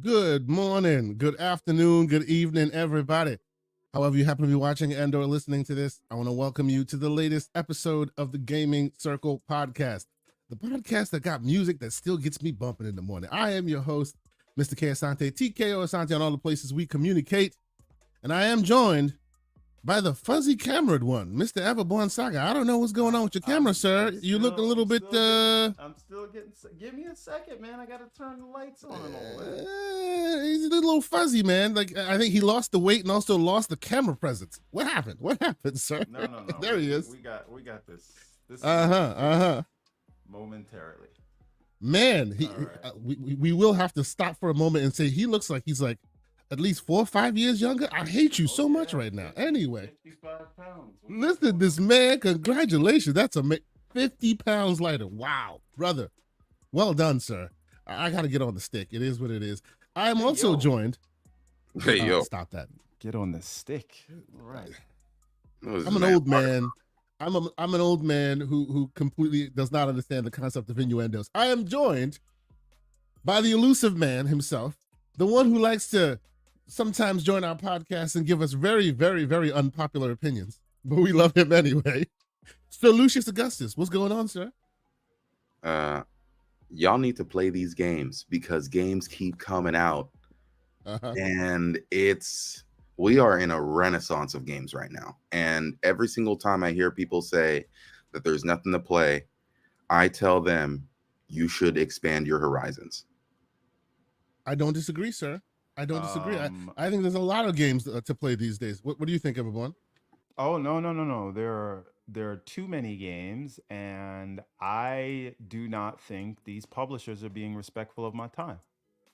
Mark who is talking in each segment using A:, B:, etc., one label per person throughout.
A: Good morning, good afternoon, good evening, everybody. However you happen to be watching and or listening to this, I want to welcome you to the latest episode of the Gaming Circle podcast, the podcast that got music that still gets me bumping in the morning. I am your host, Mr. K. Asante, TKO Asante on all the places we communicate, and I am joined by the fuzzy cameraed one, Mr. Everborn Saga. I don't know what's going on with your camera, sir. You look a little bit.
B: I'm still getting. Give me a second, man. I gotta turn the lights on and all that.
A: He's a little fuzzy, man. Like I think he lost the weight and also lost the camera presence. What happened? What happened, sir?
B: No.
A: There he is.
B: We got this. This momentarily.
A: Man,
B: Right.
A: we will have to stop for a moment and say he looks like he's like at least 4 or 5 years younger. I hate you so much right now. Anyway,
B: 55 pounds.
A: listen, this man, congratulations. That's 50 pounds lighter. Wow, brother. Well done, sir. I got to get on the stick. It is what it is. I am also joined.
C: Hey, yo.
A: Stop that.
B: Get on the stick. All right.
A: I'm an old man. I'm an old man who completely does not understand the concept of innuendos. I am joined by the elusive man himself, the one who likes to sometimes join our podcast and give us very, very, very unpopular opinions, but we love him anyway. So Lucius Augustus, what's going on, sir?
C: Y'all need to play these games because games keep coming out, and we are in a renaissance of games right now. And every single time I hear people say that there's nothing to play, I tell them you should expand your horizons.
A: I don't disagree, sir. I don't disagree. I think there's a lot of games to play these days. What do you think, everyone?
B: Oh, no. There are too many games, and I do not think these publishers are being respectful of my time.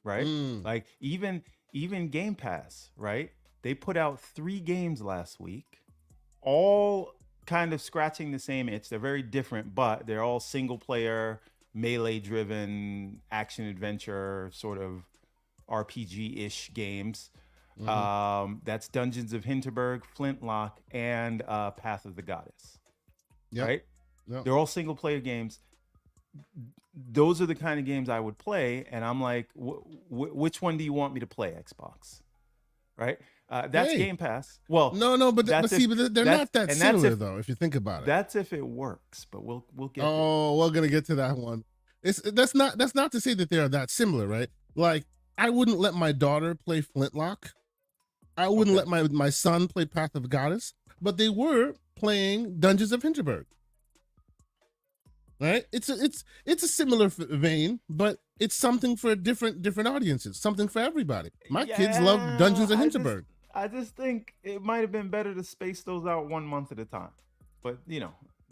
B: Right? Like even Game Pass, right? They put out 3 games last week, all kind of scratching the same itch. They're very different, but they're all single player, melee driven, action adventure sort of RPG-ish games. That's Dungeons of Hinterberg, Flintlock, and Path of the Goddess.
A: Yep.
B: Right?
A: Yep.
B: They're all single player games. Those are the kind of games I would play, and I'm like, which one do you want me to play, Xbox? Right? That's Game Pass. Well,
A: no, but they're not that similar though. If you think about it,
B: that's if it works. But we'll get.
A: Oh, we're gonna get to that one. That's not to say that they are that similar, right? Like I wouldn't let my daughter play Flintlock. I wouldn't let my son play Path of the Goddess, but they were playing Dungeons of Hinterberg. Right? It's a similar vein, but it's something for different audiences, something for everybody. My kids love Dungeons of Hinterberg.
B: I just think it might have been better to space those out 1 month at a time. But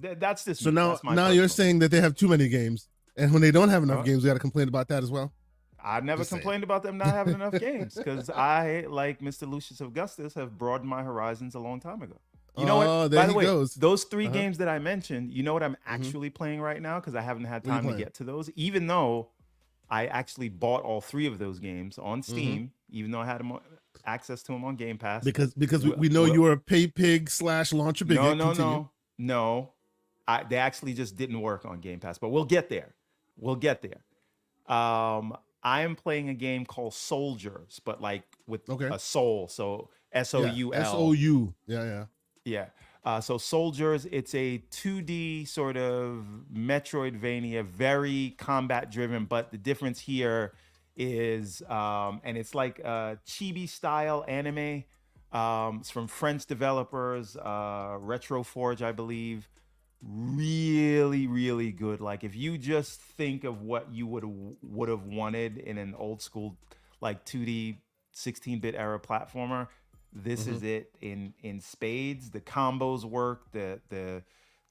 B: that's just
A: so now you're saying that they have too many games, and when they don't have enough games, we got to complain about that as well.
B: I never complained about them not having enough games because I, like Mr. Lucius Augustus, have broadened my horizons a long time ago. You know what? By the way, those 3 games that I mentioned, you know what I'm actually playing right now because I haven't had time to get to those, even though I actually bought all 3 of those games on Steam, even though I had access to them on Game Pass.
A: Because we know you were a pay pig / launcher big.
B: No. They actually just didn't work on Game Pass, but we'll get there. I am playing a game called Souldiers, but like with a soul, so SOUL.
A: SOU. Yeah.
B: So Souldiers, it's a 2D sort of Metroidvania, very combat driven, but the difference here is, and it's like a chibi style anime. It's from French developers, Retro Forge, I believe. Really, really good. Like if you just think of what you would have wanted in an old school, like 2D 16-bit era platformer, this is it in spades. The combos work. The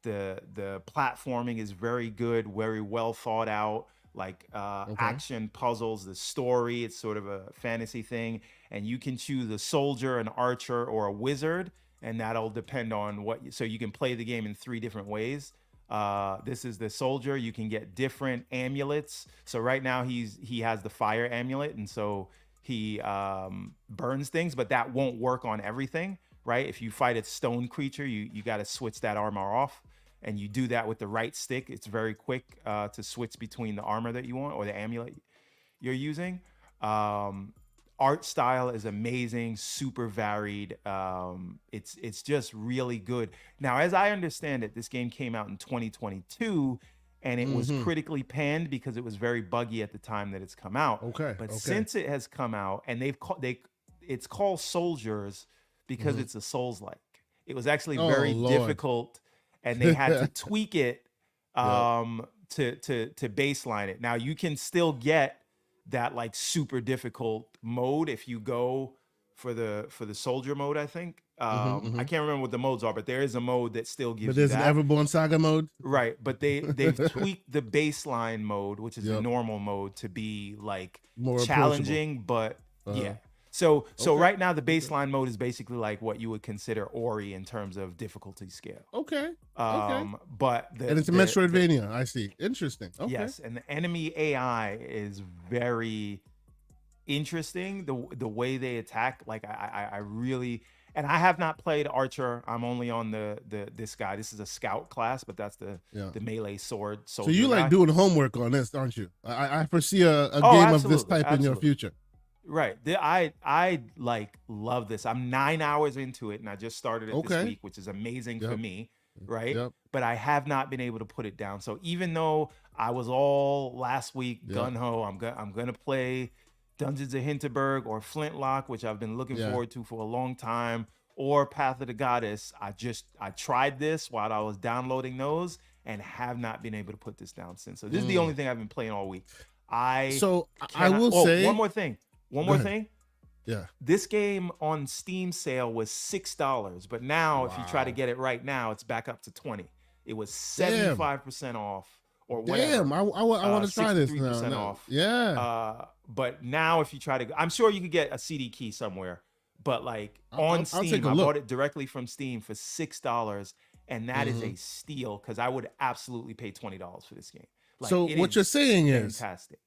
B: platforming is very good, very well thought out. Like action puzzles, the story. It's sort of a fantasy thing, and you can choose a soldier, an archer, or a wizard, and that'll depend on what. So you can play the game in 3 different ways. This is the soldier. You can get different amulets. So right now he has the fire amulet, and so he burns things, but that won't work on everything, right? If you fight a stone creature, you got to switch that armor off, and you do that with the right stick. It's very quick to switch between the armor that you want or the amulet you're using. Art style is amazing, super varied. It's just really good. Now, as I understand it, this game came out in 2022 and it was critically panned because it was very buggy at the time that it's come out.
A: Okay.
B: But since it has come out, and it's called Souldiers because it's a Souls-like. It was actually very difficult, and they had to tweak it to baseline it. Now you can still get that like super difficult mode if you go for the soldier mode, I think. I can't remember what the modes are, but there is a mode that still gives you that.
A: But there's an Everborn Saga mode?
B: Right, but they've tweaked the baseline mode, which is the normal mode, to be like more challenging, but yeah. So right now the baseline mode is basically like what you would consider Ori in terms of difficulty scale.
A: Okay.
B: But
A: and it's a Metroidvania. I see. Interesting. Okay.
B: Yes, and the enemy AI is very interesting. The way they attack, like I really, and I have not played Archer. I'm only on this guy. This is a scout class, but that's the melee sword.
A: So you like doing homework on this, aren't you? I foresee a game of this type in your future.
B: Right. I like love this. I'm 9 hours into it and I just started it this week, which is amazing for me. Right. But I have not been able to put it down. So even though I was all last week gun-ho, I'm going to play Dungeons of Hinterberg or Flintlock, which I've been looking forward to for a long time, or Path of the Goddess. I tried this while I was downloading those and have not been able to put this down since. So this is the only thing I've been playing all week. I will say one more thing. Yeah. This game on Steam sale was $6, but now if you try to get it right now, it's back up to $20. It was 75% off or whatever.
A: Damn, I want to try this now.
B: 63% off.
A: Yeah.
B: But now if you try to, I'm sure you could get a CD key somewhere, but like on Steam, I bought it directly from Steam for $6, and that is a steal because I would absolutely pay $20 for this game. Like,
A: so what you're saying is
B: fantastic.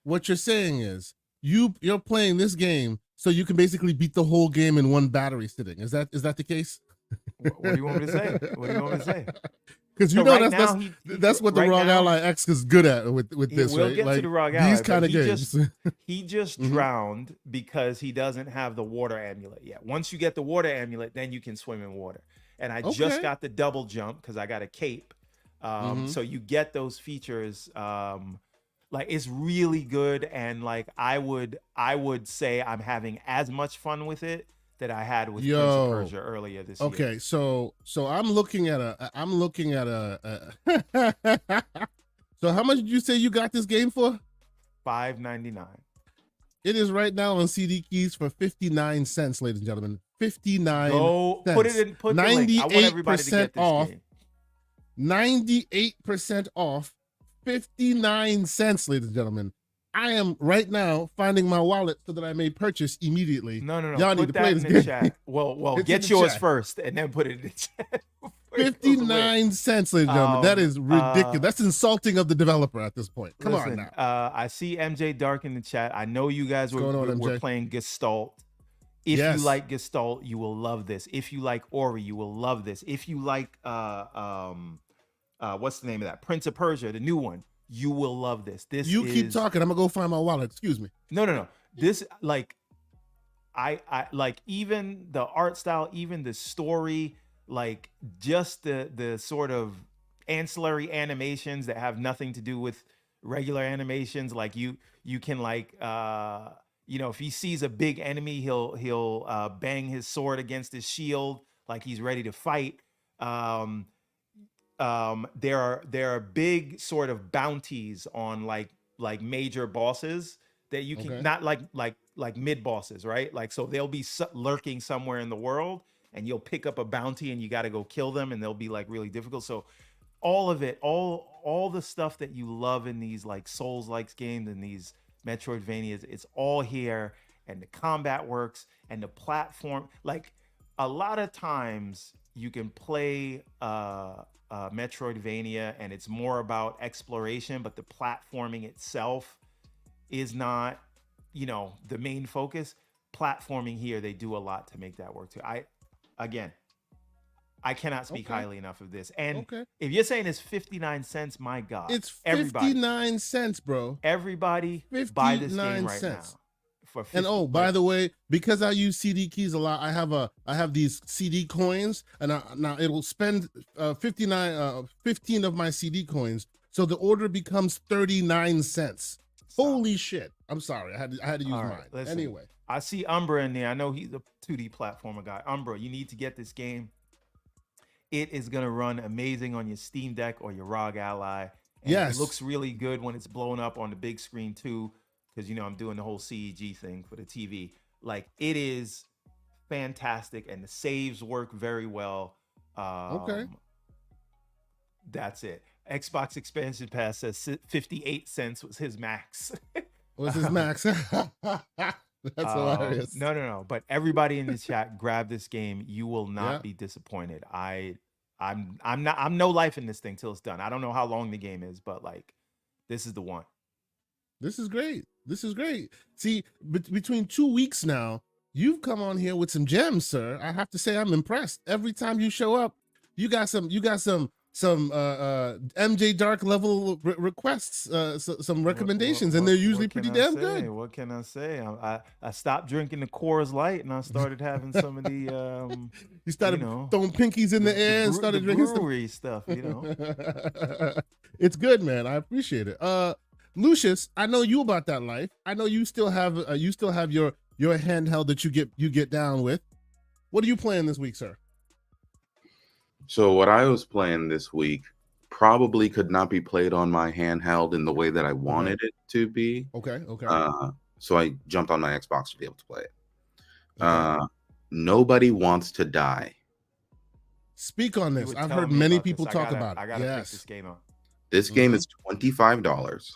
A: What you're saying is you're playing this game so you can basically beat the whole game in one battery sitting. Is that the case?
B: What do you want me to say?
A: Because you know that's what the ROG Ally X is good at with this,
B: we'll
A: right?
B: Get
A: like
B: to the ROG Ally,
A: these kind of games.
B: He just drowned because he doesn't have the water amulet yet. Once you get the water amulet, then you can swim in water. And I just got the double jump because I got a cape. So you get those features. Like it's really good, and like I would say I'm having as much fun with it that I had with Prince of Persia earlier this year.
A: Okay, so I'm looking at a So how much did you say you got this game for?
B: $5.99.
A: It is right now on CD keys for 59 cents, ladies and gentlemen. 59
B: Go
A: cents.
B: put it in. Put 98% I want everybody to get this
A: off.
B: game.
A: 98% off. 59 cents, ladies and gentlemen. I am right now finding my wallet so that I may purchase immediately.
B: No.
A: Y'all need to play this game.
B: Chat. Well, get yours first and then put it in the chat.
A: 59 cents, ladies and gentlemen. That is ridiculous. That's insulting of the developer at this point. Come on now.
B: I see MJ Dark in the chat. I know you guys were playing Gestalt. If you like Gestalt, you will love this. If you like Ori, you will love this. If you like what's the name of that? Prince of Persia, the new one. You will love this.
A: Keep talking. I'm gonna go find my wallet. Excuse me.
B: No. This like I like even the art style, even the story, like just the sort of ancillary animations that have nothing to do with regular animations. Like you can like if he sees a big enemy, he'll bang his sword against his shield like he's ready to fight. There are big sort of bounties on like major bosses that you can not like mid bosses, right? Like, so they'll be lurking somewhere in the world and you'll pick up a bounty and you got to go kill them and they'll be like really difficult. So all of it, all the stuff that you love in these like Souls-like games and these Metroidvanias, it's all here, and the combat works and the platform. Like a lot of times you can play Metroidvania and it's more about exploration, but the platforming itself is not, the main focus. Platforming here, they do a lot to make that work too. I cannot speak highly enough of this. And if you're saying it's 59 cents, my God,
A: it's 59 cents, bro.
B: Everybody buy this game right now. for
A: And
B: 50,
A: by the way, because I use CD keys a lot, I have these CD coins, and now it'll spend 15 of my CD coins, so the order becomes 39 cents. Holy shit! I'm sorry, I had to use mine.
B: Listen,
A: anyway,
B: I see Umbra in there. I know he's a 2D platformer guy. Umbra, you need to get this game. It is gonna run amazing on your Steam Deck or your ROG Ally. And
A: yes,
B: it looks really good when it's blown up on the big screen too, because I'm doing the whole CEG thing for the TV. Like, it is fantastic, and the saves work very well.
A: Okay.
B: That's it. Xbox expansion pass says 58 cents was his max.
A: Was his max? That's hilarious.
B: No. But everybody in the chat, grab this game. You will not be disappointed. I'm no life in this thing till it's done. I don't know how long the game is, but like, this is the one.
A: This is great. See, between 2 weeks now, you've come on here with some gems, sir. I have to say, I'm impressed. Every time you show up, you got some MJ Dark level requests, some recommendations, and they're usually pretty damn good.
B: What can I say? I stopped drinking the Coors Light, and I started having some of the
A: you started throwing pinkies in the air and started drinking
B: brewery stuff.
A: It's good, man. I appreciate it. Lucius, I know you about that life. I know you still have your handheld that you get down with. What are you playing this week, sir?
C: So what I was playing this week probably could not be played on my handheld in the way that I wanted it to be.
A: Okay.
C: So I jumped on my Xbox to be able to play it. Nobody Wants to Die.
A: Speak on this. I've heard many people talk about it.
B: I gotta pick this game up.
C: This game is $25.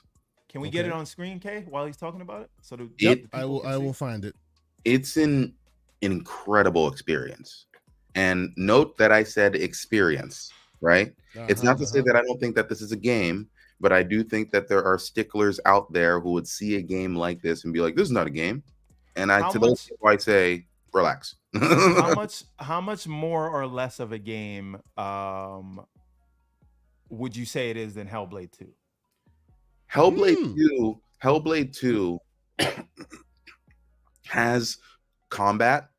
B: Can we get it on screen, Kay, while he's talking about it? So
A: I will find it.
C: It's an incredible experience. And note that I said experience, right? It's not to say that I don't think that this is a game, but I do think that there are sticklers out there who would see a game like this and be like, this is not a game. And those people I say, relax.
B: How much more or less of a game would you say it is than Hellblade 2?
C: Hellblade 2 has combat.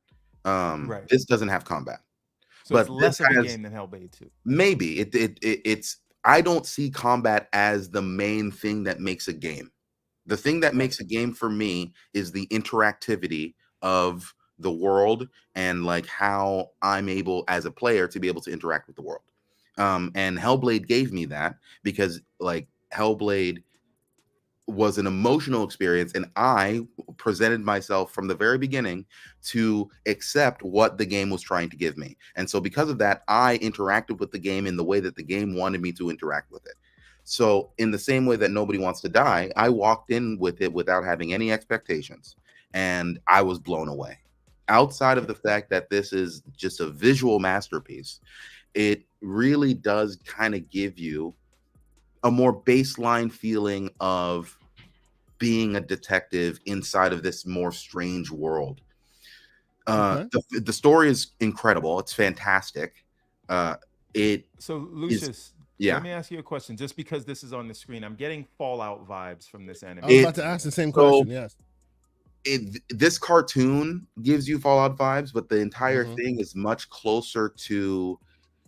B: Right.
C: This doesn't have combat.
B: So it's less of a game than Hellblade 2.
C: Maybe it's I don't see combat as the main thing that makes a game. The thing that makes a game for me is the interactivity of the world and like how I'm able as a player to be able to interact with the world. And Hellblade gave me that because like Hellblade was an emotional experience, and I presented myself from the very beginning to accept what the game was trying to give me. And so because of that, I interacted with the game in the way that the game wanted me to interact with it. So in the same way that Nobody Wants to Die, I walked in with it without having any expectations, and I was blown away. Outside of the fact that this is just a visual masterpiece, it really does kind of give you a more baseline feeling of being a detective inside of this more strange world. The story is incredible. It's fantastic.
B: So Lucius, let me ask you a question. Just because this is on the screen, I'm getting Fallout vibes from this anime.
A: I was about to ask the same question. Yes.
C: This cartoon gives you Fallout vibes, but the entire thing is much closer to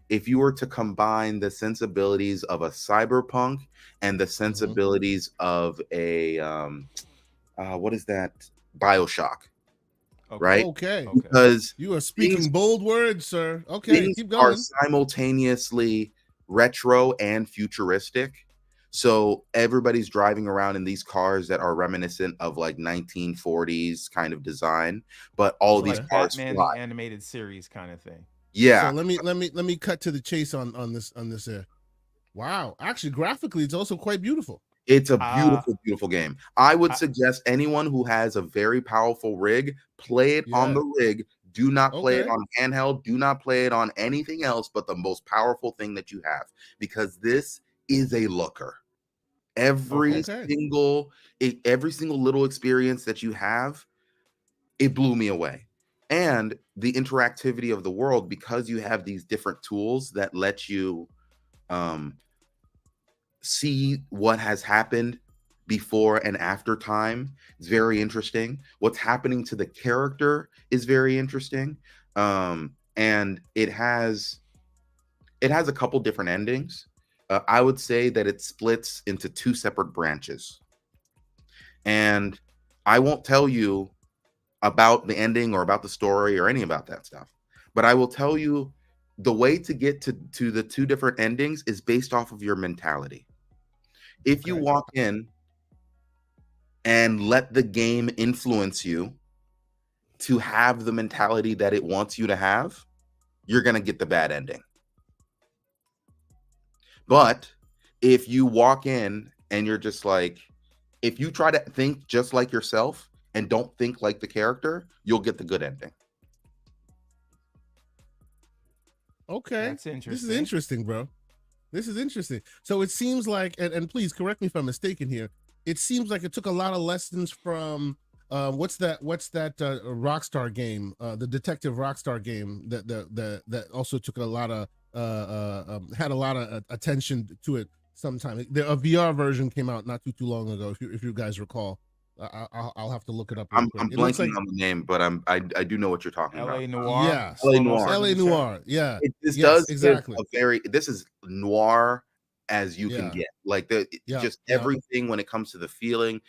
C: if you were to combine the sensibilities of a cyberpunk and the sensibilities of a what is that, BioShock, right?
A: Okay.
C: Because
A: you are speaking bold words, sir. Okay, keep going.
C: Are simultaneously retro and futuristic. So everybody's driving around in these cars that are reminiscent of like 1940s kind of design, but all these cars
B: Batman
C: fly.
B: Animated series kind of thing.
C: Yeah.
A: So let me cut to the chase on this here. Wow, actually, graphically, it's also quite beautiful.
C: It's a beautiful game. I would suggest anyone who has a very powerful rig, play it on the rig. Do not play it on handheld. Do not play it on anything else but the most powerful thing that you have, because this is a looker. Every single little experience that you have, it blew me away. And the interactivity of the world, because you have these different tools that let you see what has happened before and after time. It's very interesting. What's happening to the character is very interesting. And it has a couple different endings. I would say that it splits into two separate branches. And I won't tell you about the ending or about the story or any about that stuff. But I will tell you the way to get to the two different endings is based off of your mentality. If you walk in and let the game influence you to have the mentality that it wants you to have, you're going to get the bad ending. But if you walk in and you're just like, if you try to think just like yourself and don't think like the character, you'll get the good ending.
A: Okay.
B: That's interesting.
A: This is interesting, bro. This is interesting. So it seems like, and please correct me if I'm mistaken here, it seems like it took a lot of lessons from what's that Rockstar game, the detective Rockstar game that also took a lot of had a lot of attention to it sometime. A VR version came out not too long ago, if you guys recall. I'll have to look it up.
C: I'm blanking on the name, but I do know what you're talking
B: LA
C: about.
B: Noir.
A: Yes.
C: LA Noir.
A: LA Noir. Yeah.
C: This
A: yes,
C: does
A: exactly.
C: this is noir as you can get. Like just everything when it comes to the feeling.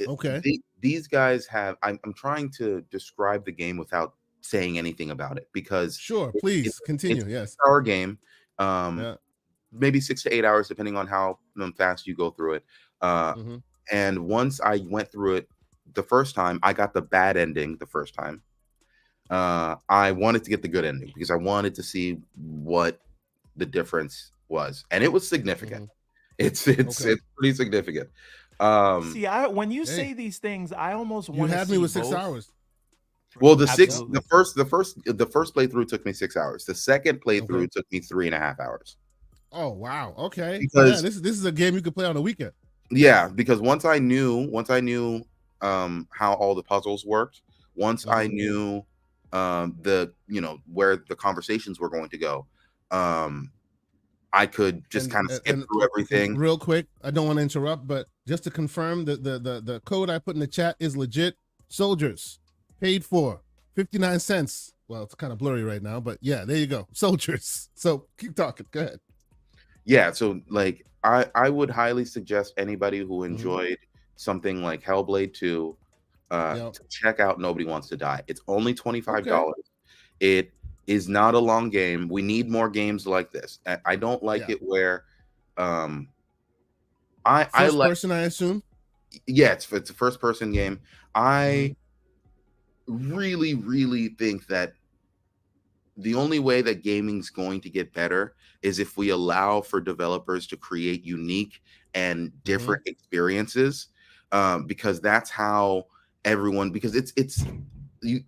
A: Okay.
C: These guys have. I'm trying to describe the game without saying anything about it because
A: sure, please continue.
C: It's a 6-hour game. Maybe 6 to 8 hours depending on how fast you go through it. And once I went through it the first time, I got the bad ending the first time. I wanted to get the good ending because I wanted to see what the difference was, and it was significant. It's pretty significant.
B: See, when you say these things, I almost want to.
A: You had me with 6 hours.
C: Well, the first playthrough took me 6 hours. The second playthrough took me 3.5 hours.
A: Oh wow! Okay,
C: because
A: this is a game you could play on a weekend.
C: Yeah, because once I knew how all the puzzles worked, once I knew where the conversations were going to go, I could just kind of skip through everything.
A: Real quick, I don't want to interrupt, but just to confirm that the code I put in the chat is legit. Souldiers paid for 59 cents. Well, it's kind of blurry right now, but yeah, there you go. Souldiers. So keep talking. Go ahead.
C: Yeah, so like I would highly suggest anybody who enjoyed something like Hellblade 2 to check out Nobody Wants to Die. It's only $25. It is not a long game. We need more games like this. I don't like it where I like
A: person, I assume.
C: Yeah, it's a first person game. I really, really think that the only way that gaming's going to get better is if we allow for developers to create unique and different experiences, because that's how everyone. Because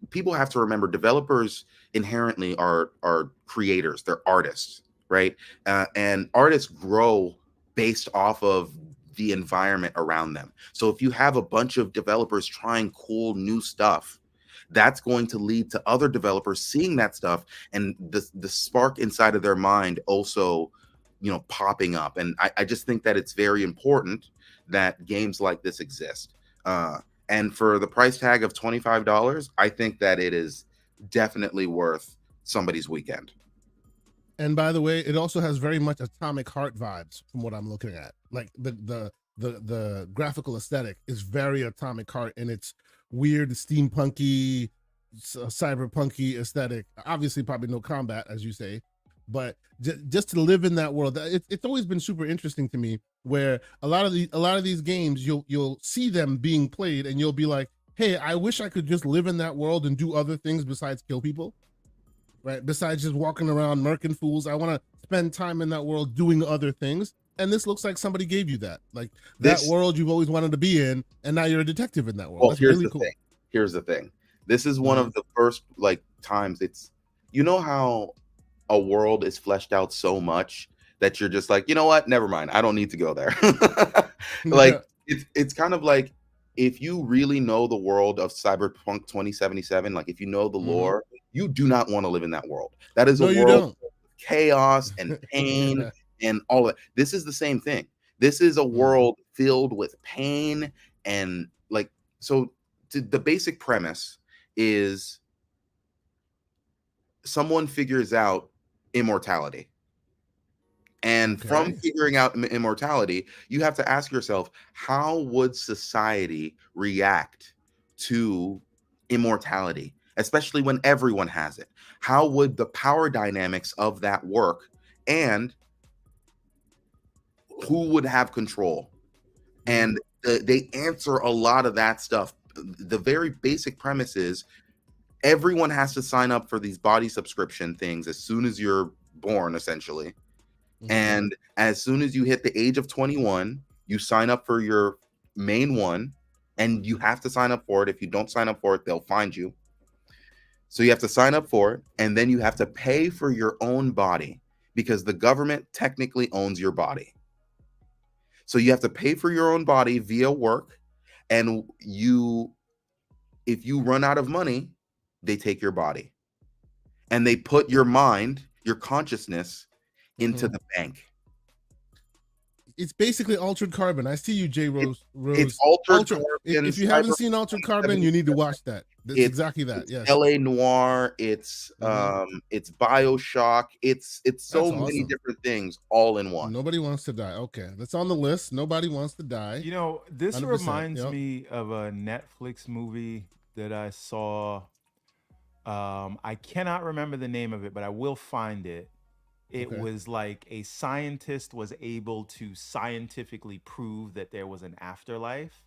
C: people have to remember developers inherently are creators. They're artists, right? And artists grow based off of the environment around them. So if you have a bunch of developers trying cool new stuff, that's going to lead to other developers seeing that stuff and the spark inside of their mind also, popping up. And I just think that it's very important that games like this exist. And for the price tag of $25, I think that it is definitely worth somebody's weekend.
A: And by the way, it also has very much Atomic Heart vibes from what I'm looking at. Like the graphical aesthetic is very Atomic Heart in its weird steampunky, cyberpunky aesthetic. Obviously, probably no combat, as you say, but just to live in that world. It's always been super interesting to me. Where a lot of these games, you'll see them being played, and you'll be like, "Hey, I wish I could just live in that world and do other things besides kill people." Right? Besides just walking around murking fools, I want to spend time in that world doing other things. And this looks like somebody gave you that, like that world you've always wanted to be in, and now you're a detective in that world.
C: Well,
A: that's
C: here's
A: really
C: the
A: cool.
C: thing. Here's the thing. This is one of the first times it's, how a world is fleshed out so much that you're just like, you know what? Never mind. I don't need to go there. It's kind of like if you really know the world of Cyberpunk 2077, like if you know the lore, you do not want to live in that world. That is a world of chaos and pain and all of that. This is the same thing. This is a world filled with pain and like, so the basic premise is someone figures out immortality. And from figuring out immortality, you have to ask yourself, how would society react to immortality, especially when everyone has it? How would the power dynamics of that work, and who would have control? And they answer a lot of that stuff. The very basic premise is everyone has to sign up for these body subscription things as soon as you're born, essentially. And as soon as you hit the age of 21, you sign up for your main one, and you have to sign up for it. If you don't sign up for it, they'll find you. So you have to sign up for it, and then you have to pay for your own body because the government technically owns your body. So you have to pay for your own body via work, and if you run out of money, they take your body. And they put your mind, your consciousness, into the bank.
A: It's basically Altered Carbon. I see you, J. Rose.
C: It's Altered Carbon.
A: If you haven't seen Altered Carbon, you need to watch that. It's exactly that. Yes.
C: LA Noire. It's it's BioShock. It's so many different things all in one.
A: Nobody wants to die. Okay, that's on the list. Nobody wants to die.
B: You know, this reminds me of a Netflix movie that I saw. I cannot remember the name of it, but I will find it. It was like a scientist was able to scientifically prove that there was an afterlife.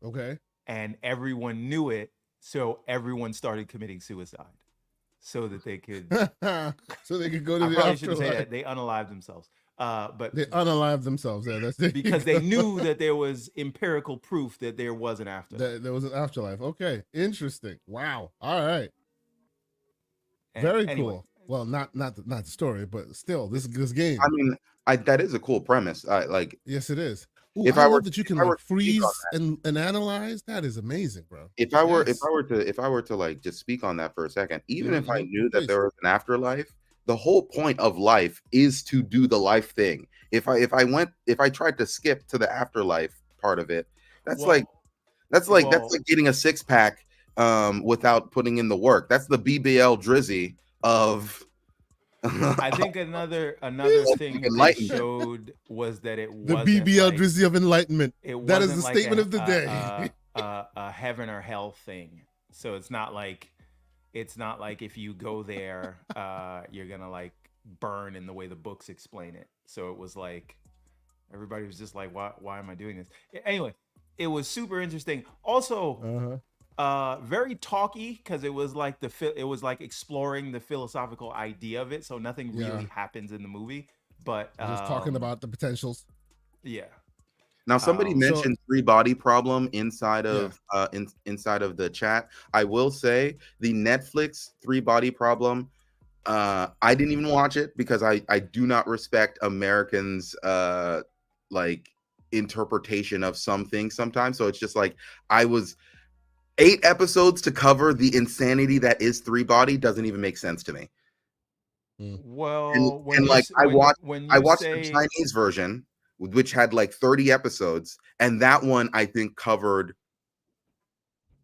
A: Okay.
B: And everyone knew it, so everyone started committing suicide so that they could
A: go to the
B: afterlife. Shouldn't say that. They unalived themselves. But
A: they unalived themselves. Yeah, that's
B: because they knew that there was empirical proof that there was an afterlife.
A: There was an afterlife. Okay. Interesting. Wow. All right. Very cool. Well, not the story, but still, this game.
C: I mean, that is a cool premise.
A: Yes, it is. Ooh,
C: if
A: I
C: I
A: love
C: were
A: that you can like freeze and analyze. That is amazing, bro.
C: If I were to like just speak on that for a second, even if I knew that there was an afterlife, the whole point of life is to do the life thing. If I tried to skip to the afterlife part of it, that's like getting a 6-pack without putting in the work. That's the BBL Drizzy of
B: I think another thing that they showed was that it wasn't
A: the BBL
B: like,
A: Drizzy of enlightenment. That is the
B: like
A: statement of the day.
B: A heaven or hell thing. So it's not like if you go there, you're gonna like burn in the way the books explain it. So it was like everybody was just like, why am I doing this? Anyway, it was super interesting. Also, very talky because it was like exploring the philosophical idea of it. So nothing really happens in the movie, but
A: just talking about the potentials.
B: Yeah.
C: Now somebody mentioned 3-body problem inside of inside of the chat. I will say the Netflix 3-body problem. I didn't even watch it because I do not respect Americans like interpretation of some things sometimes. So it's just like 8 episodes to cover the insanity that is 3-body doesn't even make sense to me.
B: Well,
C: I watched the Chinese version, which had like 30 episodes, and that one I think covered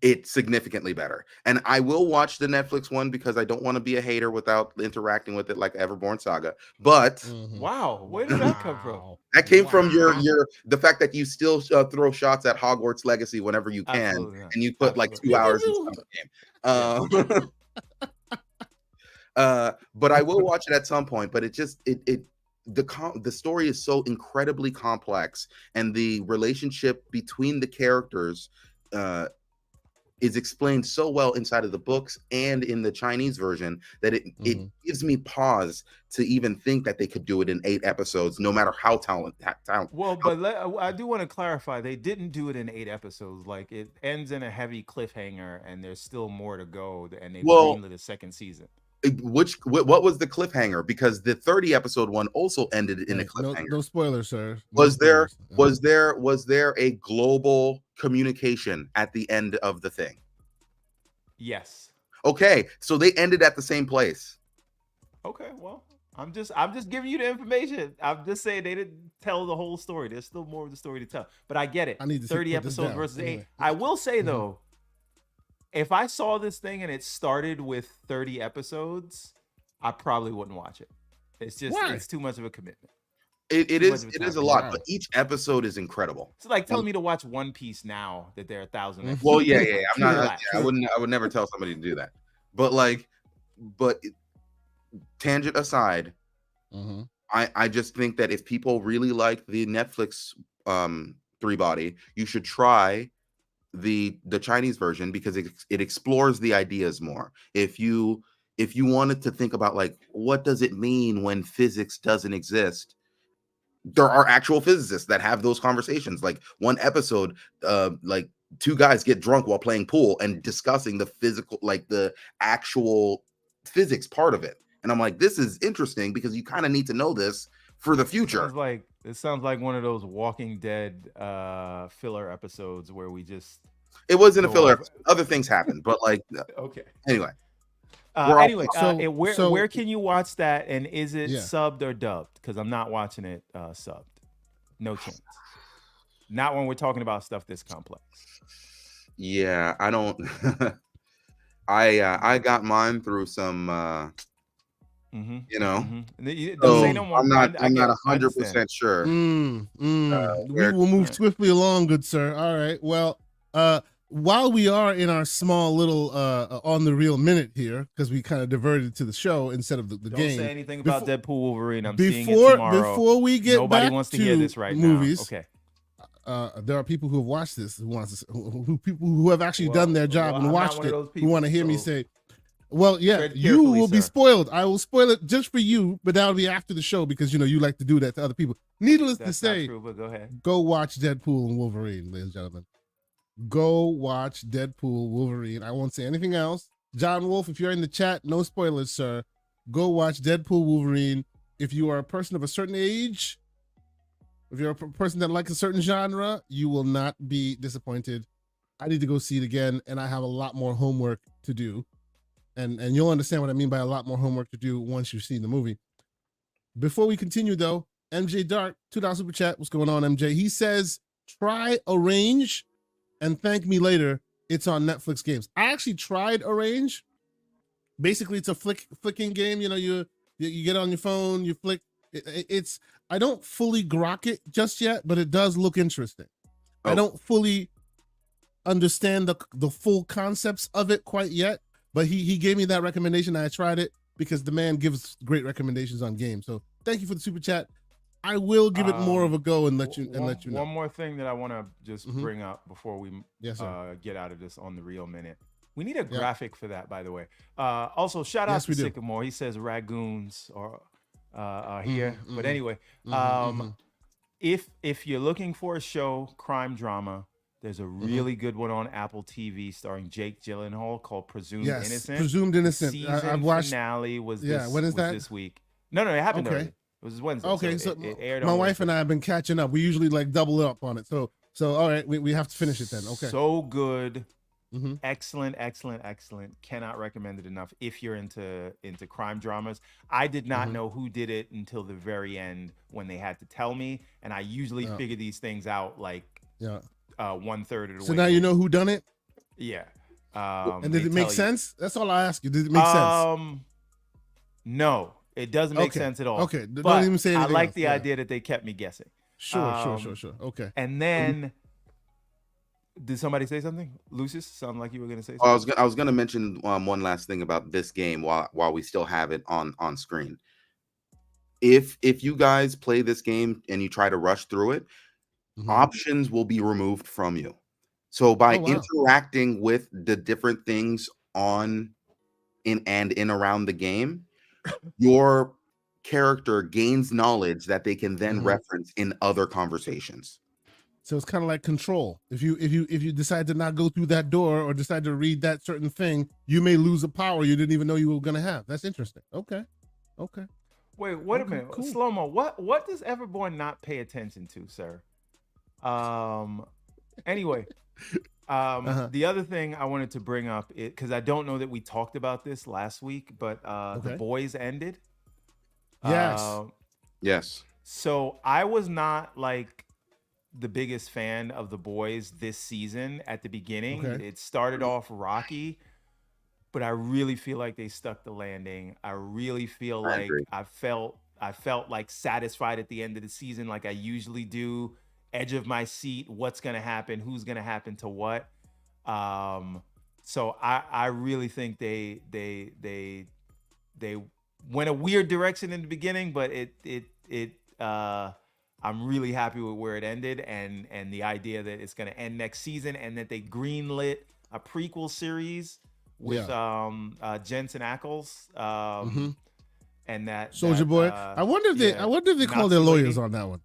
C: it significantly better. And I will watch the Netflix one because I don't want to be a hater without interacting with it like Everborn Saga. But
B: wow, where did that come from?
C: That came from the fact that you still throw shots at Hogwarts Legacy whenever you can, and you put like 2 hours into the game. But I will watch it at some point. But the story is so incredibly complex, and the relationship between the characters is explained so well inside of the books and in the Chinese version that it gives me pause to even think that they could do it in 8 episodes, no matter how talented.
B: Well, but I do want to clarify, they didn't do it in 8 episodes. Like, it ends in a heavy cliffhanger, and there's still more to go, and they greenlit a second season.
C: What was the cliffhanger? Because the 30 episode one also ended in a cliffhanger.
A: No spoilers, sir.
C: Was there a global communication at the end of the thing?
B: Yes.
C: Okay, so they ended at the same place.
B: Okay, well, I'm just giving you the information. I'm just saying they didn't tell the whole story. There's still more of the story to tell. But I get it.
A: I need to
B: 30
A: put this
B: episodes
A: down.
B: versus
A: Anyway.
B: 8. I will say though, if I saw this thing and it started with 30 episodes, I probably wouldn't watch it. It's just it's too much of a commitment.
C: It is a lot, but each episode is incredible.
B: It's like telling me to watch One Piece now that there are 1,000 episodes.
C: Well, yeah. I'm not. I would never tell somebody to do that. But tangent aside, I just think that if people really like the Netflix 3-body, you should try the Chinese version because it explores the ideas more. If you wanted to think about like what does it mean when physics doesn't exist, there are actual physicists that have those conversations. Like one episode, like 2 guys get drunk while playing pool and discussing the physical, like the actual physics part of it. And I'm like, this is interesting because you kind of need to know this for the future.
B: It sounds like one of those Walking Dead filler episodes where we just.
C: It wasn't a filler episode. Other things happened, but like,
B: okay.
C: Anyway.
B: Where can you watch that? And is it subbed or dubbed? Because I'm not watching it subbed. No chance. Not when we're talking about stuff this complex.
C: Yeah, I don't. I got mine through some. You know,
B: I'm
C: not 100% sure.
A: We will move swiftly along, good sir. All right. Well, while we are in our small little on the real minute here, because we kind of diverted to the show instead of the game.
B: Don't say anything about Deadpool Wolverine. I'm seeing it tomorrow.
A: Before we get
B: Nobody
A: back
B: wants to
A: to
B: hear this right
A: movies,
B: now. Okay.
A: There are people who have watched this, people who have actually done their job and watched it, who want to hear me say, well, yeah, you will be spoiled. I will spoil it just for you, but that'll be after the show because, you know, you like to do that to other people. Needless to say,
B: not true, but go ahead.
A: Go watch Deadpool and Wolverine, ladies and gentlemen. Go watch Deadpool, Wolverine. I won't say anything else. John Wolf, if you're in the chat, no spoilers, sir. Go watch Deadpool, Wolverine. If you are a person of a certain age, if you're a person that likes a certain genre, you will not be disappointed. I need to go see it again, and I have a lot more homework to do. And you'll understand what I mean by a lot more homework to do once you've seen the movie. Before we continue, though, MJ Dark, $2 super chat. What's going on, MJ? He says, try Arrange and thank me later. It's on Netflix games. I actually tried Arrange. Basically, it's a flicking game. You know, you get on your phone, you flick. It's I don't fully grok it just yet, but it does look interesting. I don't fully understand the full concepts of it quite yet, but he gave me that recommendation. I tried it because the man gives great recommendations on games. So thank you for the super chat. I will give it more of a go and let you know.
B: One more thing that I want to just bring up before we get out of this on the real minute. We need a graphic for that, by the way. Also, shout out to Sycamore. He says Ragoons are here. But anyway, if you're looking for a show, crime drama, there's a really good one on Apple TV starring Jake Gyllenhaal called Presumed Innocent.
A: Presumed Innocent.
B: I've watched. Finale was
A: when is that?
B: This week. No, it happened already. It was Wednesday.
A: Okay,
B: so it aired
A: my
B: on
A: wife
B: Wednesday.
A: and I have been catching up. We usually like double up on it. So all right, we have to finish it then. Okay.
B: So good. Excellent. Cannot recommend it enough if you're into crime dramas. I did not know who did it until the very end when they had to tell me, and I usually figure these things out like 1/3 of the way.
A: So now you know who done it?
B: Yeah.
A: And did it make sense? That's all I ask you. Did it make sense?
B: No, it doesn't make sense at all.
A: Okay, don't even say anything.
B: I like the idea that they kept me guessing.
A: Sure. Okay.
B: And then, did somebody say something? Lucius, sounded like you were going to say something.
C: I was going to mention one last thing about this game while we still have it on screen. If you guys play this game and you try to rush through it, options will be removed from you. So by interacting with the different things in and around the game, your character gains knowledge that they can then reference in other conversations.
A: So it's kind of like Control. If you decide to not go through that door or decide to read that certain thing, you may lose a power you didn't even know you were going to have. That's interesting. Okay.
B: Wait a minute. Cool. Slow-mo, what does Everborn not pay attention to, sir? Anyway, the other thing I wanted to bring up, because I don't know that we talked about this last week, but The Boys ended.
A: Yes.
C: Yes.
B: So I was not like the biggest fan of The Boys this season at the beginning.
A: Okay.
B: It started off rocky, but I really feel like they stuck the landing. I really feel
C: I
B: like
C: agree.
B: I felt like satisfied at the end of the season, like I usually do. Edge of my seat, what's gonna happen, who's gonna happen to what. So I really think they went a weird direction in the beginning, but I'm really happy with where it ended and the idea that it's gonna end next season and that they greenlit a prequel series with Jensen Ackles. And that
A: Soldier Boy. I wonder if they call their lawyers on that one.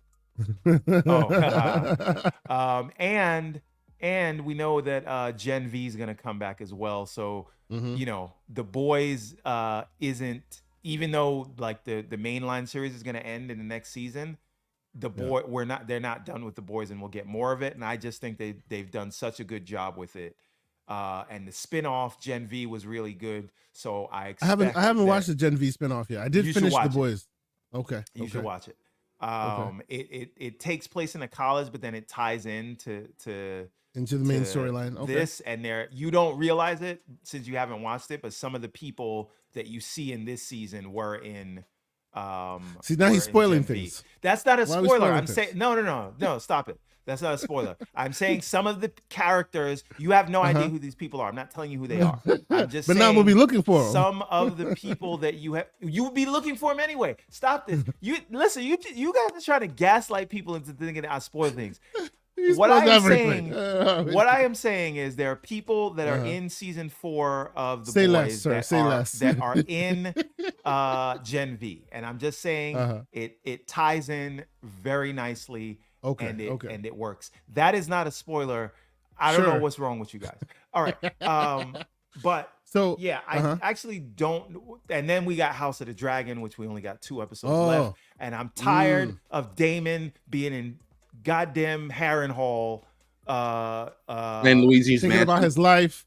B: And we know that Gen V is gonna come back as well. So you know, The Boys isn't, even though like the mainline series is gonna end in the next season, they're not done with The Boys, and we'll get more of it. And I just think they've done such a good job with it. And the spin-off Gen V was really good. So I
A: haven't watched the Gen V spin-off yet. I did finish The Boys. Okay.
B: You should watch it. It takes place in a college, but then it ties into the main
A: storyline. Okay.
B: This and there, you don't realize it since you haven't watched it, but some of the people that you see in this season were in.
A: See, now he's spoiling things.
B: That's not a spoiler. I'm saying no. Stop it. That's not a spoiler. I'm saying some of the characters, you have no idea who these people are. I'm not telling you who they are. I'm just saying.
A: But now we'll be looking for them.
B: Some of the people that you would be looking for them anyway. Stop this. You listen. You guys are trying to gaslight people into thinking I spoil things. What I am saying is there are people that are in season 4 of The Boys that are in Gen V, and I'm just saying it ties in very nicely. And it works. That is not a spoiler. I don't know what's wrong with you guys. All right. But so yeah, I actually don't. And then we got House of the Dragon, which we only got 2 episodes left. And I'm tired of Damon being in goddamn Harrenhal.
C: And Luigi's
A: thinking about his life.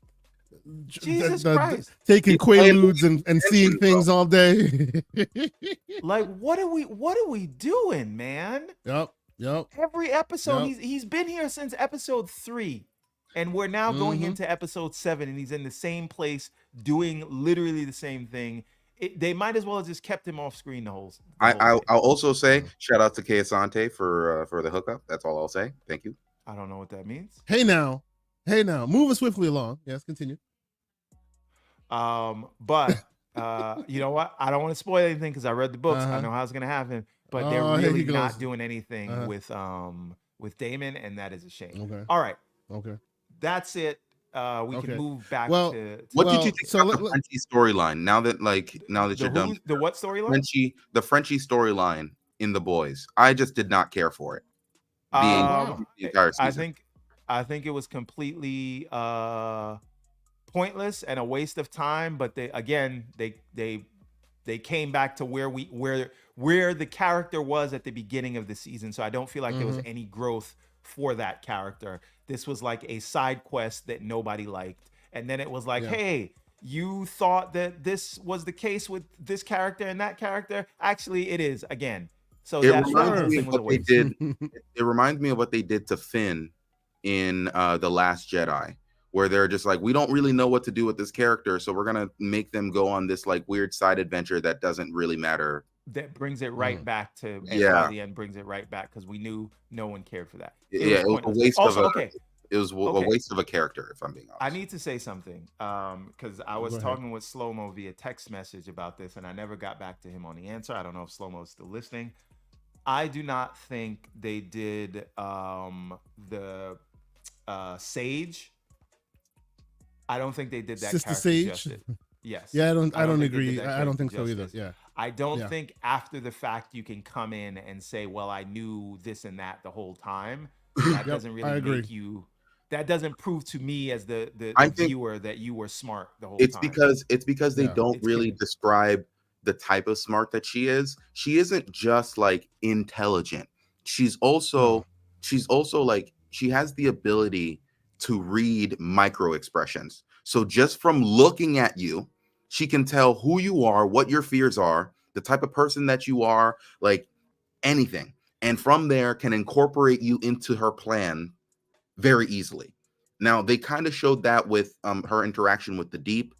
B: Jesus Christ.
A: Taking Quaaludes and seeing things all day.
B: Like, what are we doing, man?
A: Yep.
B: Every episode, he's been here since episode 3, and we're now going into episode 7, and he's in the same place doing literally the same thing. They might as well have just kept him off screen the whole
C: I'll also say shout out to Kay Asante for the hookup. That's all I'll say. Thank you.
B: I don't know what that means.
A: Hey now, moving swiftly along. Yes, continue.
B: But you know what? I don't want to spoil anything because I read the books. I know how it's gonna happen. But they're really not doing anything with Damon, and that is a shame.
A: Okay.
B: All right.
A: Okay.
B: That's it. We can move back to
C: what did you think about the Frenchie storyline? Now that you're done,
B: the what storyline?
C: The Frenchie storyline in The Boys. I just did not care for it. The entire season.
B: I think it was completely pointless and a waste of time. But they came back to where the character was at the beginning of the season. So I don't feel like there was any growth for that character. This was like a side quest that nobody liked. And then it was like, hey, you thought that this was the case with this character and that character. Actually, it is again. So
C: it reminds me of what they did. It reminds me of what they did to Finn in The Last Jedi, where they're just like, we don't really know what to do with this character, so we're gonna make them go on this like weird side adventure that doesn't really matter.
B: That brings it right back to by the end brings it right back because we knew no one cared for that.
C: It was a waste a waste of a character, if I'm being honest.
B: I need to say something because I was talking with Slow-Mo via text message about this, and I never got back to him on the answer. I don't know if Slow-Mo is still listening. I do not think they did the Sage. I don't think they did that
A: Sister
B: character
A: Sage?
B: justice. Yes.
A: Yeah, I don't agree.
B: I
A: don't think so either. Yeah.
B: I don't think after the fact you can come in and say, well, I knew this and that the whole time. That doesn't really make you. That doesn't prove to me as the viewer that you were smart the whole time.
C: It's because they don't really describe the type of smart that she is. She isn't just like intelligent. She's also like, she has the ability to read micro expressions. So just from looking at you, she can tell who you are, what your fears are, the type of person that you are, like anything. And from there can incorporate you into her plan very easily. Now, they kind of showed that with her interaction with the Deep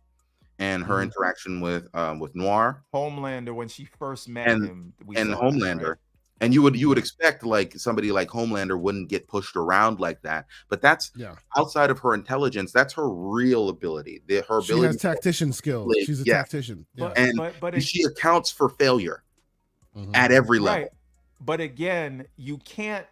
C: and her interaction with Noir.
B: Homelander, when she first met him, we
C: and
B: saw
C: Homelander.
B: that, right?
C: And you would expect like somebody like Homelander wouldn't get pushed around like that, but that's outside of her intelligence. That's her real ability. Her ability.
A: She has tactician skills. She's a tactician,
C: but she accounts for failure at every level.
B: Right. But again, you can't.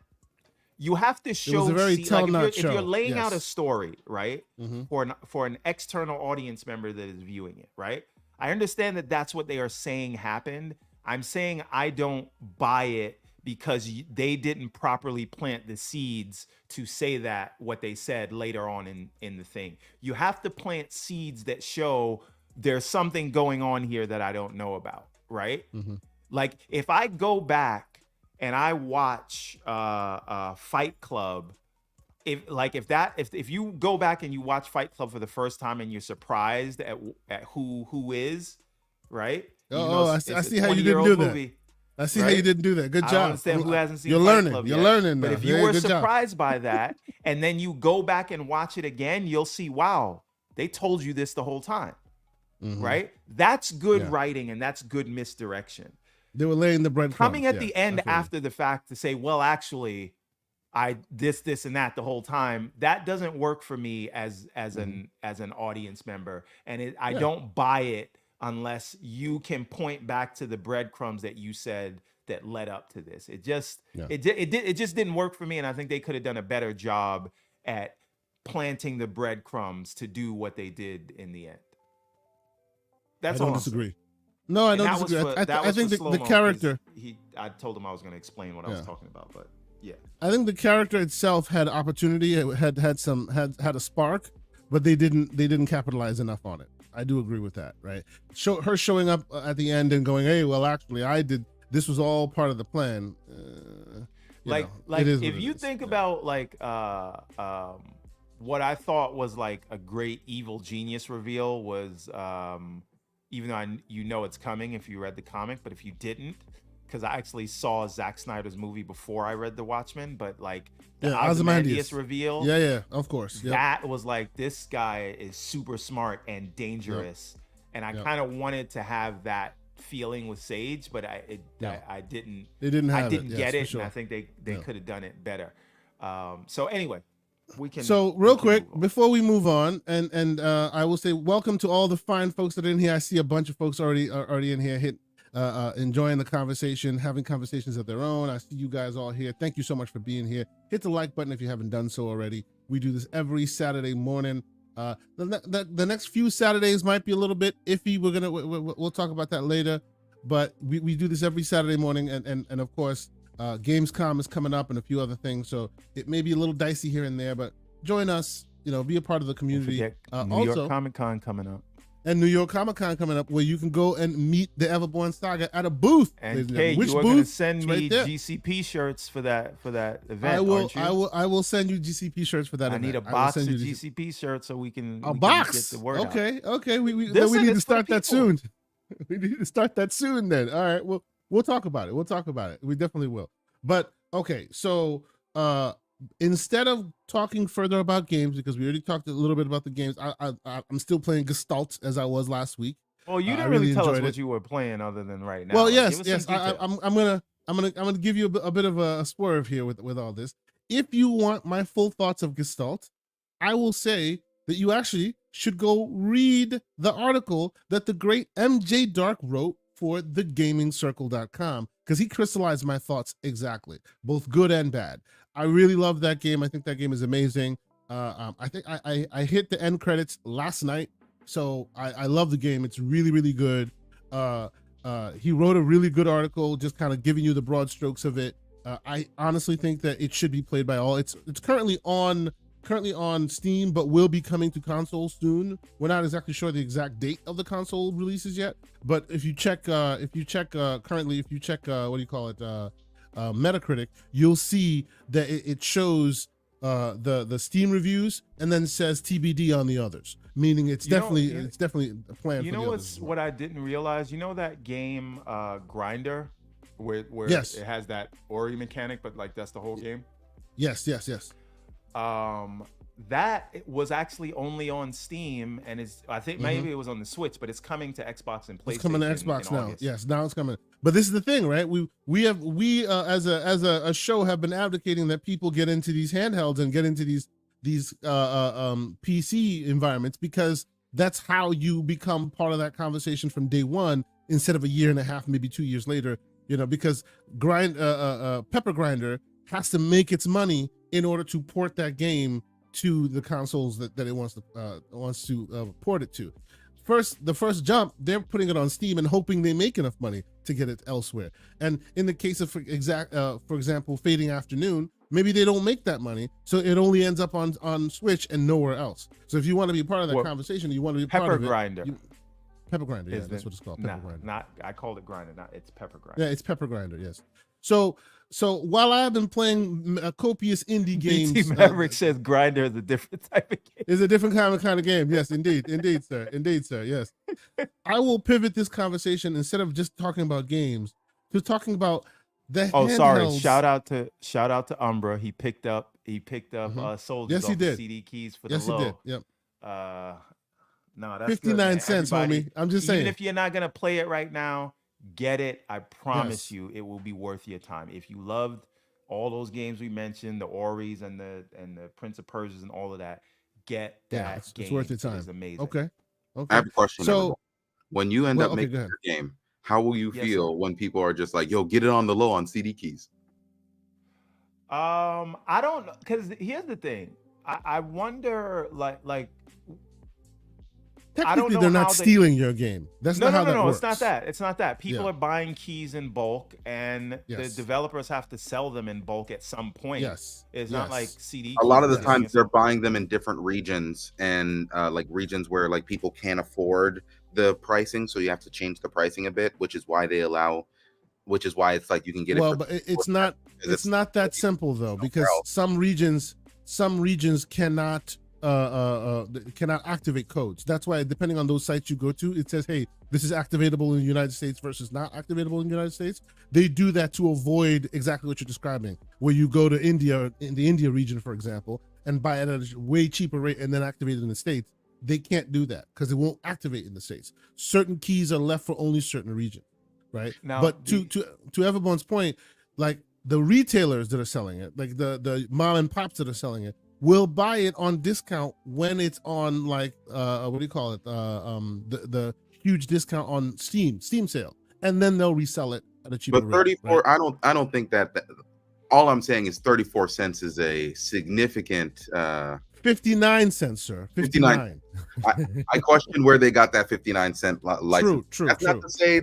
B: You have to show.
A: It was a very
B: if you're laying out a story, right, for an external audience member that is viewing it, right. I understand that that's what they are saying happened. I'm saying I don't buy it because they didn't properly plant the seeds to say that what they said later on in the thing. You have to plant seeds that show there's something going on here that I don't know about, right? Like if I go back and I watch Fight Club, if you go back and you watch Fight Club for the first time and you're surprised at who is, right?
A: I see how you didn't do that. I see how you didn't do that. Good job.
B: I don't understand who hasn't seen
A: You're
B: Fight
A: learning.
B: Club
A: You're
B: yet.
A: learning now.
B: But if you were surprised by that, and then you go back and watch it again, you'll see, wow, they told you this the whole time, right? That's good writing, and that's good misdirection.
A: They were laying the breadcrumbs.
B: Coming at the end after the fact to say, well, actually, I this and that the whole time, that doesn't work for me as an audience member, and I don't buy it unless you can point back to the breadcrumbs that you said that led up to this. It just didn't work for me, and I think they could have done a better job at planting the breadcrumbs to do what they did in the end. That's all. I don't
A: disagree. No, I don't disagree. I think the character.
B: I told him I was going to explain what I was talking about, but yeah.
A: I think the character itself had opportunity. It had a spark, but they didn't capitalize enough on it. I do agree with that, right? Her showing up at the end and going, "Hey, well, actually, I did. This was all part of the plan."
B: If you think about what I thought was like a great evil genius reveal was, even though it's coming if you read the comic, but if you didn't, because I actually saw Zack Snyder's movie before I read The Watchmen, but like the Ozymandias reveal,
A: of course,
B: that was like, this guy is super smart and dangerous, and I kind of wanted to have that feeling with Sage, but I didn't get it, and I think they could have done it better. So anyway, we can. So
A: real quick before we move on, and I will say welcome to all the fine folks that are in here. I see a bunch of folks already in here, enjoying the conversation, having conversations of their own. I see you guys all here. Thank you so much for being here. Hit the like button if you haven't done so already. We do this every Saturday morning. The next few Saturdays might be a little bit iffy. We'll talk about that later, but we do this every Saturday morning, and of course, Gamescom is coming up and a few other things, so it may be a little dicey here and there, but join us, be a part of the community.
B: New York Comic-Con coming up.
A: And New York Comic-Con coming up, where you can go and meet the Everborn Saga at a booth.
B: And Kate, you are going to send me GCP shirts for that event, aren't you?
A: I will send you GCP shirts for that event.
B: I need a box of GCP shirts so we can
A: get
B: the word out.
A: Okay. We need to start that soon. We need to start that soon then. All right, we'll talk about it. We definitely will. But okay, so instead of talking further about games, because we already talked a little bit about the games, I'm still playing Gestalt as I was last week.
B: Well, you didn't really tell us what you were playing other than right now.
A: Well, yes. I'm gonna give you a bit of a swerve here with all this. If you want my full thoughts of Gestalt, I will say that you actually should go read the article that the great MJ Dark wrote for thegamingcircle.com, because he crystallized my thoughts exactly, both good and bad. I really love that game. I think that game is amazing. I think I hit the end credits last night, so I love the game. It's really, really good. He wrote a really good article, just kind of giving you the broad strokes of it. I honestly think that it should be played by all. It's currently on Steam, but will be coming to consoles soon. We're not exactly sure the exact date of the console releases yet, but if you check Metacritic, you'll see that it shows the Steam reviews and then says TBD on the others, meaning it's definitely a plan.
B: You
A: for
B: know
A: the
B: what's
A: others well.
B: what I didn't realize? You know that game Grinder, where
A: Yes.
B: it has that Ori mechanic, but like that's the whole game.
A: Yes.
B: That was actually only on Steam, and I think maybe it was on the Switch, but it's coming to Xbox and PlayStation.
A: It's coming to Xbox
B: in
A: now.
B: August.
A: Yes, now it's coming. But this is the thing, right? We as a show have been advocating that people get into these handhelds and get into these PC environments, because that's how you become part of that conversation from day one instead of a year and a half, maybe 2 years later. Because Pepper Grinder has to make its money in order to port that game to the consoles that it wants to port it to. The first jump, they're putting it on Steam and hoping they make enough money to get it elsewhere. And in the case of, for example, Fading Afternoon, maybe they don't make that money, so it only ends up on Switch and nowhere else. So if you want to be part of that conversation, you want to be part of it. Pepper Grinder, yeah, that's what it's called. Pepper Grinder.
B: I called it Grinder, it's Pepper Grinder.
A: Yeah, it's Pepper Grinder, yes. So while I've been playing copious indie games,
B: BT Maverick says Grinder is a different type of game.
A: It's a different kind of game. Yes, indeed, sir. Yes. I will pivot this conversation, instead of just talking about games, to talking about the handhelds.
B: Sorry. Shout out to Umbra. He picked up Souldiers.
A: Yes, he did.
B: CD keys for the
A: Yes,
B: low.
A: he did. Yep.
B: No, that's
A: 59 cents, homie. I'm just saying.
B: Even if you're not gonna play it right now, get it. I promise you, it will be worth your time. If you loved all those games we mentioned, the Oris and the Prince of Persias and all of that, get that game.
A: It's worth your time.
B: It's amazing.
A: Okay.
C: I have a question.
A: So
C: when you end up making your game, how will you feel when people are just like, "Yo, get it on the low on CD keys"?
B: I don't know, because here's the thing. I wonder, like.
A: Technically, they're not stealing your game. That's not how that works.
B: It's not that. People are buying keys in bulk, and the developers have to sell them in bulk at some point.
A: Yes.
B: It's not like CD.
C: A lot of the times they're buying them in different regions, and like regions where like people can't afford the pricing, so you have to change the pricing a bit, which is why it's like you can get it.
A: Well, but it's not that simple though, because some regions cannot activate codes. That's why, depending on those sites you go to, it says, hey, this is activatable in the United States versus not activatable in the United States. They do that to avoid exactly what you're describing, where you go to India, in the India region, for example, and buy it at a way cheaper rate and then activate it in the States. They can't do that because it won't activate in the States. Certain keys are left for only certain regions, right? Now, but to Everbone's point, like the retailers that are selling it, like the mom and pops that are selling it, will buy it on discount when it's on, like what do you call it, the huge discount on Steam sale, and then they'll resell it at a cheaper rate.
C: But 34,
A: right?
C: I don't think that all I'm saying is 34 cents is a significant
A: 59 cents, sir. 59.
C: I question where they got that 59 cent license.
A: True.
C: That's not to say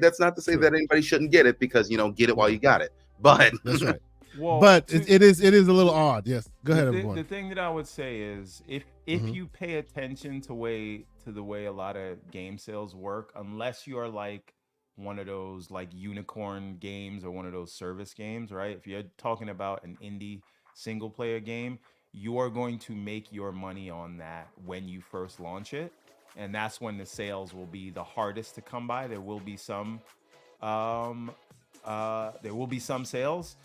C: that anybody shouldn't get it, because get it while you got it. But
A: that's right.
B: Well,
A: but it is a little odd. Yes, go ahead, everyone.
B: The thing that I would say is, if you pay attention to the way a lot of game sales work, unless you are like one of those like unicorn games or one of those service games, right? If you're talking about an indie single player game, you are going to make your money on that when you first launch it, and that's when the sales will be the hardest to come by. There will be some sales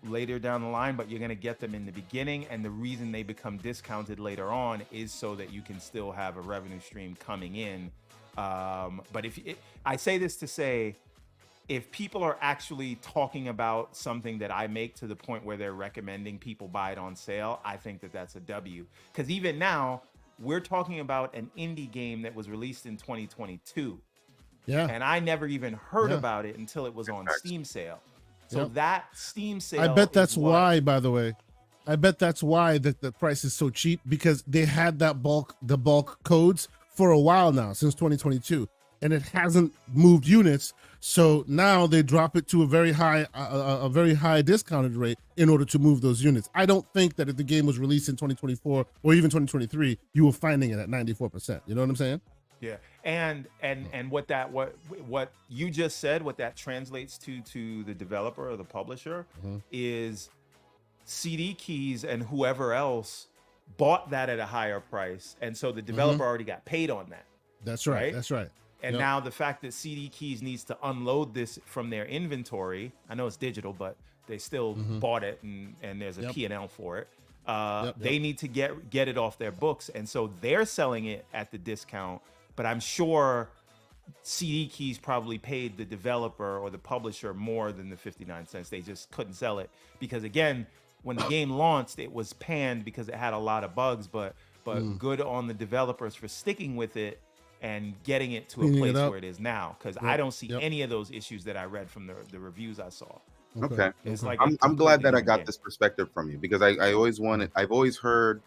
B: later down the line, but you're going to get them in the beginning, and the reason they become discounted later on is so that you can still have a revenue stream coming in. But I say this to say, if people are actually talking about something that I make to the point where they're recommending people buy it on sale, I think that that's a W. Because even now, we're talking about an indie game that was released in 2022.
A: Yeah.
B: And I never even heard about it until it was on Steam sale. So that Steam sale,
A: I bet that's why, by the way. I bet that's why the price is so cheap, because they had the bulk codes for a while now, since 2022, and it hasn't moved units. So now they drop it to a very high discounted rate in order to move those units. I don't think that if the game was released in 2024 or even 2023, you were finding it at 94%. You know what I'm saying?
B: Yeah, and what you just said, what that translates to the developer or the publisher is CD Keys and whoever else bought that at a higher price, and so the developer already got paid on that.
A: That's right. That's right.
B: And now the fact that CD Keys needs to unload this from their inventory, I know it's digital, but they still bought it, and there's a P&L for it. They need to get it off their books, and so they're selling it at the discount. But I'm sure CD Keys probably paid the developer or the publisher more than the 59 cents. They just couldn't sell it because, again, when the game launched, it was panned because it had a lot of bugs. But good on the developers for sticking with it and getting it to a place where it is now, because I don't see any of those issues that I read from the reviews I saw.
C: Okay.
B: It's like
C: I'm glad that I got this perspective from you, because I've always heard,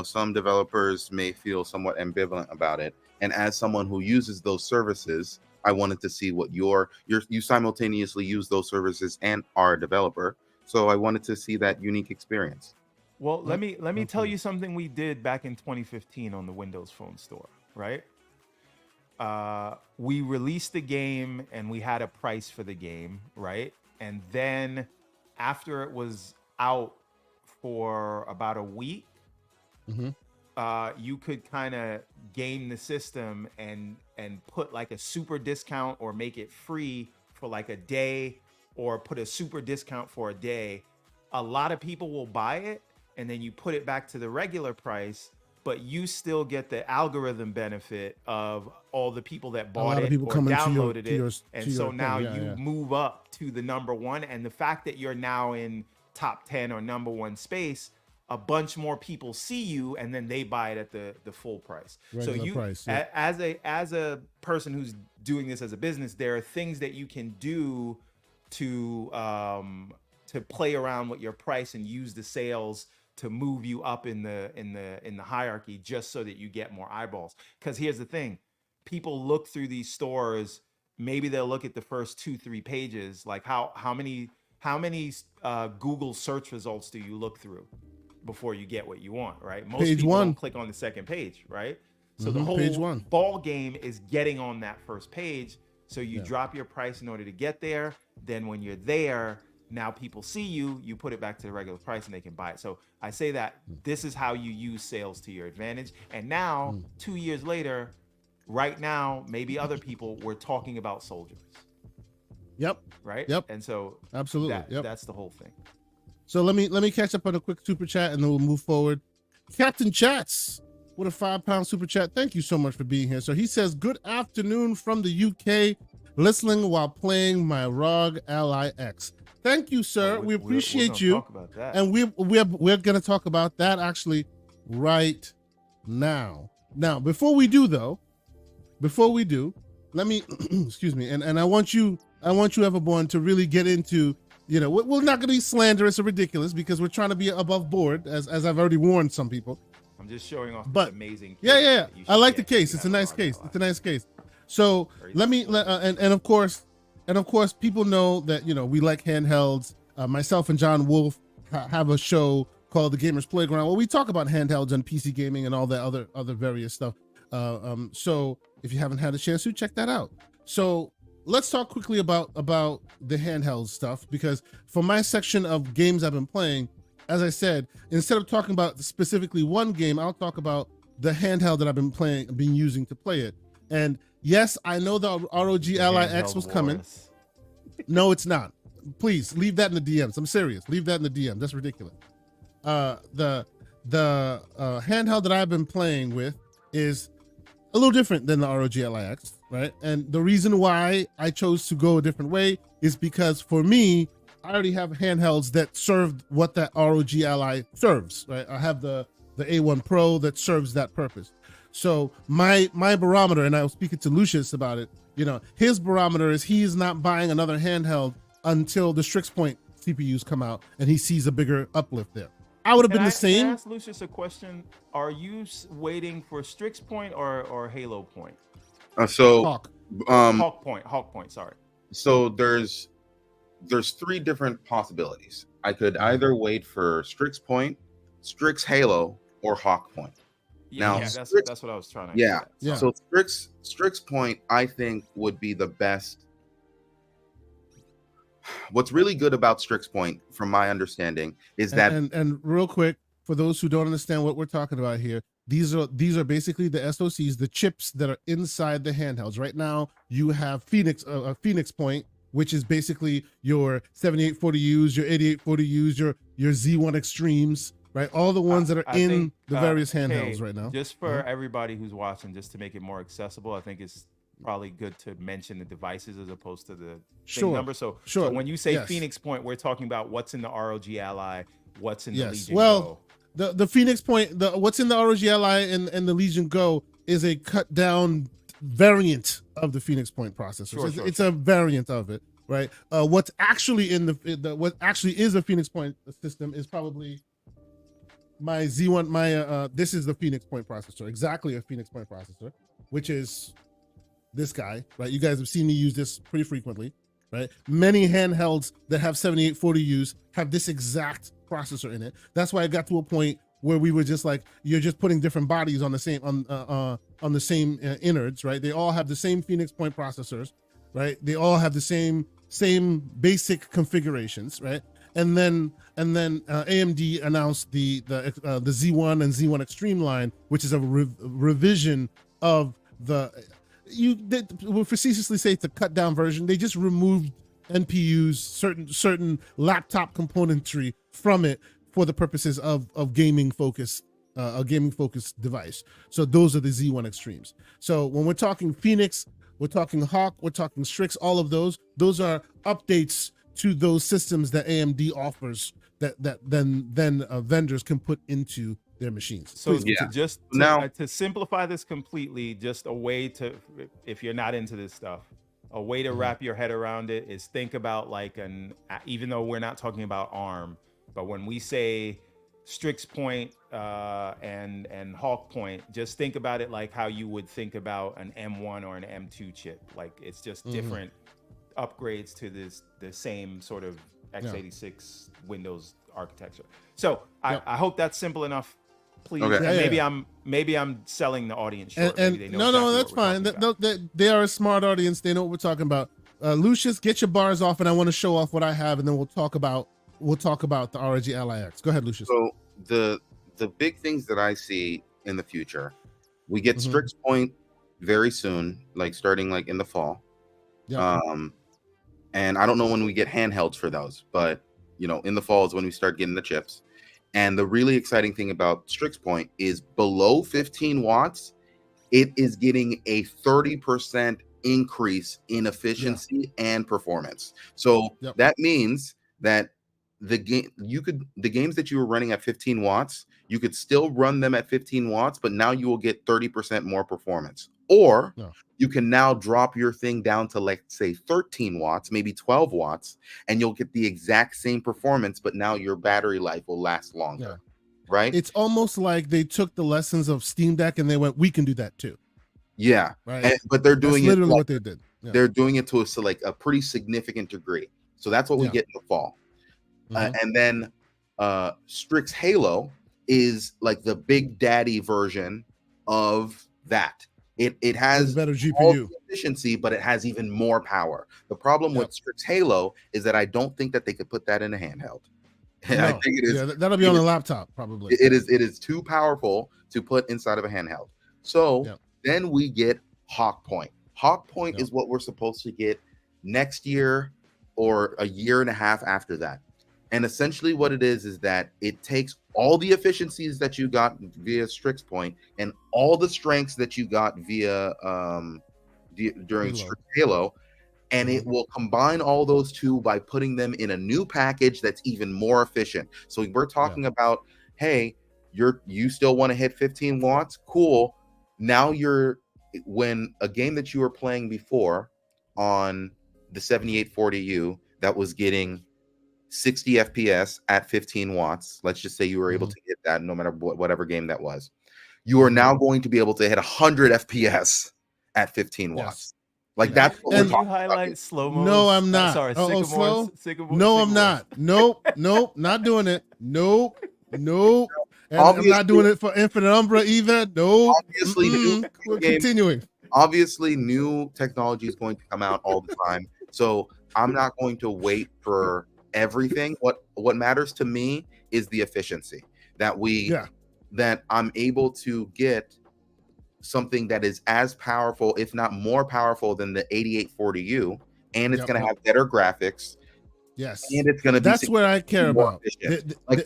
C: some developers may feel somewhat ambivalent about it. And as someone who uses those services, I wanted to see what you simultaneously use those services and are a developer. So I wanted to see that unique experience.
B: Well, let me tell you something we did back in 2015 on the Windows Phone store, right? We released the game and we had a price for the game, right? And then after it was out for about a week, you could kind of game the system and put like a super discount or make it free for like a day, or put a super discount for a day. A lot of people will buy it, and then you put it back to the regular price, but you still get the algorithm benefit of all the people that bought it or downloaded it. And so now you move up to the number one. And the fact that you're now in top 10 or number one space, a bunch more people see you, and then they buy it at the full price. As a person who's doing this as a business, there are things that you can do to play around with your price and use the sales to move you up in the hierarchy, just so that you get more eyeballs. Because here's the thing, people look through these stores, maybe they'll look at the first 2-3 pages. Like how many Google search results do you look through before you get what you want, right? Most people don't click on the second page, right? So the whole ball game is getting on that first page. So you drop your price in order to get there. Then when you're there, now people see you, you put it back to the regular price and they can buy it. So I say that this is how you use sales to your advantage. And now, 2 years later, right now, maybe other people were talking about Souldiers.
A: Yep.
B: Right?
A: Yep.
B: And so
A: absolutely,
B: that's the whole thing.
A: So let me catch up on a quick super chat and then we'll move forward. Captain Chats with a £5 super chat. Thank you so much for being here. So he says, good afternoon from the UK, listening while playing my ROG Ally X. Thank you, sir. We appreciate you.
B: Talk about that.
A: And we're going to talk about that actually right now. Now, before we do, let me excuse me, and I want you Everborn to really get into, we're not going to be slanderous or ridiculous, because we're trying to be above board, as I've already warned some people.
B: I'm just showing off
A: this
B: amazing case.
A: Yeah. I like the case. It's a nice case. So let me, and of course, people know that, we like handhelds. Myself and John Wolf have a show called The Gamers Playground, where we talk about handhelds and PC gaming and all that other various stuff. So if you haven't had a chance to, check that out. So let's talk quickly about the handheld stuff, because for my section of games I've been playing, as I said, instead of talking about specifically one game, I'll talk about the handheld that I've been using to play it. And yes, I know the ROG Ally X was coming. No, it's not. Please leave that in the DMs. I'm serious. Leave that in the DM. That's ridiculous. The handheld that I've been playing with is a little different than the ROG Ally X, right? And the reason why I chose to go a different way is because for me, I already have handhelds that serve what that ROG Ally serves, right? I have the A1 Pro that serves that purpose. So my barometer, and I was speaking to Lucius about it, his barometer is he's not buying another handheld until the Strix Point CPUs come out and he sees a bigger uplift there. I would have been the same.
B: Can I ask Lucius a question? Are you waiting for Strix Point or Halo Point?
A: Hawk
B: Point, sorry.
C: So there's 3 different possibilities. I could either wait for Strix Point, Strix Halo, or Hawk Point.
B: Yeah, that's what I was trying to
C: get. Yeah. So Strix Point, I think, would be the best what's really good about Strix Point, from my understanding, is that
A: and real quick, for those who don't understand what we're talking about here, these are basically the SoCs, the chips that are inside the handhelds. Right now, you have Phoenix Point, which is basically your 7840Us, your 8840Us, your Z1 Extremes, right? All the ones that are in the various handhelds right now.
B: Just for everybody who's watching, just to make it more accessible, I think it's probably good to mention the devices as opposed to the thing number. So when you say Phoenix Point, we're talking about what's in the ROG Ally, what's in the Legion Go.
A: The Phoenix Point, what's in the ROG Ally and the Legion Go is a cut down variant of the Phoenix Point processor. It's a variant of it, right? What's actually in what actually is a Phoenix Point system is probably my Z1. This is the Phoenix Point processor, exactly a Phoenix Point processor, which is this guy, right? You guys have seen me use this pretty frequently, right? Many handhelds that have 7840Us have this exact processor in it. That's why I got to a point where we were just like, you're just putting different bodies on the same on the same innards, right? They all have the same Phoenix Point processors, right? They all have the same basic configurations, right? And then AMD announced the Z1 and Z1 Extreme line, which is a revision of will facetiously say it's a cut down version. They just removed NPUs, certain laptop componentry from it for the purposes of a gaming focused device. So those are the Z1 Extremes. So when we're talking Phoenix, we're talking Hawk, we're talking Strix, all of those are updates to those systems that AMD offers that then vendors can put into their machines.
B: So to simplify this completely, just a way to, if you're not into this stuff, a way to wrap your head around it is think about like even though we're not talking about ARM, but when we say Strix Point and Hawk Point, just think about it like how you would think about an M1 or an M2 chip. Like it's just different upgrades to the same sort of x86 Windows architecture. So I hope that's simple enough. Please, maybe I'm selling the audience short.
A: And that's fine. They are a smart audience. They know what we're talking about. Lucius, get your bars off, and I want to show off what I have, and then we'll talk about the ROG Ally X. Go ahead, Lucius.
C: So the big things that I see in the future, we get Strix Point very soon, like starting like in the fall. Yeah. And I don't know when we get handhelds for those, but in the fall is when we start getting the chips. And the really exciting thing about Strix Point is below 15 watts, it is getting a 30% increase in efficiency and performance. So that means that the games that you were running at 15 watts, you could still run them at 15 watts, but now you will get 30% more performance. Or you can now drop your thing down to, let's say, 13 watts, maybe 12 watts, and you'll get the exact same performance, but now your battery life will last longer, right?
A: It's almost like they took the lessons of Steam Deck and they went, we can do that too.
C: Yeah, right. But they're doing
A: literally what they did. Yeah.
C: They're doing it to a pretty significant degree. So that's what we get in the fall. And then Strix Halo is like the big daddy version of that. It has
A: better GPU
C: all the efficiency, but it has even more power. The problem with Strix Halo is that I don't think that they could put that in a handheld.
A: No. I think it is. That'll be on a laptop probably.
C: It is too powerful to put inside of a handheld. So then we get Hawk Point. Hawk Point is what we're supposed to get next year or a year and a half after that. And essentially what it is that it takes all the efficiencies that you got via Strix Point and all the strengths that you got via during Strix Halo, and it will combine all those two by putting them in a new package that's even more efficient. So we're talking about, hey, you still want to hit 15 watts? Cool. Now when a game that you were playing before on the 7840U that was getting 60 FPS at 15 watts. Let's just say you were able to hit that no matter whatever game that was. You are now going to be able to hit 100 FPS at 15 watts. Like that's what we're talking
B: about. Slow-mo.
A: No, I'm not.
B: Sorry,
A: slow? No, I'm not. Nope, not doing it. Nope. And I'm not doing it for Infinite Umbra either. Nope.
C: Obviously,
A: we're continuing.
C: Obviously, new technology is going to come out all the time. So I'm not going to wait for everything. What matters to me is the efficiency that I'm able to get something that is as powerful, if not more powerful, than the 8840U, and it's going to have better graphics.
A: Yes,
C: and it's going to be.
A: That's what I care about.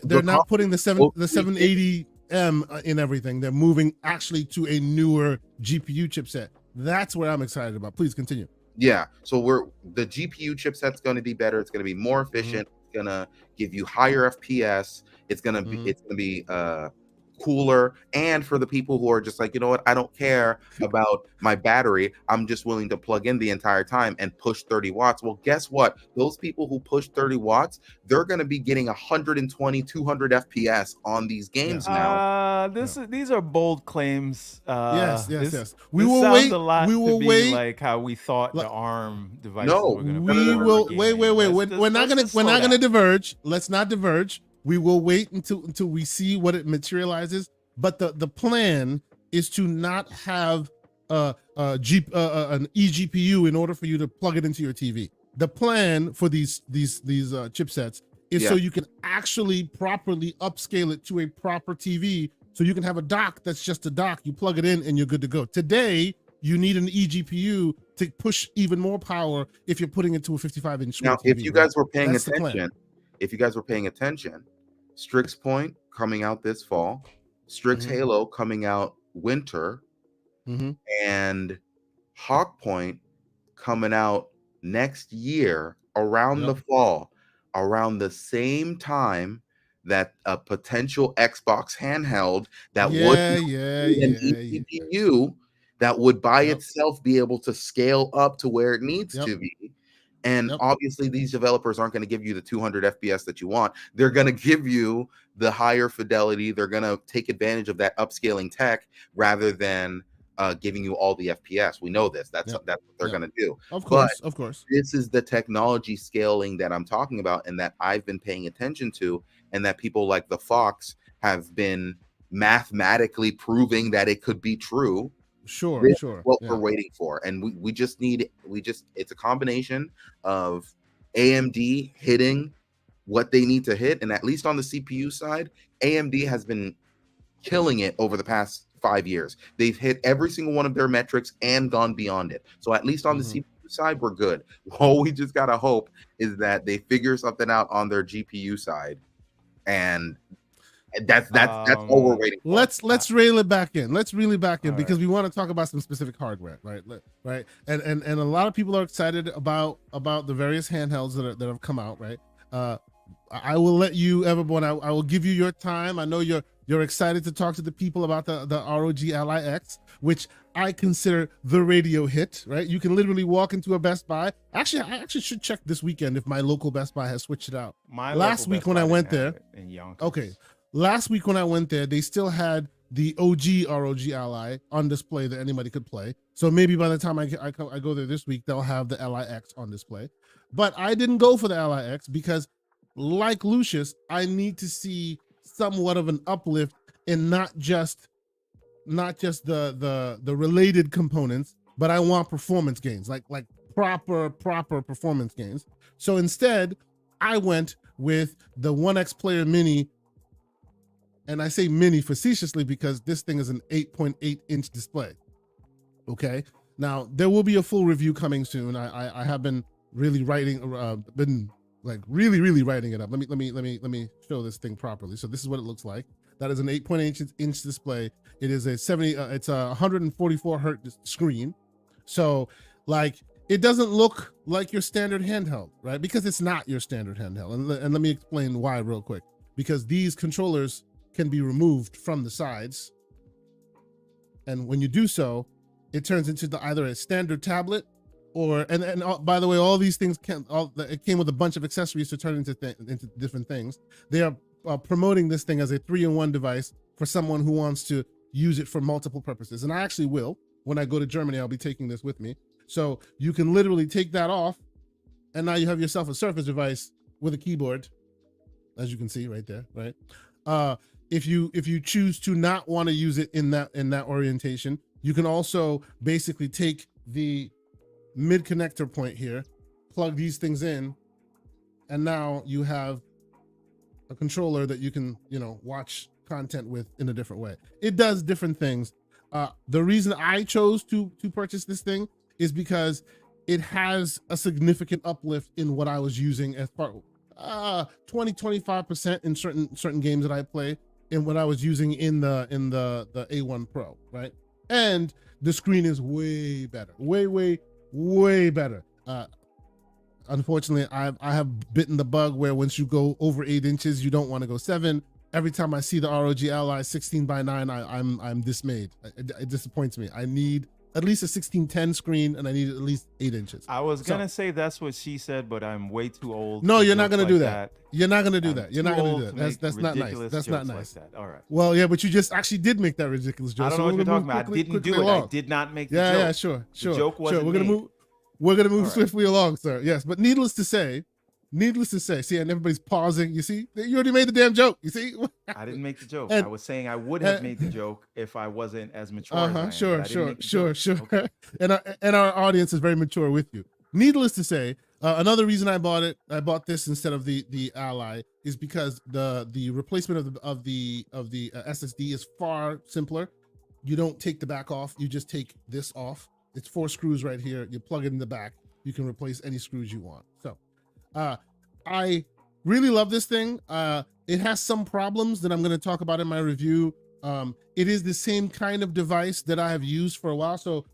A: They're not putting the 780M in everything. They're moving actually to a newer GPU chipset. That's what I'm excited about. Please continue.
C: Yeah, so the GPU chipset's going to be better. It's going to be more efficient. It's going to give you higher FPS. It's going to be cooler. And for the people who are just like, you know what, I don't care about my battery, I'm just willing to plug in the entire time and push 30 watts. Well, guess what? Those people who push 30 watts, they're going to be getting 120, 200 FPS on these games now.
B: These are bold claims.
A: Yes. We will wait. We will wait.
B: Like how we thought the ARM devices were going to.
A: We will wait. We're not going to diverge. Let's not diverge. We will wait until we see what it materializes. But the plan is to not have an eGPU in order for you to plug it into your TV. The plan for these chipsets is so you can actually properly upscale it to a proper TV. So you can have a dock that's just a dock. You plug it in and you're good to go. Today, you need an eGPU to push even more power if you're putting it to a 55-inch
C: now,
A: TV.
C: If you guys were paying attention, Strix Point coming out this fall, Strix Halo coming out winter, and Hawk Point coming out next year around the fall, around the same time that a potential Xbox handheld that would an eGPU that would by itself be able to scale up to where it needs to be. And obviously, these developers aren't going to give you the 200 FPS that you want. They're going to give you the higher fidelity. They're going to take advantage of that upscaling tech rather than giving you all the FPS. We know this. That's what they're going to do.
A: Of course.
C: This is the technology scaling that I'm talking about and that I've been paying attention to, and that people like the Fox have been mathematically proving that it could be true.
A: Sure.
C: What we're waiting for, and we just it's a combination of AMD hitting what they need to hit, and at least on the CPU side, AMD has been killing it over the past 5 years. They've hit every single one of their metrics and gone beyond it. So at least on the CPU side, we're good. All we just gotta hope is that they figure something out on their GPU side, and that's all we're waiting for.
A: Let's reel it back in. Let's reel it back in because we want to talk about some specific hardware, right? And a lot of people are excited about the various handhelds that have come out, right? I will let you, Everborn. I will give you your time. I know you're excited to talk to the people about the ROG Ally X, which I consider the radio hit, right? You can literally walk into a Best Buy. Actually, I should check this weekend if my local Best Buy has switched it out. Last week when I went there, last week when I went there, they still had the OG ROG Ally on display that anybody could play. So maybe by the time I go there this week, they'll have the Ally X on display. But I didn't go for the Ally X because, like Lucius, I need to see somewhat of an uplift in not just the related components, but I want performance gains, like proper performance gains. So instead, I went with the OneXPlayer Mini. And I say mini facetiously because this thing is an 8.8-inch display. Okay. Now there will be a full review coming soon. I have been really writing, really writing it up. Let me show this thing properly. So this is what it looks like. That is an 8.8-inch display. It is it's a 144 hertz screen. So it doesn't look like your standard handheld, right? Because it's not your standard handheld. And let me explain why real quick. Because these controllers can be removed from the sides, and when you do so, it turns into either a standard tablet or and by the way, all these things it came with a bunch of accessories to turn into different things. They are promoting this thing as a 3-in-1 device for someone who wants to use it for multiple purposes, and I actually will. When I go to Germany, I'll be taking this with me, so you can literally take that off, and now you have yourself a Surface device with a keyboard, as you can see right there, right? If you choose to not want to use it in that orientation, you can also basically take the mid connector point here, plug these things in, and now you have a controller that you can, watch content with in a different way. It does different things. The reason I chose to purchase this thing is because it has a significant uplift in what I was using as part 20-25% in certain games that I play in what I was using in the A1 Pro, right? And the screen is way better, way better. Unfortunately, I have bitten the bug where once you go over 8 inches, you don't want to go 7. Every time I see the ROG Ally 16:9, I'm dismayed. It disappoints me. I need at least a 16:10 screen, and I need at least 8 inches.
B: I was gonna say that's what she said, but I'm way too old.
A: No, you're not gonna do that. You're not gonna do that. You're not gonna do that. That's not nice. That's not nice.
B: Like that. All right.
A: Well, yeah, but you just actually did make that ridiculous joke.
B: I don't know what you're talking about. I didn't do it. I did not make the joke.
A: Yeah, sure.
B: The joke wasn't made.
A: We're gonna move swiftly along, sir. Yes, but needless to say, see, and everybody's pausing. You see, you already made the damn joke. You see,
B: I didn't make the joke. I was saying I would have made the joke if I wasn't as mature. As I am,
A: sure.
B: Okay.
A: And our audience is very mature with you. Needless to say, another reason I bought this instead of the Ally is because the replacement of the SSD is far simpler. You don't take the back off. You just take this off. It's 4 screws right here. You plug it in the back. You can replace any screws you want. So I really love this thing. It has some problems that I'm going to talk about in my review. It is the same kind of device that I have used for a while. So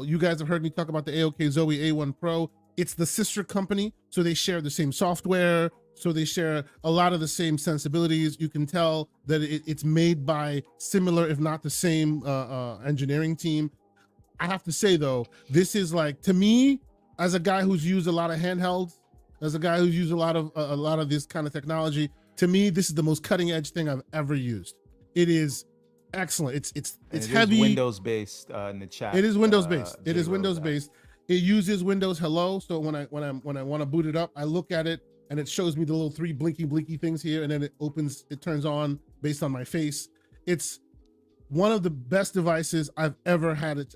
A: you guys have heard me talk about the AOK Zoe A1 Pro. It's the sister company. So they share the same software. So they share a lot of the same sensibilities. You can tell that it's made by similar, if not the same engineering team. I have to say though, this is like, to me, as a guy who's used a lot of handhelds, as a guy who's used a lot of this kind of technology, to me, this is the most cutting edge thing I've ever used. It is excellent. It's heavy.
B: Windows based in the chat.
A: It is Windows based. It is
B: wrote
A: Windows
B: that.
A: based. It uses Windows Hello. So when I want to boot it up, I look at it and it shows me the little 3 blinky things here, and then it turns on based on my face. It's one of the best devices I've ever had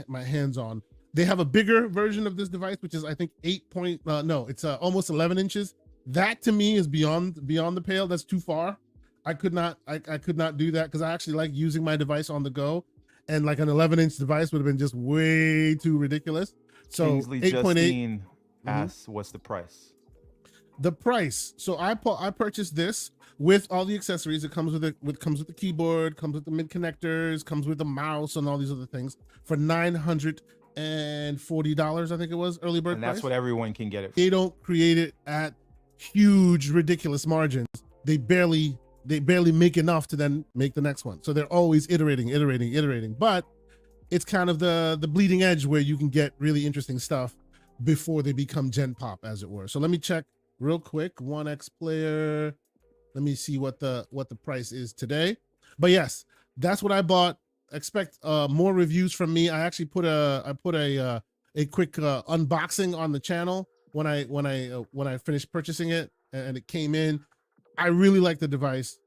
A: my hands on. They have a bigger version of this device, which is I think it's almost 11 inches. That to me is beyond the pale. That's too far. I could not do that because I actually like using my device on the go, and like an 11-inch device would have been just way too ridiculous. So
B: Kingsley 8.8 asks, what's the price?
A: The price. So I purchased this with all the accessories. It comes with the keyboard, comes with the mid connectors, comes with the mouse and all these other things for $940, I think it was, early bird
B: And that's
A: price.
B: what everyone can get it for.
A: They don't create it at huge, ridiculous margins. They barely make enough to then make the next one. So they're always iterating. But it's kind of the bleeding edge where you can get really interesting stuff before they become gen pop, as it were. So let me check real quick. OneXPlayer. Let me see what the price is today. But yes, that's what I bought. Expect more reviews from me. I actually put a quick unboxing on the channel when I finished purchasing it and it came in. I really like the device.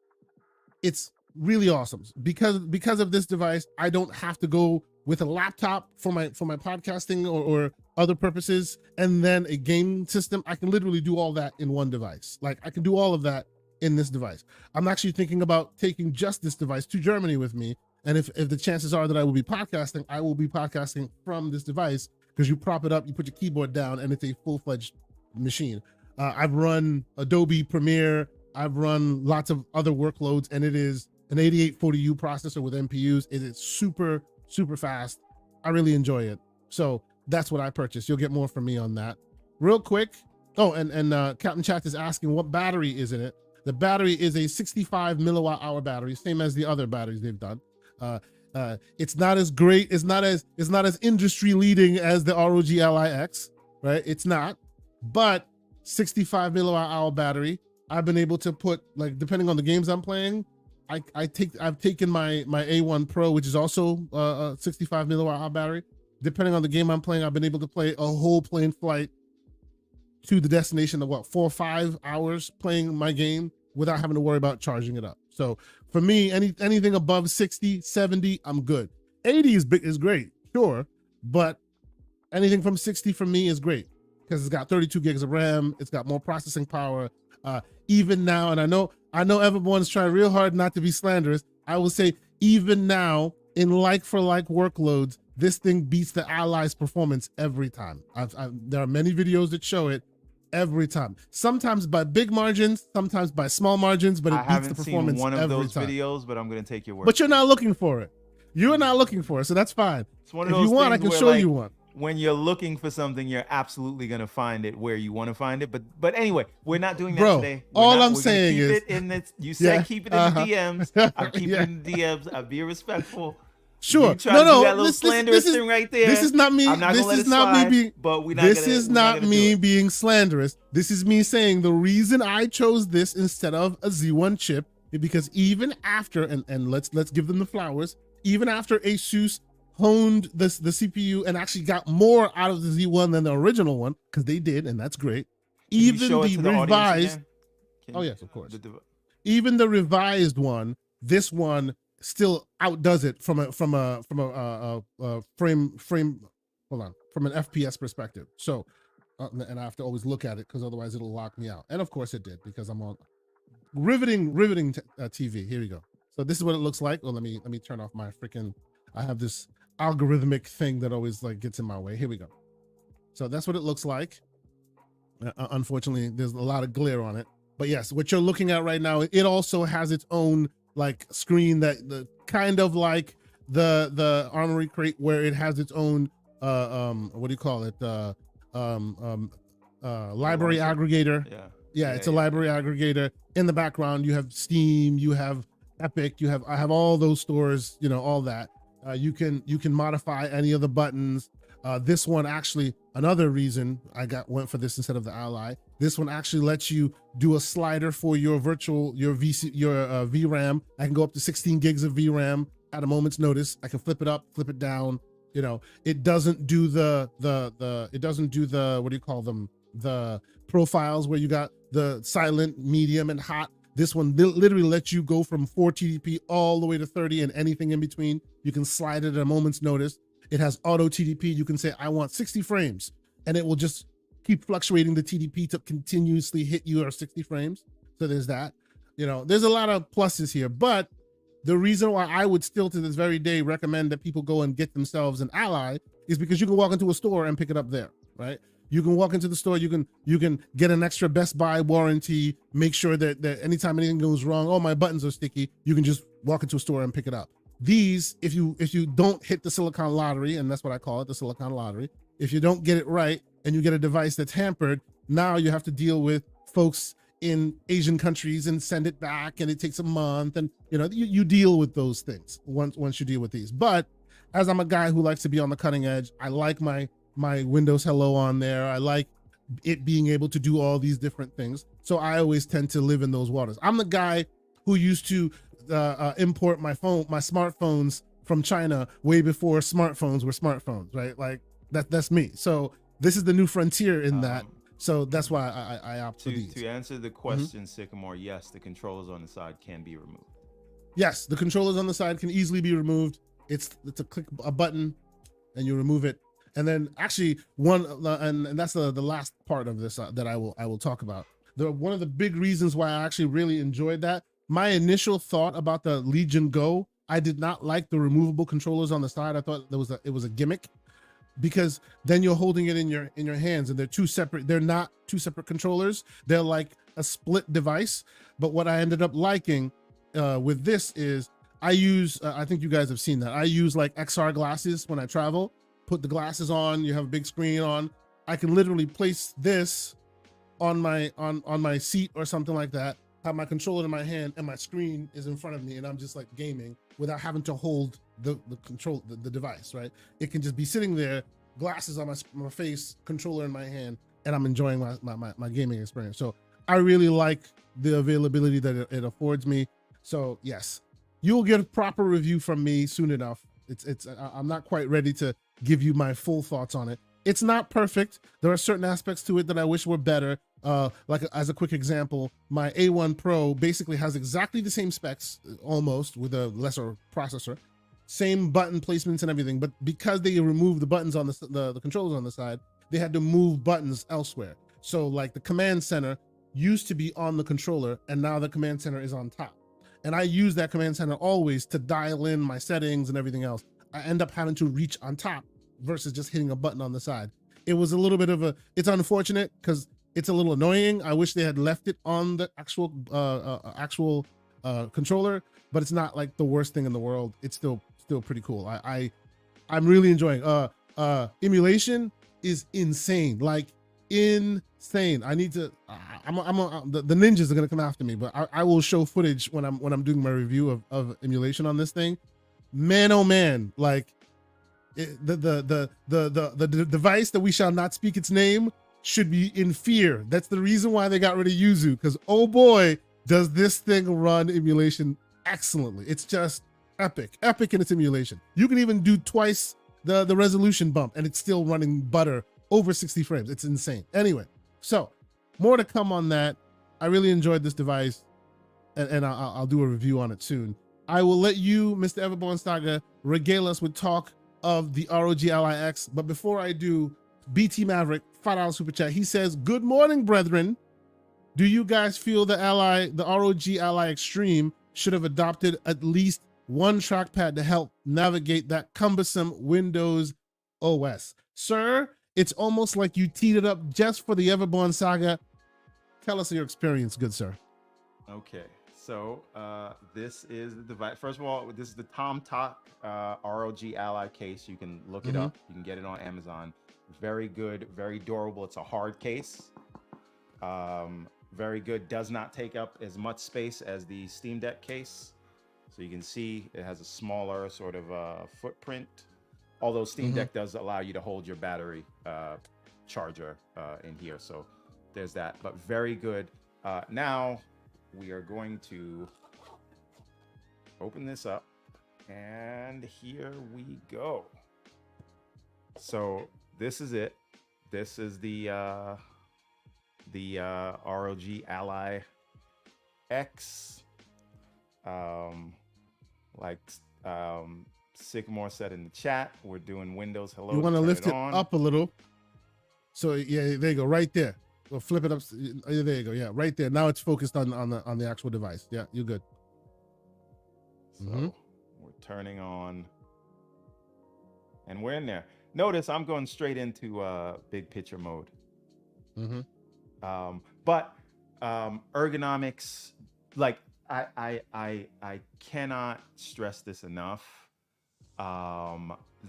A: It's really awesome because of this device. I don't have to go with a laptop for my podcasting or other purposes and then a game system. I can literally do all that in one device. Like I can do all of that in this device. I'm actually thinking about taking just this device to Germany with me. And if the chances are that I will be podcasting, I will be podcasting from this device because you prop it up, you put your keyboard down, and it's a full-fledged machine. I've run Adobe Premiere. I've run lots of other workloads, and it is an 8840U processor with NPUs. It is super, super fast. I really enjoy it. So that's what I purchased. You'll get more from me on that. Real quick. Oh, and Captain Chat is asking what battery is in it. The battery is a 65 milliwatt hour battery, same as the other batteries they've done. It's not as great. It's not as industry leading as the ROG Ally X, right? It's not, but 65 milliwatt hour battery. I've been able to put, like, depending on the games I'm playing, I've taken my A1 Pro, which is also a 65 milliwatt hour battery. Depending on the game I'm playing, I've been able to play a whole plane flight to the destination of 4 or 5 hours playing my game without having to worry about charging it up. So for me, anything above 60, 70, I'm good. 80 is great, sure, but anything from 60 for me is great. because it's got 32 gigs of RAM. It's got more processing power. Even now, and I know everyone's trying real hard not to be slanderous. I will say, even now, in like-for-like workloads, this thing beats the Ally's performance every time. There are many videos that show it every time. Sometimes by big margins, sometimes by small margins, but it beats the performance every time. I haven't seen one of those
B: videos, but I'm going to take your word.
A: But you're not looking for it. You're not looking for it, so that's fine.
B: It's one of those
A: if you want, I can show you one.
B: When you're looking for something, you're absolutely going to find it where you want to find it. But anyway, we're not doing that today.
A: I'm saying is,
B: you said keep it in the DMs. I'm keeping it in the DMs. I'll be respectful.
A: Sure.
B: No. That little slanderous thing right there.
A: This is not me.
B: I'm not
A: this
B: gonna
A: is not
B: slide,
A: me being.
B: But
A: this is not me being slanderous. This is me saying the reason I chose this instead of a Z1 chip is because even after and let's give them the flowers. Even after ASUS honed the CPU and actually got more out of the Z1 than the original one, because they did, and that's great. Even the revised. Oh yes, of course. Even the revised one, this one still outdoes it from a frame. Hold on, from an FPS perspective. So, and I have to always look at it because otherwise it'll lock me out. And of course it did because I'm on riveting TV. Here we go. So this is what it looks like. Well, let me turn off my freaking. I have this algorithmic thing that always like gets in my way. Here we go. So that's what it looks like. Unfortunately, there's a lot of glare on it. But yes, what you're looking at right now, it also has its own like screen that the kind of like the Armory Crate where it has its own what do you call it? Library aggregator. Yeah, it's a library aggregator. In the background, you have Steam, you have Epic, I have all those stores, all that. You can modify any of the buttons. This one actually, another reason I went for this instead of the Ally. This one actually lets you do a slider for your VRAM. I can go up to 16 gigs of VRAM at a moment's notice. I can flip it up, flip it down. It doesn't do the what do you call them? The profiles where you got the silent, medium, and hot. This one literally lets you go from 4 TDP all the way to 30 and anything in between. You can slide it at a moment's notice. It has auto TDP. You can say, I want 60 frames, and it will just keep fluctuating the TDP to continuously hit you at 60 frames. So there's that. There's a lot of pluses here, but the reason why I would still to this very day recommend that people go and get themselves an Ally is because you can walk into a store and pick it up there, right? You can walk into the store, you can get an extra Best Buy warranty, make sure that anytime anything goes wrong, oh, my buttons are sticky, you can just walk into a store and pick it up. These, if you don't hit the silicon lottery, and that's what I call it, the silicon lottery, if you don't get it right and you get a device that's hampered, now you have to deal with folks in Asian countries and send it back, and it takes a month, and you deal with those things once you deal with these. But as I'm a guy who likes to be on the cutting edge, I like my Windows Hello on there. I like it being able to do all these different things. So I always tend to live in those waters. I'm the guy who used to import my smartphones from China way before smartphones were smartphones, right? Like that's me. So this is the new frontier in that. So that's why I opt for these.
B: To answer the question, Sycamore, yes, the controllers on the side can be removed.
A: Yes, the controllers on the side can easily be removed. It's a button and you remove it. And then actually and that's the last part of this that I will talk about. One of the big reasons why I actually really enjoyed that, my initial thought about the Legion Go, I did not like the removable controllers on the side. I thought it was a gimmick, because then you're holding it in your hands and they're not two separate controllers. They're like a split device. But what I ended up liking with this is I use, I think you guys have seen that. I use like XR glasses when I travel. Put the glasses on, you have a big screen on. I can literally place this on my seat or something like that, have my controller in my hand, and my screen is in front of me, and I'm just like gaming without having to hold the device, right? It can just be sitting there, glasses on my face, controller in my hand, and I'm enjoying my gaming experience. So I really like the availability that it affords me. So yes, you'll get a proper review from me soon enough. I'm not quite ready to give you my full thoughts on it. It's not perfect. There are certain aspects to it that I wish were better. Like as a quick example, my A1 Pro basically has exactly the same specs, almost, with a lesser processor, same button placements and everything. But because they removed the buttons on the controllers on the side, they had to move buttons elsewhere. So like the command center used to be on the controller, and now the command center is on top. And I use that command center always to dial in my settings and everything else. I end up having to reach on top versus just hitting a button on the side. It was a little bit of it's unfortunate because it's a little annoying. I wish they had left it on the actual controller, but it's not like the worst thing in the world. It's still pretty cool. I'm really enjoying. Emulation is insane, like insane. I need to. The ninjas are gonna come after me, but I will show footage when I'm doing my review of emulation on this thing. Man, oh man, like the device that we shall not speak its name should be in fear. That's the reason why they got rid of Yuzu, because oh boy, does this thing run emulation excellently. It's just epic in its emulation. You can even do twice the resolution bump and it's still running butter over 60 frames. It's insane. Anyway, so more to come on that. I really enjoyed this device, and I'll do a review on it soon. I will let you, Mr. Everborn Saga, regale us with talk of the ROG Ally X. But before I do, BT Maverick, $5 super chat. He says, "Good morning, brethren. Do you guys feel the ROG Ally Extreme should have adopted at least one trackpad to help navigate that cumbersome Windows OS?" Sir, it's almost like you teed it up just for the Everborn Saga. Tell us your experience, good sir.
B: Okay, so this is the device. First of all, this is the TomTalk ROG Ally case. You can look it up. You can get it on Amazon. Very good, very durable. It's a hard case. Very good. Does not take up as much space as the Steam Deck case. So you can see it has a smaller sort of footprint. Although Steam Deck does allow you to hold your battery charger in here. So there's that, but very good. Now we are going to open this up, and here we go. So this is it. This is the ROG Ally X. Sycamore said in the chat, we're doing Windows Hello.
A: You want to lift it up a little. So yeah, there you go, right there. We'll flip it up. There you go. Yeah, right there. Now it's focused on the actual device. Yeah, you're good.
B: So we're turning on, and we're in there. Notice I'm going straight into big picture mode. But ergonomics, like I cannot stress this enough.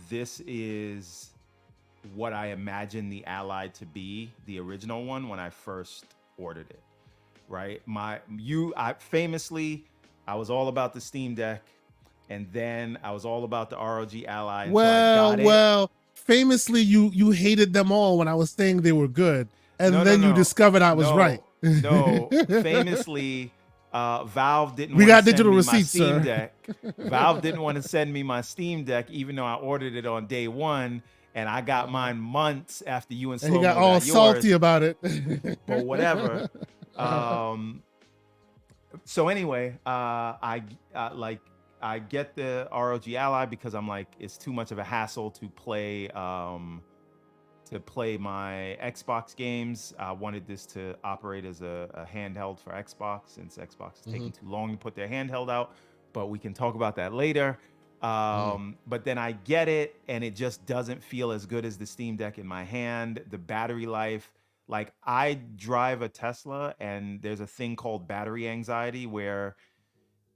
B: This is what I imagined the Ally to be, the original one, when I first ordered it, right? I was all about the Steam Deck, and then I was all about the ROG Ally.
A: Well, famously, you hated them all when I was saying they were good, and then you discovered I was right.
B: No, famously, Valve didn't.
A: We got digital
B: receipts,
A: receipts, sir.
B: Deck. Valve didn't want to send me my Steam Deck, even though I ordered it on day one, and I got mine months after you and Slow-Mo
A: he got all salty about it.
B: But whatever. So anyway, I get the ROG Ally because I'm like, it's too much of a hassle to play my Xbox games. I wanted this to operate as a handheld for Xbox, since Xbox is taking too long to put their handheld out, but we can talk about that later. But then I get it, and it just doesn't feel as good as the Steam Deck in my hand. The battery life, like I drive a Tesla, and there's a thing called battery anxiety where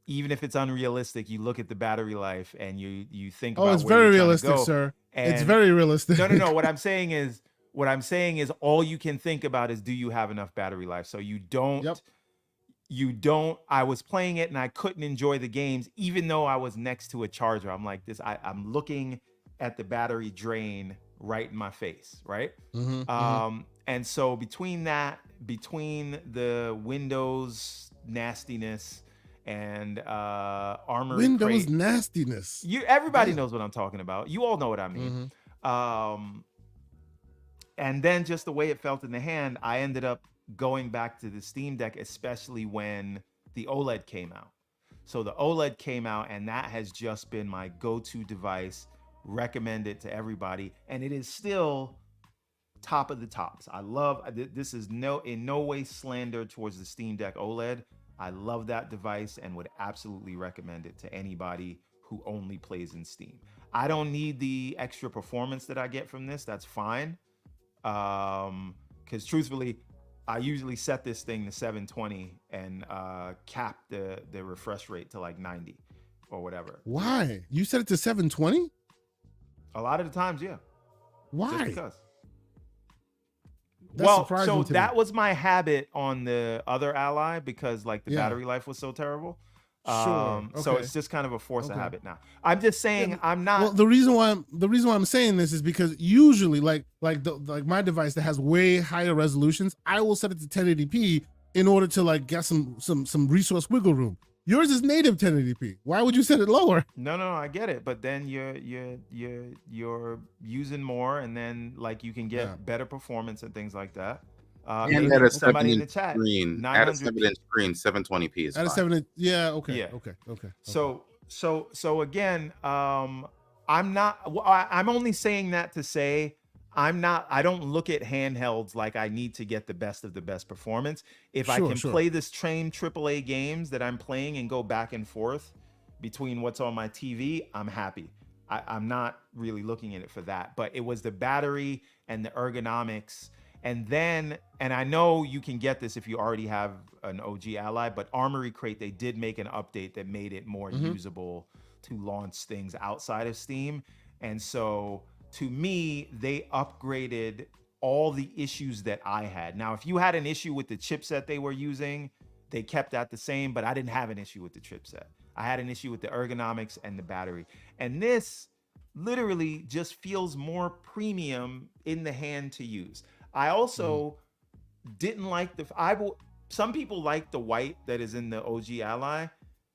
B: even if it's unrealistic, you look at the battery life and you think about
A: it's very realistic, sir.
B: And
A: it's very realistic.
B: No. What I'm saying is all you can think about is, do you have enough battery life? So you don't.
A: Yep.
B: You don't. I was playing it and I couldn't enjoy the games, even though I was next to a charger. I'm like this. I'm looking at the battery drain right in my face, right? And so between the Windows nastiness and Armory
A: Windows
B: Crate,
A: nastiness.
B: Everybody knows what I'm talking about. You all know what I mean. And then just the way it felt in the hand, I ended up going back to the Steam Deck, especially when the OLED came out. So the OLED came out, and that has just been my go-to device, recommended to everybody. And it is still top of the tops. I love this is in no way slander towards the Steam Deck OLED. I love that device and would absolutely recommend it to anybody who only plays in Steam. I don't need the extra performance that I get from this. That's fine. Because truthfully, I usually set this thing to 720 and cap the refresh rate to like 90 or whatever.
A: Why? You set it to 720?
B: A lot of the times, yeah.
A: Why?
B: Just because.
A: That's surprising to me.
B: That was my habit on the other Ally because like the battery life was so terrible.
A: Sure.
B: So it's just kind of a force of habit now. I'm just saying I'm not.
A: Well, the reason why I'm saying this is because usually like my device that has way higher resolutions, I will set it to 1080p in order to like get some resource wiggle room. Yours is native 1080p. Why would you set it lower?
B: No, I get it, but then you're using more, and then like you can get better performance and things like that.
C: And at a
B: somebody in the
C: 7-inch
B: chat,
C: screen, at a 7-inch screen, 720p is
A: at a
C: fine.
A: 7-inch. Yeah. Okay.
B: Yeah.
A: Okay.
B: So again, I'm not. I'm only saying that to say I'm not. I don't look at handhelds like I need to get the best of the best performance. If I can play this same AAA games that I'm playing and go back and forth between what's on my TV, I'm happy. I'm not really looking at it for that. But it was the battery and the ergonomics. And I know you can get this if you already have an OG Ally, but Armory Crate, they did make an update that made it more usable to launch things outside of Steam. And so to me, they upgraded all the issues that I had. Now, if you had an issue with the chipset they were using, they kept that the same, but I didn't have an issue with the chipset. I had an issue with the ergonomics and the battery. And this literally just feels more premium in the hand to use. I also didn't like some people like the white that is in the OG Ally.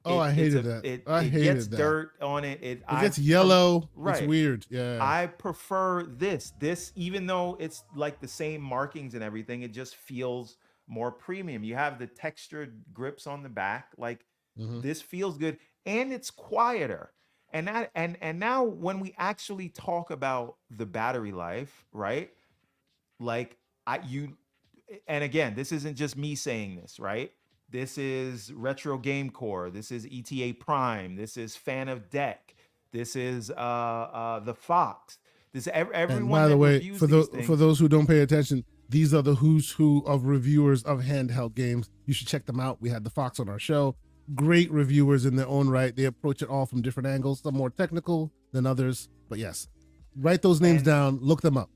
A: I hated that.
B: It
A: hated
B: gets
A: that.
B: dirt on it.
A: It gets yellow.
B: Right.
A: It's weird. Yeah.
B: I prefer this. This, even though it's like the same markings and everything, it just feels more premium. You have the textured grips on the back. Like this feels good, and it's quieter. And now when we actually talk about the battery life, right? Like and again, this isn't just me saying this, right? This is Retro Game Core. This is ETA Prime. This is Fan of Deck. This is the Fox. This everyone.
A: And by the way, for those who don't pay attention, these are the who's who of reviewers of handheld games. You should check them out. We had the Fox on our show. Great reviewers in their own right. They approach it all from different angles. Some more technical than others, but yes, write those names down. Look them up.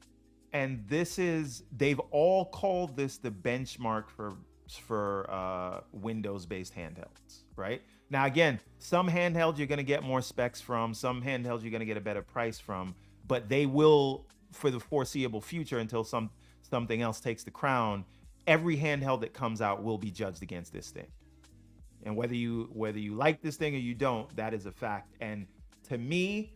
B: And they've all called this the benchmark for Windows-based handhelds, right? Now, again, some handhelds you're going to get more specs from, some handhelds you're going to get a better price from, but they will, for the foreseeable future, until something else takes the crown, every handheld that comes out will be judged against this thing. And whether you like this thing or you don't, that is a fact. And to me,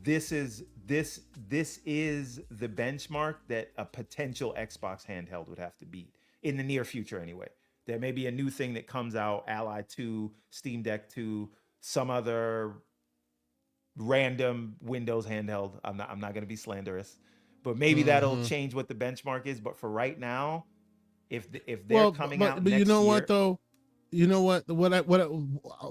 B: this is the benchmark that a potential Xbox handheld would have to beat in the near future anyway. There may be a new thing that comes out, Ally 2, Steam Deck 2, some other random Windows handheld. I'm not going to be slanderous, but maybe that'll change what the benchmark is. But for right now, if they're coming out
A: but
B: next
A: you know
B: year,
A: what though? You know what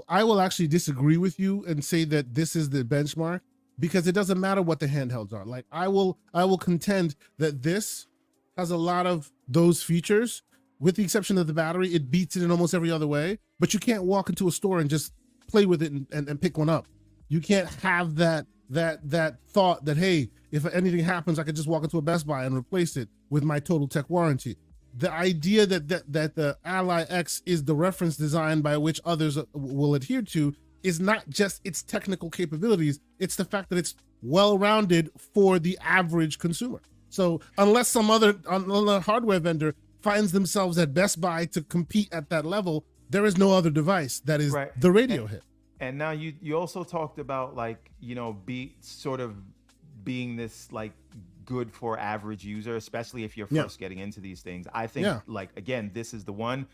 A: I will actually disagree with you and say that this is the benchmark, because it doesn't matter what the handhelds are. Like I will contend that this has a lot of those features, with the exception of the battery. It beats it in almost every other way, but you can't walk into a store and just play with it and pick one up. You can't have that thought that, hey, if anything happens, I could just walk into a Best Buy and replace it with my Total Tech warranty. The idea that the Ally X is the reference design by which others will adhere to is not just its technical capabilities, it's the fact that it's well-rounded for the average consumer. So unless some other hardware vendor finds themselves at Best Buy to compete at that level, there is no other device that is the radio hit.
B: And now you also talked about like, being this like good for average user, especially if you're first getting into these things. I think like, again, this is the one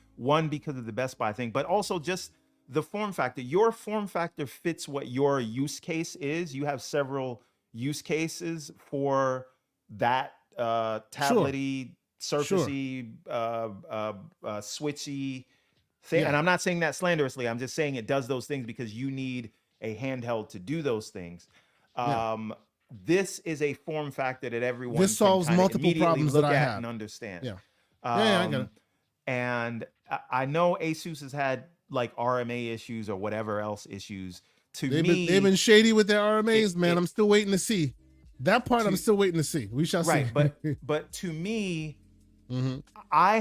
B: because of the Best Buy thing, but also just the form factor. Your form factor fits what your use case is. You have several use cases for that tablety, surfacey, switchy thing. And I'm not saying that slanderously. I'm just saying it does those things because you need a handheld to do those things. This is a form factor that everyone
A: this solves
B: can
A: multiple problems
B: look
A: that I
B: at
A: have
B: and understand.
A: I get it.
B: And I know Asus has had like RMA issues or whatever else issues. They've
A: been shady with their RMAs, man. I'm still waiting to see that part. I'm still waiting to see. We shall see.
B: But to me, I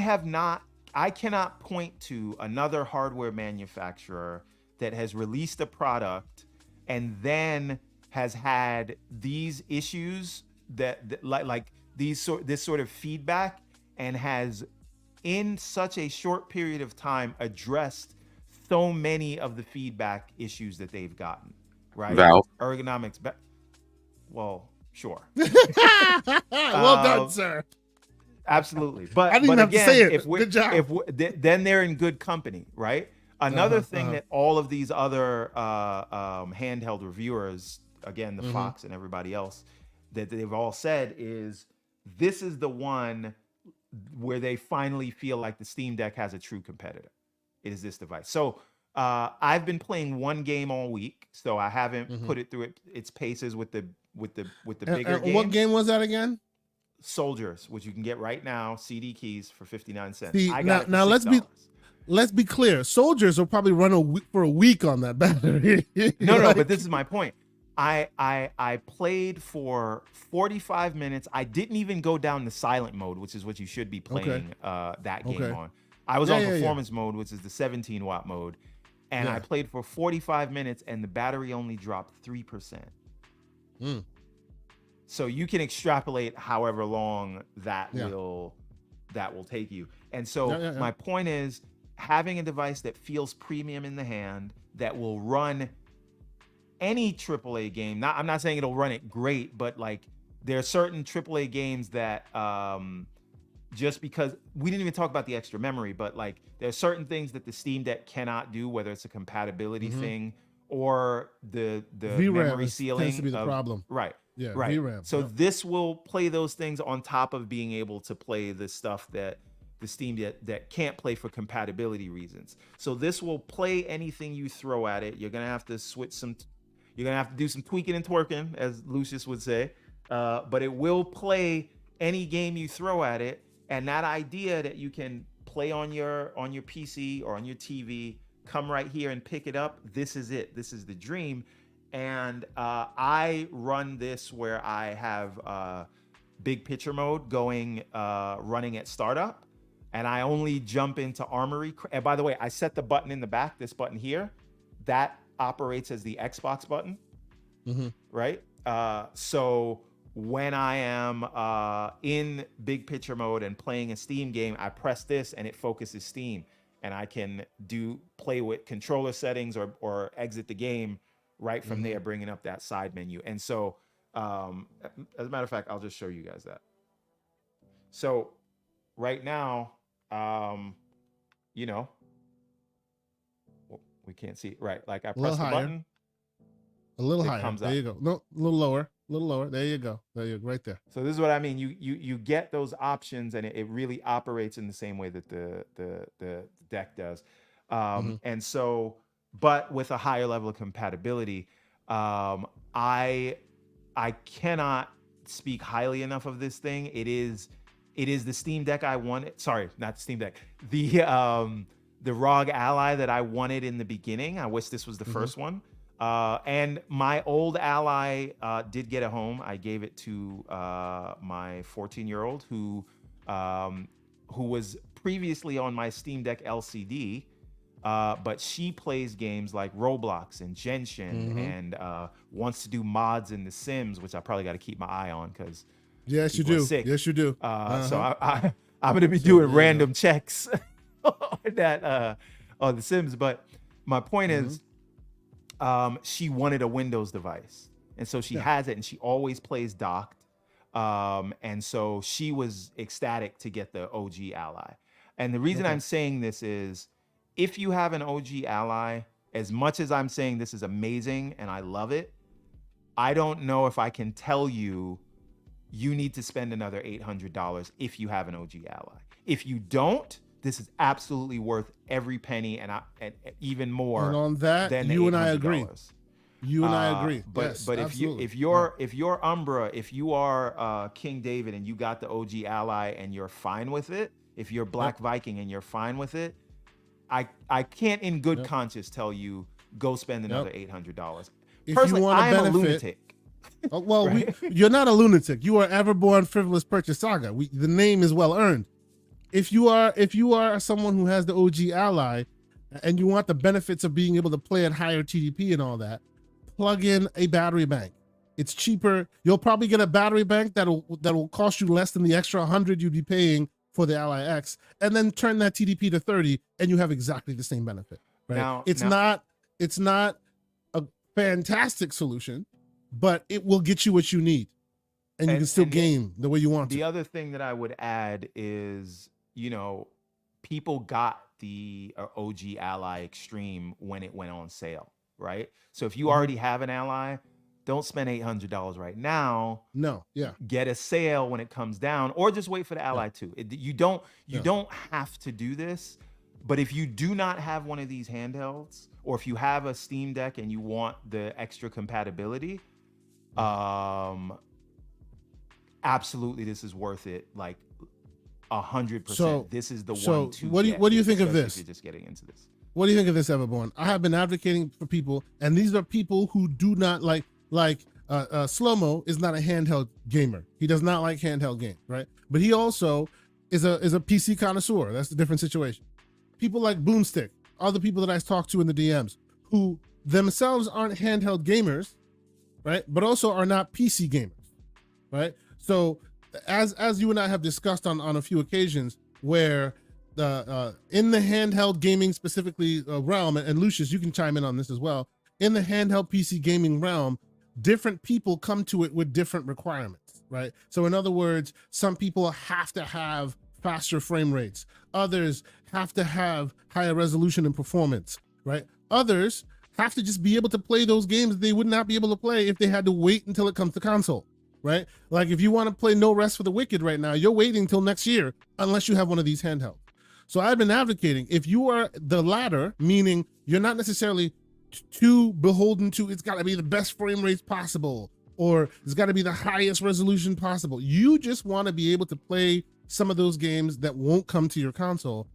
B: cannot point to another hardware manufacturer that has released a product and then has had these issues that like this sort of feedback and has in such a short period of time addressed so many of the feedback issues that they've gotten, right?
C: Valve.
B: Ergonomics. Well, sure.
A: Well done, sir.
B: Absolutely. But
A: I didn't
B: but
A: have
B: again,
A: to say it.
B: if we're,
A: Good job.
B: then they're in good company, right? Another thing that all of these other handheld reviewers, again, the Fox and everybody else, that they've all said is this is the one where they finally feel like the Steam Deck has a true competitor. It is this device. So I've been playing one game all week, so I haven't put it through its paces with the bigger games.
A: What game was that again?
B: Souldiers, which you can get right now, CD keys for 59 cents.
A: See,
B: I got
A: now let's be clear. Souldiers will probably run for a week on that battery.
B: No, but this is my point. I played for 45 minutes. I didn't even go down to silent mode, which is what you should be playing that game on. I was on performance mode, which is the 17 watt mode. And I played for 45 minutes and the battery only dropped 3%. So you can extrapolate however long that will take you. And so my point is having a device that feels premium in the hand that will run any AAA game. I'm not saying it'll run it great, but like there are certain AAA games that just because we didn't even talk about the extra memory, but like there are certain things that the Steam Deck cannot do, whether it's a compatibility thing or the memory ceiling
A: tends to be the problem.
B: Right.
A: Yeah,
B: right.
A: VRAM.
B: So this will play those things on top of being able to play the stuff that the Steam Deck can't play for compatibility reasons. So this will play anything you throw at it. You're gonna have to you're gonna have to do some tweaking and twerking, as Lucius would say. But it will play any game you throw at it. And that idea that you can play on your PC or on your TV, come right here and pick it up. This is it. This is the dream. And I run this where I have big picture mode going, running at startup. And I only jump into Armory. And by the way, I set the button in the back, this button here, that operates as the Xbox button, right? So when I am in big picture mode and playing a Steam game, I press this and it focuses Steam. And I can play with controller settings or exit the game right from there, bringing up that side menu. And so, as a matter of fact, I'll just show you guys that. So right now, you know, we can't see it, right? Like I press the button.
A: A little higher. There you go. No, a little lower. A little lower. There you go. There you go. Right there.
B: So this is what I mean. You get those options, and it really operates in the same way that the deck does. And so, but with a higher level of compatibility, I cannot speak highly enough of this thing. It is the Steam Deck I wanted. Sorry, not the Steam Deck. The ROG Ally that I wanted in the beginning. I wish this was the first one. And my old Ally did get a home. I gave it to my 14-year-old who was previously on my Steam Deck LCD, but she plays games like Roblox and Genshin and wants to do mods in The Sims, which I probably got to keep my eye on because
A: yes, you do. Yes, you do.
B: So I'm going to be doing random checks on The Sims. But my point is, she wanted a Windows device, and so she has it, and she always plays docked. And so she was ecstatic to get the OG Ally. And the reason I'm saying this is, if you have an OG Ally, as much as I'm saying this is amazing and I love it, I don't know if I can tell you you need to spend another $800 if you have an OG Ally. If you don't, this is absolutely worth every penny and even more.
A: And on that,
B: than
A: you
B: the
A: and I agree.
B: $800.
A: You and I agree.
B: But
A: Yes,
B: but
A: absolutely.
B: if you're Umbra, if you are King David and you got the OG Ally and you're fine with it, if you're Black Viking and you're fine with it, I can't in good conscience tell you go spend another $800. Personally, I am a lunatic.
A: Well,
B: Right?
A: you're not a lunatic. You are Everborn Frivolous Purchase Saga. The name is well earned. If you are someone who has the OG Ally and you want the benefits of being able to play at higher TDP and all that, plug in a battery bank. It's cheaper. You'll probably get a battery bank that'll cost you less than the extra 100 you'd be paying for the Ally X, and then turn that TDP to 30, and you have exactly the same benefit. Right? It's not a fantastic solution, but it will get you what you need, and you can still game the way you want to.
B: The other thing that I would add is, people got the OG Ally Extreme when it went on sale, right? So if you already have an Ally, don't spend $800 right now.
A: No, yeah.
B: Get a sale when it comes down, or just wait for the Ally 2. You don't have to do this, but if you do not have one of these handhelds, or if you have a Steam Deck and you want the extra compatibility, absolutely this is worth it. Like 100%. This is the one to
A: what do you think of this?
B: If you're just getting into this.
A: What do you think of this, Everborn? I have been advocating for people, and these are people who do not like Slow-Mo is not a handheld gamer. He does not like handheld games, right? But he also is a PC connoisseur. That's a different situation. People like Boomstick, other people that I talk to in the DMs, who themselves aren't handheld gamers, right? But also are not PC gamers, right? So as you and I have discussed on a few occasions, where in the handheld gaming specifically realm, and Lucius, you can chime in on this as well. In the handheld PC gaming realm, different people come to it with different requirements, right? So in other words, some people have to have faster frame rates. Others have to have higher resolution and performance, right? Others have to just be able to play those games they would not be able to play if they had to wait until it comes to console, right? Like if you want to play No Rest for the Wicked right now, you're waiting until next year unless you have one of these handhelds. So I've been advocating, if you are the latter, meaning you're not necessarily too beholden to it's got to be the best frame rates possible, or it's got to be the highest resolution possible. You just want to be able to play some of those games that won't come to your console.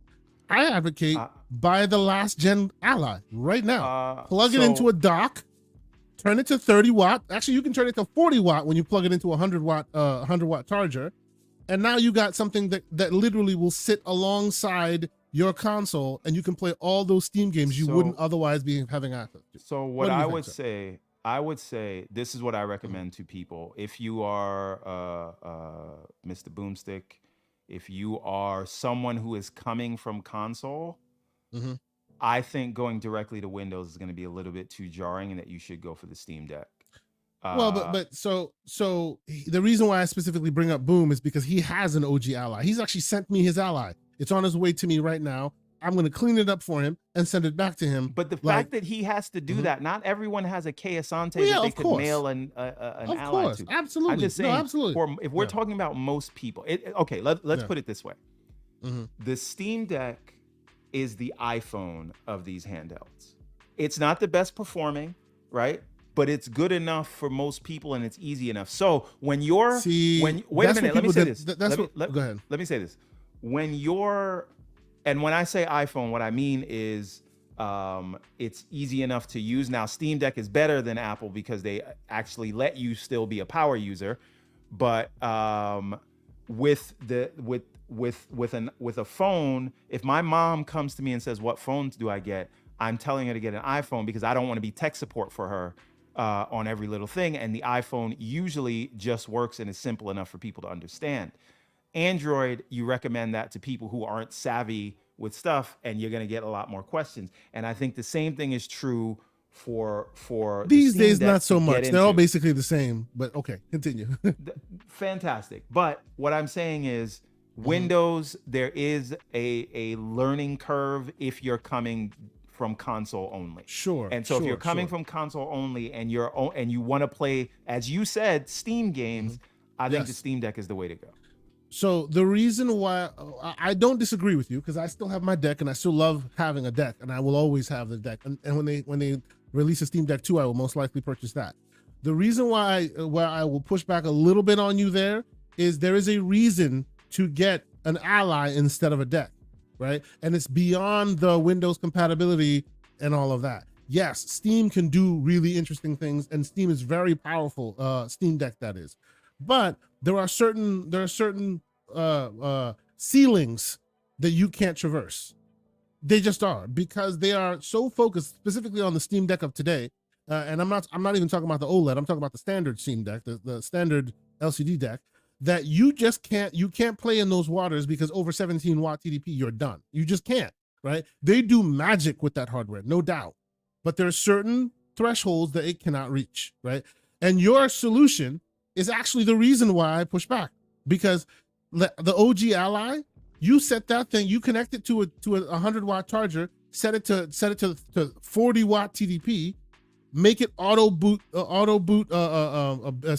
A: I advocate buy the last gen Ally right now. Plug it into a dock, turn it to 30 watt. Actually, you can turn it to 40 watt when you plug it into a 100 watt charger. And now you got something that literally will sit alongside your console, and you can play all those Steam games you wouldn't otherwise be having access to.
B: So what I would say, this is what I recommend to people. If you are Mr. Boomstick, if you are someone who is coming from console, I think going directly to Windows is going to be a little bit too jarring, and that you should go for the Steam Deck.
A: Well, but so the reason why I specifically bring up Boom is because he has an OG Ally. He's actually sent me his Ally. It's on his way to me right now. I'm going to clean it up for him and send it back to him.
B: But the fact that he has to do that, not everyone has a Kay Asante that they could mail an Ally to.
A: Absolutely.
B: I'm just saying,
A: absolutely.
B: If we're talking about most people, okay, let's put it this way. The Steam Deck is the iPhone of these handhelds. It's not the best performing, right? But it's good enough for most people, and it's easy enough. So when you're, wait a minute, let me say this. Go
A: ahead.
B: Let me say this. When I say iPhone, what I mean is it's easy enough to use. Now, Steam Deck is better than Apple because they actually let you still be a power user. But with a phone, if my mom comes to me and says, "What phones do I get?" I'm telling her to get an iPhone because I don't want to be tech support for her on every little thing. And the iPhone usually just works and is simple enough for people to understand. Android, you recommend that to people who aren't savvy with stuff, and you're going to get a lot more questions. And I think the same thing is true for
A: these days. Not so much. They're all basically the same. But okay, continue.
B: Fantastic. But what I'm saying is, Windows, there is a learning curve if you're coming from console only.
A: Sure.
B: And so if you're coming from console only and you want to play, as you said, Steam games, I think the Steam Deck is the way to go.
A: So the reason why I don't disagree with you, because I still have my deck and I still love having a deck, and I will always have the deck. And when they release a Steam Deck 2, I will most likely purchase that. The reason why I will push back a little bit on you there is a reason to get an Ally instead of a deck, right? And it's beyond the Windows compatibility and all of that. Yes, Steam can do really interesting things, and Steam is very powerful. Steam Deck, that is. But there are certain ceilings that you can't traverse. They just are, because they are so focused specifically on the Steam Deck of today. And I'm not even talking about the OLED. I'm talking about the standard Steam Deck, the standard LCD deck, that you can't play in those waters, because over 17 watt TDP, you're done. You just can't, right? They do magic with that hardware, no doubt. But there are certain thresholds that it cannot reach, right? And your solution is actually the reason why I push back, because the OG Ally, you set that thing, you connect it to a 100 watt charger, set it to 40 watt TDP, make it auto boot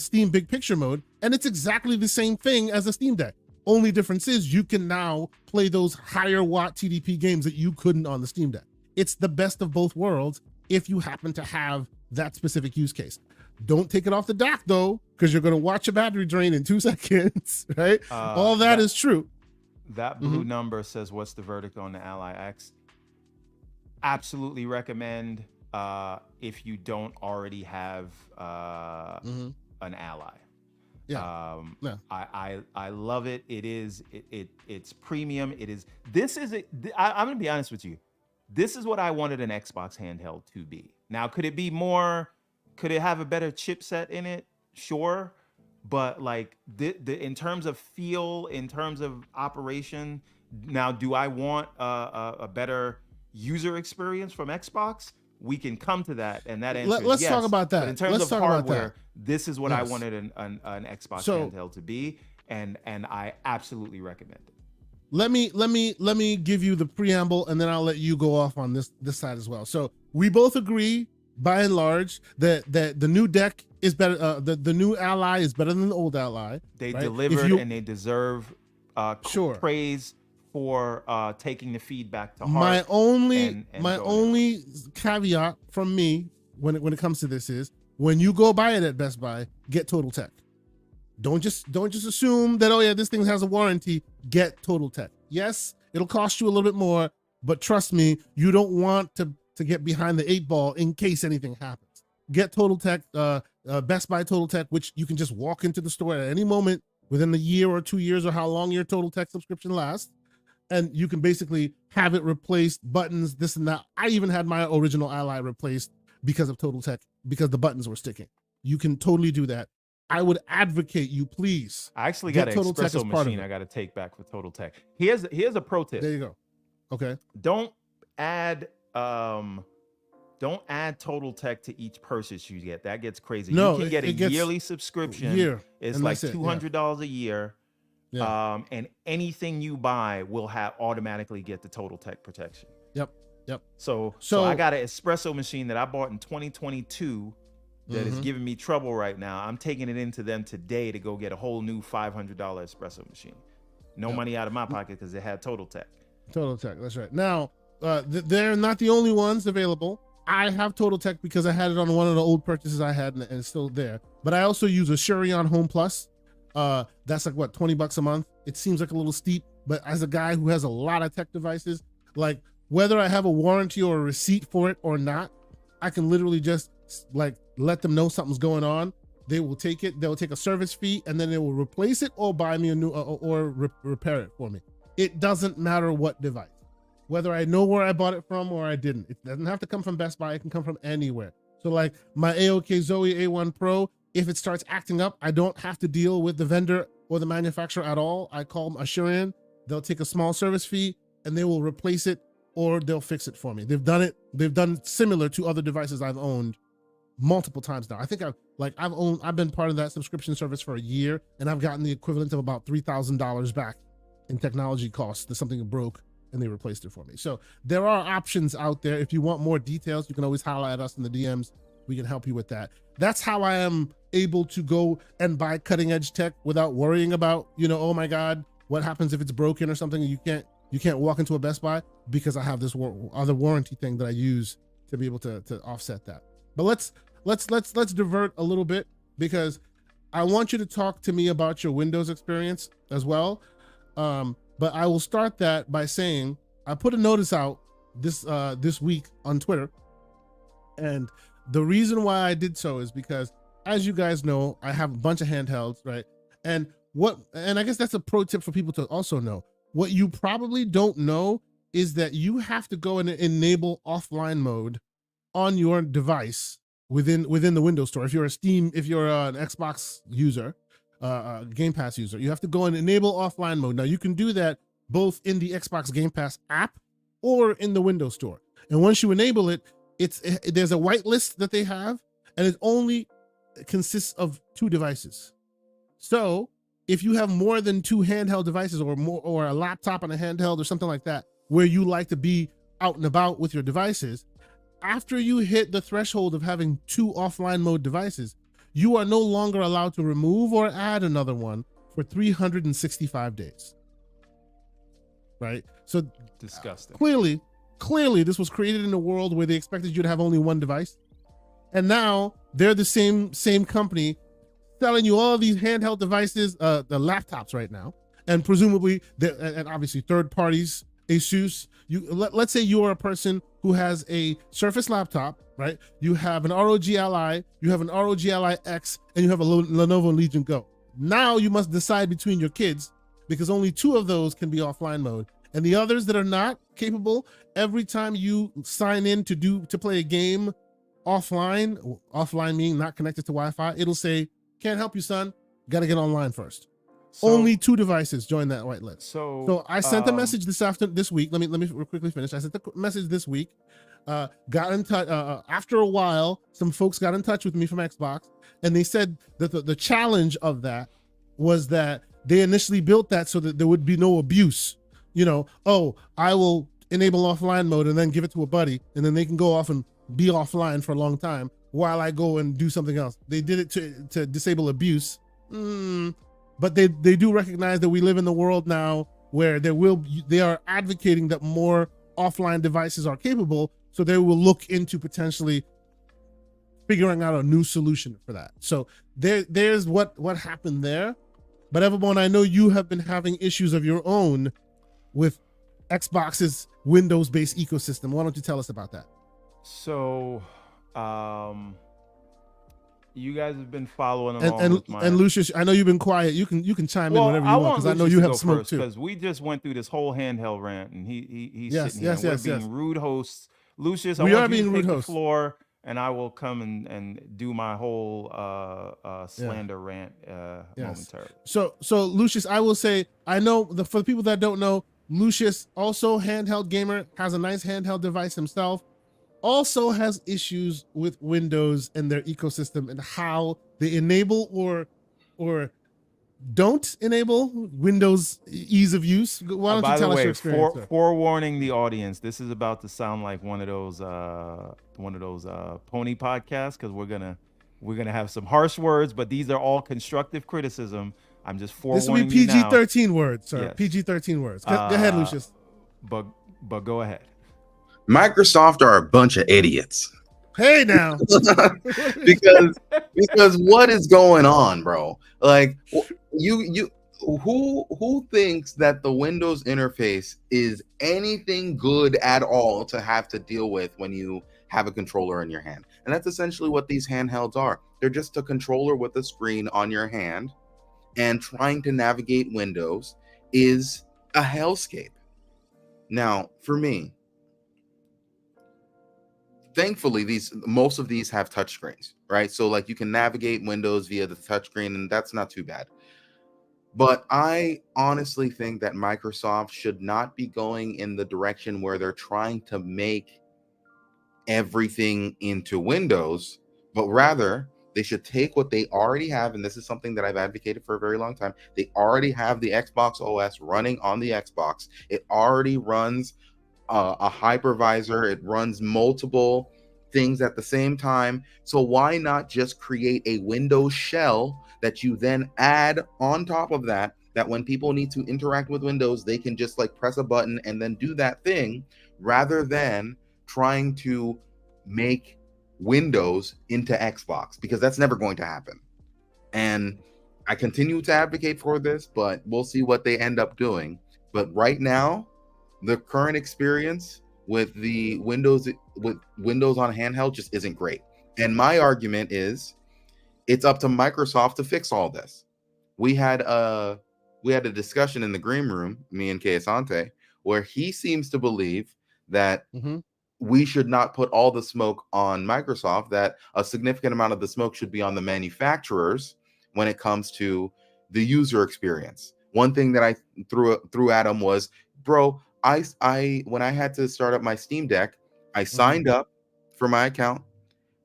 A: Steam Big Picture mode, and it's exactly the same thing as a Steam Deck. Only difference is you can now play those higher watt TDP games that you couldn't on the Steam Deck. It's the best of both worlds if you happen to have that specific use case. Don't take it off the dock though, because you're going to watch a battery drain in 2 seconds, right? All that is true.
B: That blue number says, what's the verdict on the Ally X? Absolutely recommend if you don't already have an Ally.
A: Yeah.
B: I love it. It's premium. I'm gonna be honest with you. This is what I wanted an Xbox handheld to be. Now, could it be more? Could it have a better chipset in it? Sure. But like in terms of feel, in terms of operation, now do I want a better user experience from Xbox? We can come to that, and that answer
A: let's
B: is yes.
A: talk about that.
B: But in terms of hardware, this is what I wanted an Xbox handheld to be, and I absolutely recommend it.
A: Let me give you the preamble, and then I'll let you go off on this side as well. So we both agree, by and large, that the new deck is better. The new Ally is better than the old Ally.
B: They delivered, and they deserve praise for taking the feedback to heart.
A: My only caveat from me when it comes to this is, when you go buy it at Best Buy, get Total Tech. Don't just assume that, oh yeah, this thing has a warranty. Get Total Tech. Yes, it'll cost you a little bit more, but trust me, you don't want to get behind the 8 ball in case anything happens. Get Total Tech, Best Buy Total Tech, which you can just walk into the store at any moment within a year or 2 years, or how long your Total Tech subscription lasts. And you can basically have it replaced, buttons, this and that. I even had my original Ally replaced because of Total Tech, because the buttons were sticking. You can totally do that. I would advocate you, please.
B: I actually got an espresso machine I got to take back for Total Tech. Here's a pro tip.
A: There you go. Okay.
B: Don't add Total Tech to each purchase you get. That gets crazy.
A: No,
B: you can get a yearly subscription. It's like $200 a year. Yeah. And anything you buy will automatically get the Total Tech protection.
A: Yep.
B: So I got an espresso machine that I bought in 2022 that is giving me trouble right now. I'm taking it into them today to go get a whole new $500 espresso machine. No money out of my pocket, because it had Total Tech.
A: Total Tech, that's right. Now, they're not the only ones available. I have Total Tech because I had it on one of the old purchases I had, and it's still there. But I also use Asurion Home Plus. That's like, what, $20 a month? It seems like a little steep, but as a guy who has a lot of tech devices, like whether I have a warranty or a receipt for it or not, I can literally just like let them know something's going on. They will take it. They'll take a service fee, and then they will replace it or buy me a new or repair it for me. It doesn't matter what device, whether I know where I bought it from or I didn't. It doesn't have to come from Best Buy. It can come from anywhere. So like my AOK Zoe A1 Pro, if it starts acting up, I don't have to deal with the vendor or the manufacturer at all. I call them Asurion. They'll take a small service fee and they will replace it, or they'll fix it for me. They've done it. They've done similar to other devices I've owned multiple times now. I think I've been part of that subscription service for a year, and I've gotten the equivalent of about $3,000 back in technology costs. There's something that broke and they replaced it for me. So there are options out there. If you want more details, you can always holler at us in the DMs. We can help you with that. That's how I am able to go and buy cutting edge tech without worrying about, oh my God, what happens if it's broken or something? You can't walk into a Best Buy because I have this other warranty thing that I use to be able to offset that. But let's divert a little bit, because I want you to talk to me about your Windows experience as well. But I will start that by saying I put a notice out this week on Twitter, and the reason why I did so is because, as you guys know, I have a bunch of handhelds, right? And I guess that's a pro tip for people to also know. What you probably don't know is that you have to go and enable offline mode on your device within the Windows Store. If you're an Xbox user, Game Pass user, you have to go and enable offline mode. Now you can do that both in the Xbox Game Pass app or in the Windows Store. And once you enable it, there's a whitelist that they have, and it only consists of 2 devices. So if you have more than 2 handheld devices, or a laptop and a handheld or something like that, where you like to be out and about with your devices, after you hit the threshold of having 2 offline mode devices, you are no longer allowed to remove or add another one for 365 days. Right? So
B: disgusting.
A: Clearly this was created in a world where they expected you to have only 1 device. And now they're the same company selling you all these handheld devices, the laptops right now, and presumably, and obviously third parties, Asus. Let's say you are a person who has a Surface laptop, right? You have an ROG Ally, you have an ROG Ally X, and you have a Lenovo Legion Go. Now you must decide between your kids, because only 2 of those can be offline mode, and the others that are not capable, every time you sign in to play a game offline meaning not connected to Wi-Fi, it'll say, "Can't help you, son. Got to get online first." So, only 2 devices join that whitelist. So I sent a message this week. Let me quickly finish. I sent the message this week. Got in touch after a while. Some folks got in touch with me from Xbox, and they said that the challenge of that was that they initially built that so that there would be no abuse. I will enable offline mode and then give it to a buddy, and then they can go off and be offline for a long time while I go and do something else. They did it to disable abuse. But they do recognize that we live in the world now where they are advocating that more offline devices are capable, so they will look into potentially figuring out a new solution for that. So there's what happened there. But Everborn, I know you have been having issues of your own with Xbox's Windows-based ecosystem. Why don't you tell us about that?
B: So, you guys have been following along with my...
A: And Lucius, I know you've been quiet. You can chime in whenever you want, because I know you have smoke too.
B: Because we just went through this whole handheld rant, and he's sitting here. We're being rude hosts. Lucius, I want you to take the floor, and I will come and do my whole slander rant momentarily.
A: So Lucius, I will say, I know for the people that don't know, Lucius, also handheld gamer, has a nice handheld device himself. Also has issues with Windows and their ecosystem and how they enable or don't enable Windows ease of use. Why don't you tell us your experience?
B: By the way, forewarning the audience, this is about to sound like one of those pony podcasts, because we're gonna have some harsh words, but these are all constructive criticism. I'm just forewarning.
A: This will be PG-13 words, sir. Yes. PG-13 words. Go ahead, Lucius.
B: But go ahead.
C: Microsoft are a bunch of idiots.
A: Hey now.
C: because what is going on, bro? Like, who thinks that the Windows interface is anything good at all to have to deal with when you have a controller in your hand? And that's essentially what these handhelds are. They're just a controller with a screen on your hand, and trying to navigate Windows is a hellscape. Now, for me, thankfully, most of these have touchscreens, right? So like you can navigate Windows via the touchscreen, and that's not too bad. But I honestly think that Microsoft should not be going in the direction where they're trying to make everything into Windows, but rather they should take what they already have, and this is something that I've advocated for a very long time. They already have the Xbox OS running on the Xbox. It already runs a hypervisor. It runs multiple things at the same time. So why not just create a Windows shell that you then add on top of that when people need to interact with Windows, they can just like press a button and then do that thing, rather than trying to make Windows into Xbox, because that's never going to happen. And I continue to advocate for this, but we'll see what they end up doing. But right now, the current experience with the Windows on handheld just isn't great. And my argument is it's up to Microsoft to fix all this. We had a discussion in the green room, me and Kay Asante, where he seems to believe that we should not put all the smoke on Microsoft, that a significant amount of the smoke should be on the manufacturers when it comes to the user experience. One thing that I threw at him was, bro, I when I had to start up my Steam Deck, I signed up for my account,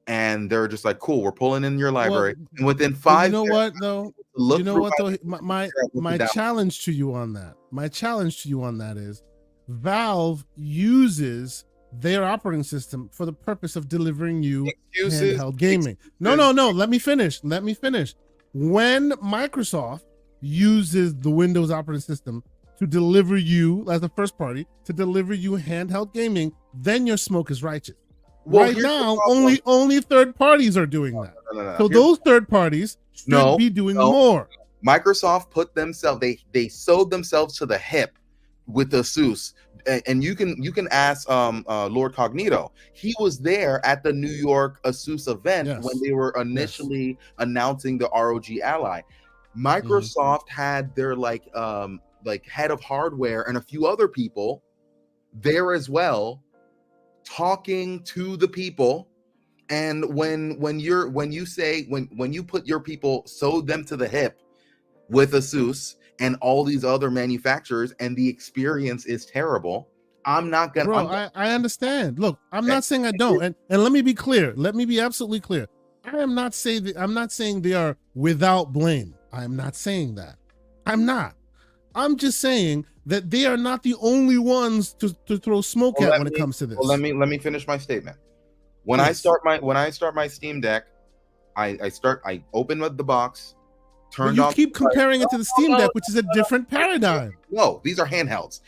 C: and they're just like, cool, we're pulling in your library. And within 5
A: you know what though? You know what though? My challenge to you on that is Valve uses their operating system for the purpose of delivering you handheld gaming. No. Let me finish. When Microsoft uses the Windows operating system to deliver you, as a first party, to deliver you handheld gaming, then your smoke is righteous. Well, right now, only third parties are doing that. No. So those third parties should be doing more.
C: Microsoft put themselves, they sewed themselves to the hip with Asus. And you can ask Lord Cognito. He was there at the New York Asus event when they were initially announcing the ROG Ally. Microsoft had their like head of hardware and a few other people there as well, talking to the people. And when you put your people, sew them to the hip with Asus and all these other manufacturers, and the experience is terrible, I'm not gonna.
A: Bro, I understand. Look, I'm not saying I don't, and let me be clear. Let me be absolutely clear. I'm not saying they are without blame. I'm not saying that. I'm not. I'm just saying that they are not the only ones to throw smoke at when it comes to this.
C: Well, let me finish my statement. When I start my Steam Deck, I open up the box.
A: You keep comparing it to the Steam Deck, which is a different paradigm.
C: No, these are handhelds.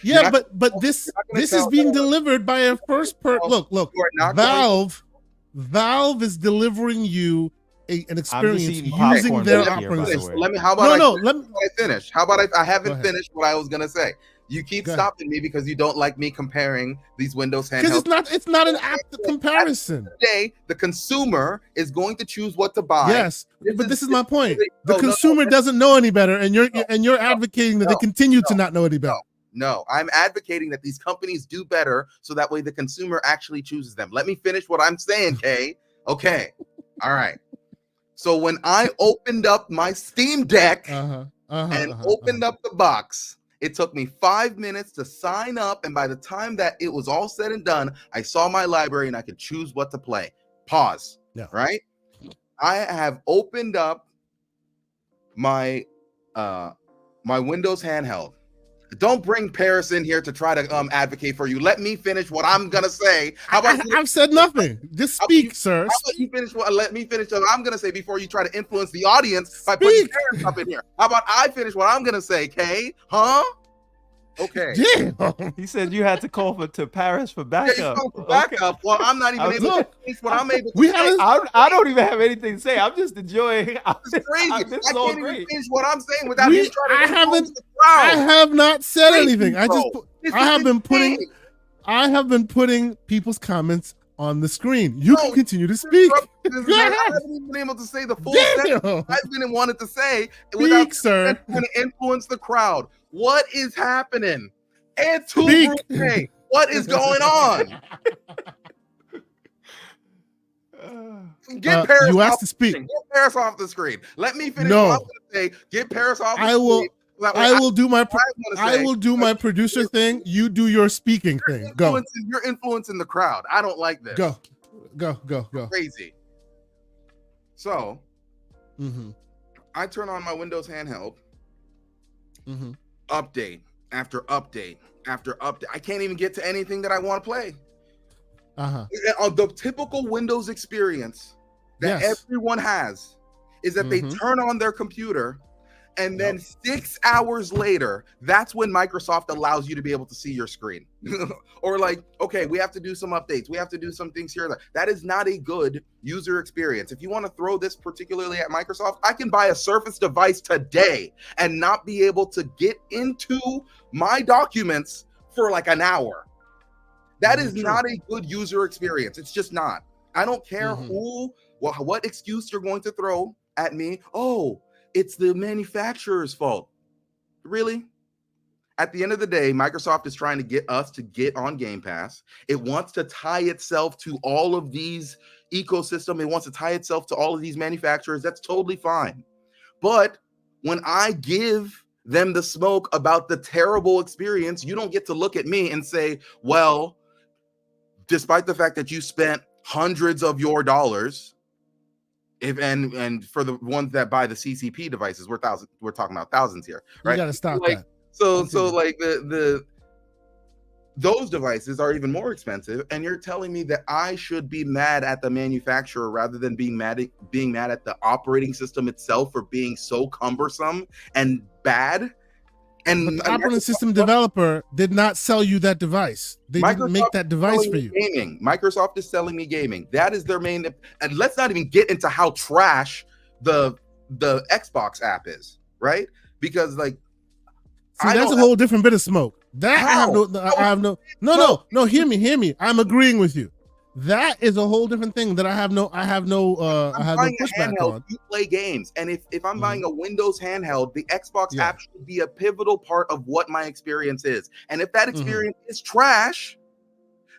A: Yeah, but this is being delivered by a look. Valve is delivering you an experience using their operating system.
C: Let me I finish. How about I haven't finished what I was gonna say. You keep stopping me because you don't like me comparing these Windows handhelds.
A: Because it's not an apt comparison.
C: Today, the consumer is going to choose what to buy.
A: Yes, but this is my point. The consumer doesn't know any better, and you're advocating that they continue to not know any better.
C: No, I'm advocating that these companies do better, so that way the consumer actually chooses them. Let me finish what I'm saying, Kay. Okay, all right. So when I opened up my Steam Deck and opened up the box, it took me 5 minutes to sign up, and by the time that it was all said and done, I saw my library and I could choose what to play. Pause.
A: Yeah.
C: Right? I have opened up my my Windows handheld. Don't bring Paris in here to try to advocate for you. Let me finish what I'm gonna say. How about
A: I've said nothing. Just speak, sir.
C: How about you finish let me finish what I'm gonna say before you try to influence the audience by putting Paris up in here. How about I finish what I'm gonna say, Kay? Huh? Okay.
A: Damn.
B: He said you had to call to Paris for backup.
C: Backup. Well, I'm not even able to finish what I'm able to say.
B: I don't even have anything to say. I'm just enjoying.
C: It's crazy. I can't even finish what I'm saying without him trying to influence the crowd.
A: I have not said anything. I have been putting people's comments on the screen. You can continue to speak.
C: I haven't even been able to say the full sentence I've been wanted to say without trying to influence the crowd. What is happening? And what is going on? Get Paris
A: you
C: off
A: asked to speak.
C: Get Paris off the screen. Let me finish what I'm going to say. Get Paris off the screen.
A: I will do my producer thing. You do your speaking thing. Go.
C: You're influencing the crowd. I don't like this.
A: Go.
C: Crazy. So, I turn on my Windows handheld. Update after update after update. I can't even get to anything that I want to play. The typical Windows experience that everyone has is that they turn on their computer, and then 6 hours later, that's when Microsoft allows you to be able to see your screen. Or like, okay, we have to do some updates. We have to do some things here. That is not a good user experience. If you want to throw this particularly at Microsoft, I can buy a Surface device today and not be able to get into my documents for like an hour. That is not a good user experience. It's just not. I don't care what excuse you're going to throw at me. Oh, it's the manufacturer's fault. Really? At the end of the day, Microsoft is trying to get us to get on Game Pass. It wants to tie itself to all of these ecosystem. It wants to tie itself to all of these manufacturers. That's totally fine. But when I give them the smoke about the terrible experience, you don't get to look at me and say, well, despite the fact that you spent hundreds of your dollars, and for the ones that buy the CCP devices, we're talking about thousands here, right?
A: You got to stop
C: like,
A: that.
C: So like those devices are even more expensive, and you're telling me that I should be mad at the manufacturer rather than being mad at the operating system itself for being so cumbersome and bad.
A: But the operating system developer did not sell you that device. They didn't make that device for you.
C: Gaming. Microsoft is selling me gaming. That is their main. And let's not even get into how trash the Xbox app is, right? Because like,
A: that's a whole different bit of smoke. That I have no. Hear me. I'm agreeing with you. That is a whole different thing that I have no pushback on.
C: You play games, and if I'm buying a Windows handheld, the Xbox app should be a pivotal part of what my experience is. And if that experience is trash,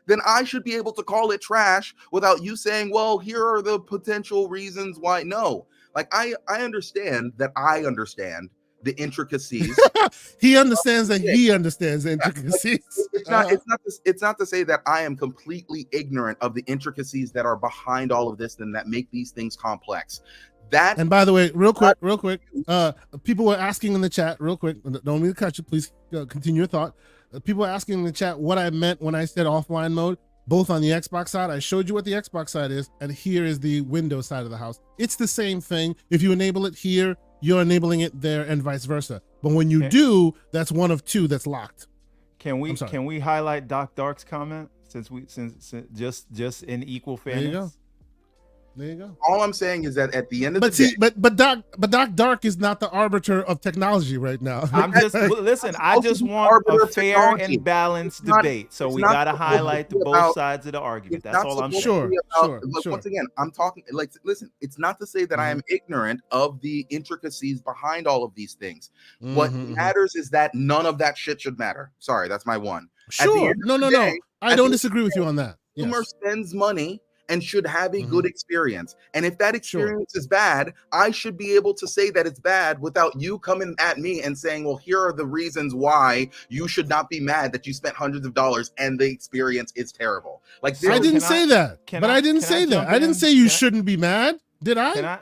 C: then I should be able to call it trash without you saying, "Well, here are the potential reasons why." No, like I understand that I understand the intricacies.
A: He understands that he understands the intricacies.
C: It's not to say that I am completely ignorant of the intricacies that are behind all of this and that make these things complex.
A: And by the way, real quick, people were asking in the chat, real quick, don't mean to cut you, please continue your thought. People were asking in the chat what I meant when I said offline mode, both on the Xbox side. I showed you what the Xbox side is, and here is the Windows side of the house. It's the same thing. If you enable it here, you're enabling it there, and vice versa. But when you do, that's one of two that's locked.
B: Can we highlight Doc Dark's comment since just in equal fairness?
A: There you go.
C: All I'm saying is that at the end of the day,
A: but Doc Dark is not the arbiter of technology right now.
B: I'm just listen. I just want a fair and balanced debate. So we got to highlight both sides of the argument. That's all I'm saying.
A: Sure.
C: Once again, I'm talking like, listen. It's not to say that I am ignorant of the intricacies behind all of these things. What matters is that none of that shit should matter. Sorry, that's my one.
A: Sure. No. I don't disagree with you on that.
C: Consumer spends money and should have a good experience. And if that experience is bad, I should be able to say that it's bad without you coming at me and saying, well, here are the reasons why you should not be mad that you spent hundreds of dollars and the experience is terrible. Like,
A: I didn't say that. I didn't say you shouldn't be mad. Did I?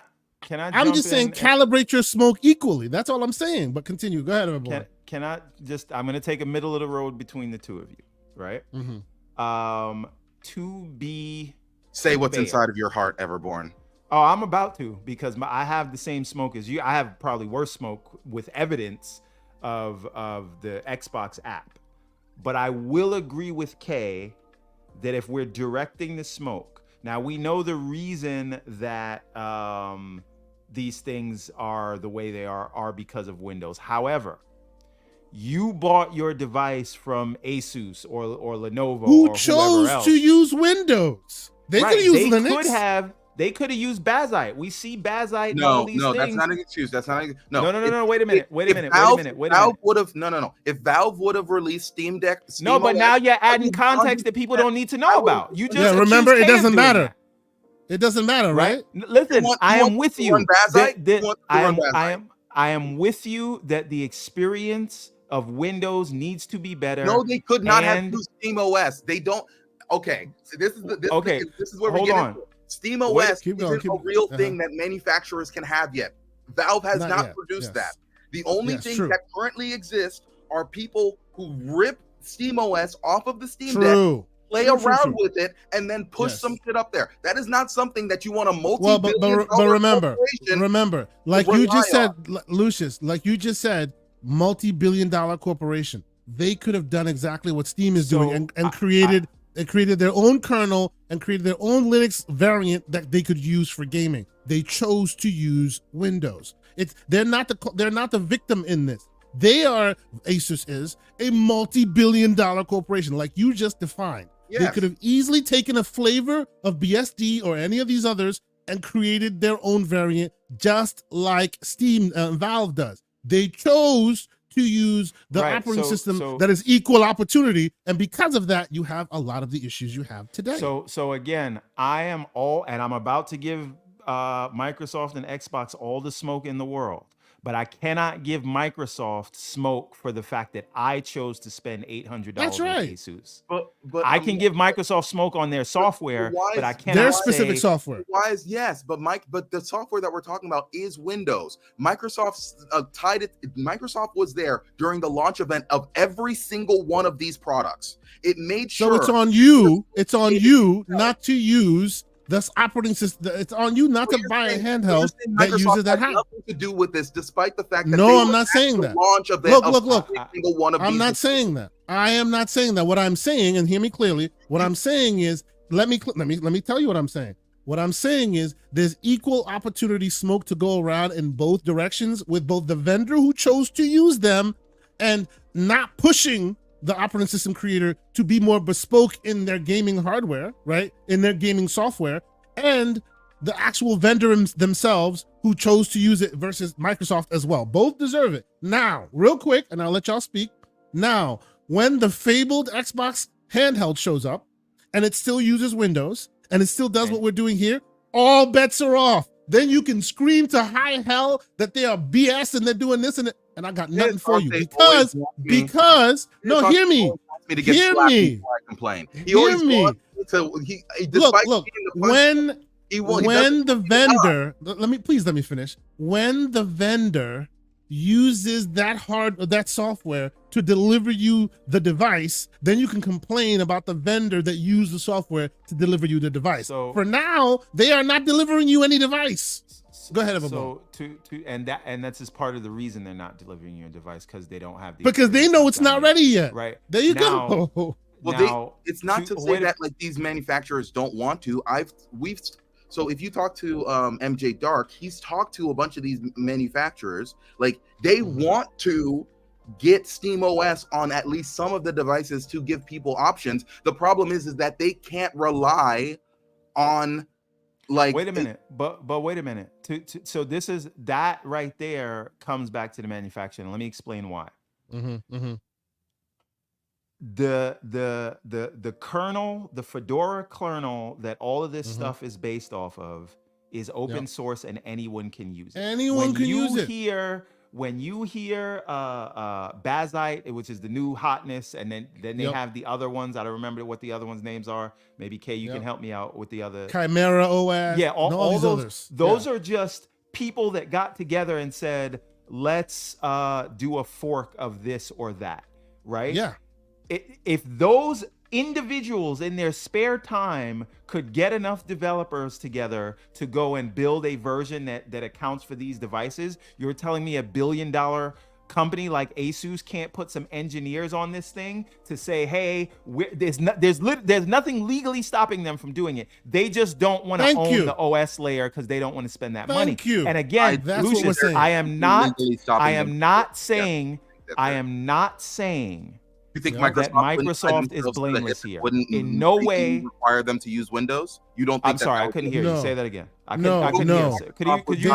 A: I'm just saying calibrate your smoke equally. That's all I'm saying. But continue. Go ahead, everyone.
B: I'm going to take a middle of the road between the two of you, right? To be
C: say what's inside of your heart, Everborn.
B: Oh, I'm about to, because I have the same smoke as you. I have probably worse smoke with evidence of the Xbox app. But I will agree with Kay that if we're directing the smoke, now we know the reason that these things are the way they are because of Windows. However, you bought your device from Asus or Lenovo,
A: who chose to use Windows. They could use Linux.
B: They could have used Bazite. We see Bazite. No,
C: that's not an excuse. That's not.
B: No. Wait a minute.
C: Valve would have. No. If Valve would have released Steam Deck.
B: But now you're adding context that people don't need to know about. You just
A: remember it doesn't matter. It doesn't matter, right?
B: Listen, I am with you. I am with you that the experience of Windows needs to be better.
C: No, they could not have used Steam OS. They don't. Okay, so this is where we get into it. Steam OS isn't a real thing that manufacturers can have yet. Valve has not produced that. The only thing that currently exists are people who rip Steam OS off of the Steam Deck, play around with it, and then push some shit up there. That is not something that you want a multi-billion dollar
A: remember, like you just said, Lucius, like you just said, multi-billion-dollar corporation. They could have done exactly what Steam is doing and created their own kernel and created their own Linux variant that they could use for gaming. They chose to use Windows. They're not the victim in this. Asus is a multi-billion-dollar corporation, like you just defined. Yes. They could have easily taken a flavor of BSD or any of these others and created their own variant, just like Steam Valve does. They chose to use the operating system that is equal opportunity, and because of that, you have a lot of the issues you have today.
B: So again, I'm about to give Microsoft and Xbox all the smoke in the world. But I cannot give Microsoft smoke for the fact that I chose to spend $800 on Asus. But I can give Microsoft smoke on their software, but I cannot
A: their specific software.
C: But the software that we're talking about is Windows. Microsoft Microsoft was there during the launch event of every single one of these products. It made sure.
A: So it's on you. It's on you not to use this operating system. It's on you not to buy a handheld that uses that.
C: Nothing to do with this, despite the fact that
A: I'm not saying that.
C: Launch of
A: look.
C: Single one of
A: I'm not saying that. I am not saying that. What I'm saying, and hear me clearly, what I'm saying is, let me tell you what I'm saying. What I'm saying is, there's equal opportunity smoke to go around in both directions with both the vendor who chose to use them and not pushing the operating system creator to be more bespoke in their gaming hardware, right? In their gaming software, and the actual vendor themselves who chose to use it versus Microsoft as well. Both deserve it. Now, real quick, and I'll let y'all speak. Now, when the fabled Xbox handheld shows up and it still uses Windows and it still does what we're doing here, all bets are off. Then you can scream to high hell that they are BS and they're doing this and I got nothing for you because no, hear me. Hear me. Look. When the vendor, let me finish. When the vendor uses that software to deliver you the device, then you can complain about the vendor that used the software to deliver you the device. So for now, they are not delivering you any device. Go ahead, Everbone.
B: And that's just part of the reason they're not delivering you a device, because they don't have
A: because they know it's not ready yet.
B: Right.
A: There you go.
C: Well, it's not to say that like these manufacturers don't want to. So if you talk to MJ Dark, he's talked to a bunch of these manufacturers. Like they want to get SteamOS on at least some of the devices to give people options. The problem is that they can't rely on like.
B: Wait a minute, but wait a minute. So this is that right there comes back to the manufacturing. Let me explain why. The kernel, the Fedora kernel that all of this stuff is based off of is open source and anyone can use it.
A: Anyone can use it.
B: When you hear Bazite, which is the new hotness, and then they have the other ones. I don't remember what the other ones' names are. Maybe Kay, you can help me out with the other.
A: Chimera OS.
B: Yeah, all those others. Those are just people that got together and said, let's do a fork of this or that, right?
A: Yeah.
B: If those individuals in their spare time could get enough developers together to go and build a version that accounts for these devices, you're telling me $1 billion company like Asus can't put some engineers on this thing to say, hey, there's nothing legally stopping them from doing it. They just don't want to own the OS layer because they don't want to spend that money. And again, Lucius, I am not saying
C: you think
B: Microsoft is blameless here? In no way
C: require them to use Windows. You don't think?
B: I'm sorry, I couldn't hear you. Say that again. I couldn't hear you. Could you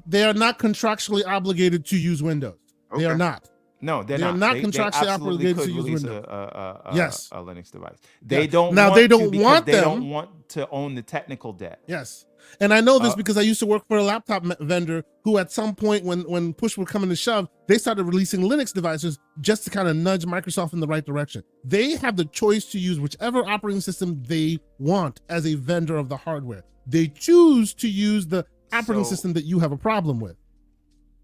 A: they are not contractually obligated to use Windows. Okay. They are not.
B: No, they're
A: not.
B: Not
A: contractually obligated to use Windows.
B: A Linux device. They don't.
A: Now they don't want them.
B: They don't want to own the technical debt.
A: Yes. And I know this because I used to work for a laptop vendor who at some point when push were coming to shove, they started releasing Linux devices just to kind of nudge Microsoft in the right direction. They have the choice to use whichever operating system they want as a vendor of the hardware. They choose to use the operating system that you have a problem with.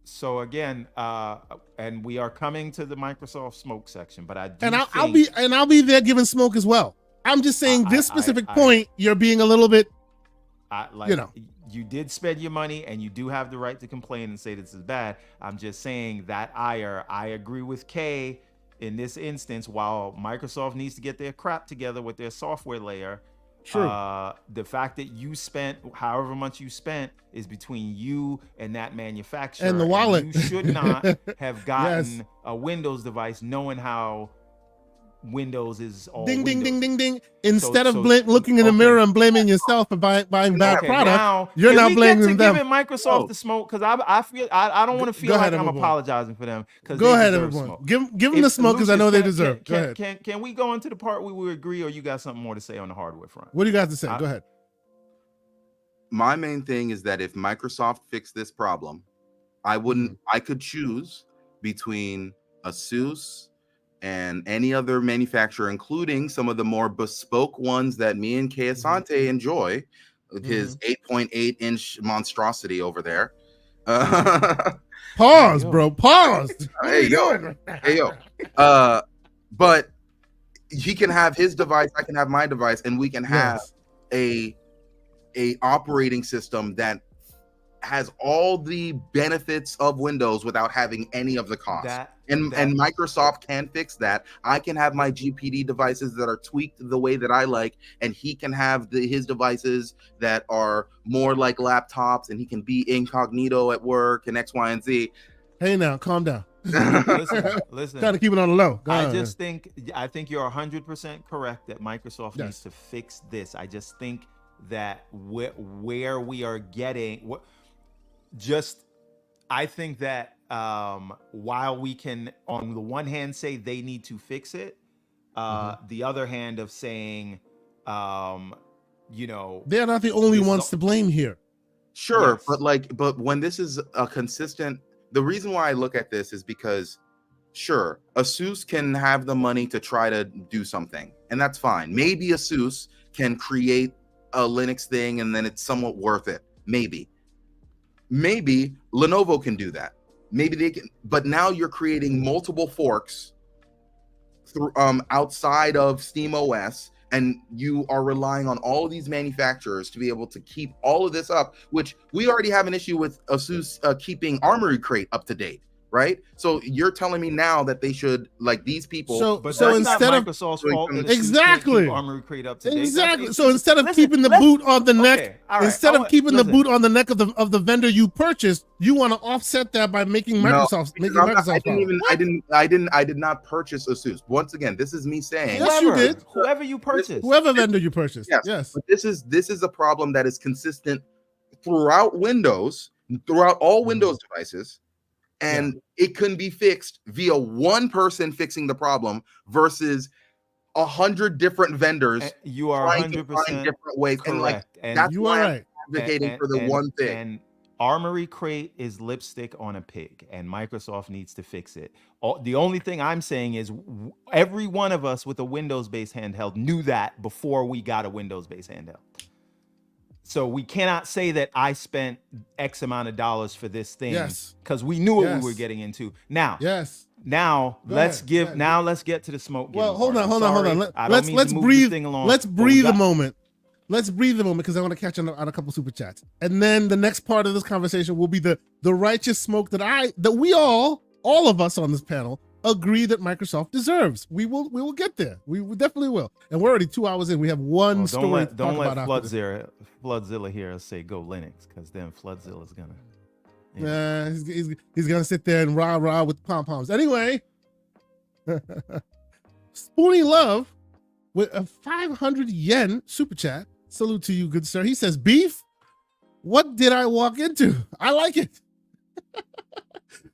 B: So again, and we are coming to the Microsoft smoke section, but I do
A: I'll be there giving smoke as well. I'm just saying this specific point, you're being a little bit,
B: you did spend your money and you do have the right to complain and say this is bad. I'm just saying that I agree with Kay in this instance. While Microsoft needs to get their crap together with their software layer,
A: true.
B: The fact that you spent however much you spent is between you and that manufacturer.
A: And the wallet.
B: And you should not have gotten a Windows device knowing how Windows is all
A: ding,
B: Windows.
A: ding, ding, ding, ding. Instead of looking in the mirror and blaming yourself for buying bad product,
B: now,
A: you're not blaming them.
B: Giving Microsoft the smoke, because I feel I don't want to feel like I'm apologizing for them.
A: Go ahead, everyone. Give them the smoke because I know they deserve. Go ahead.
B: Can we go into the part where we agree, or you got something more to say on the hardware front?
A: What do you guys to say? Go ahead.
C: My main thing is that if Microsoft fixed this problem, I could choose between Asus and any other manufacturer, including some of the more bespoke ones that me and Kay Asante enjoy, with his 8.8-inch monstrosity over there.
A: Pause, bro. Pause.
C: Hey, yo. But he can have his device, I can have my device, and we can have a operating system that has all the benefits of Windows without having any of the costs. And Microsoft can fix that. I can have my GPD devices that are tweaked the way that I like, and he can have his devices that are more like laptops, and he can be incognito at work and X, Y, and Z.
A: Hey, now, calm down.
B: Listen.
A: Gotta keep it on the low.
B: I think you're 100% correct that Microsoft needs to fix this. I just think that where we are getting I think that while we can on the one hand say they need to fix it, the other hand of saying
A: they're not the only ones to blame here.
C: Sure, but when this is a consistent, the reason why I look at this is because sure, Asus can have the money to try to do something, and that's fine. Maybe Asus can create a Linux thing and then it's somewhat worth it. Maybe Lenovo can do that. Maybe they can, but now you're creating multiple forks through outside of SteamOS, and you are relying on all of these manufacturers to be able to keep all of this up, which we already have an issue with Asus keeping Armory Crate up to date. Right, so you're telling me now that they should, like, these people.
A: So instead of
B: Microsoft's fault,
A: exactly,
B: Armory Crate up to date.
A: Exactly. So instead of keeping the boot on the neck, the boot on the neck of the vendor you purchased, you want to offset that by making Microsoft.
C: I did not purchase Asus. Once again, this is me saying.
A: Yes, you did.
B: Whoever you purchased,
A: whoever vendor you purchased. Yes.
C: But this is a problem that is consistent throughout Windows, throughout all Windows devices. And it can be fixed via one person fixing the problem versus 100 different vendors.
B: You are 100%
C: different ways,
B: correct.
C: And that's why I'm advocating for the one thing.
B: And Armory Crate is lipstick on a pig, and Microsoft needs to fix it. The only thing I'm saying is every one of us with a Windows-based handheld knew that before we got a Windows-based handheld. So we cannot say that I spent X amount of dollars for this thing because we knew what we were getting into. Now, let's get to the smoke.
A: Well, hold on. Let's breathe. Let's breathe a moment. Let's breathe a moment because I want to catch on a couple super chats, and then the next part of this conversation will be the righteous smoke that we all of us on this panel agree that Microsoft deserves. We will get there. We definitely will. And we're already 2 hours in. We have one story to talk about.
B: Don't let Floodzilla here say go Linux, because then Floodzilla's gonna.
A: He's gonna sit there and rah with pom poms. Anyway, Spoonie Love with a 500 yen super chat. Salute to you, good sir. He says, "Beef. What did I walk into? I like it."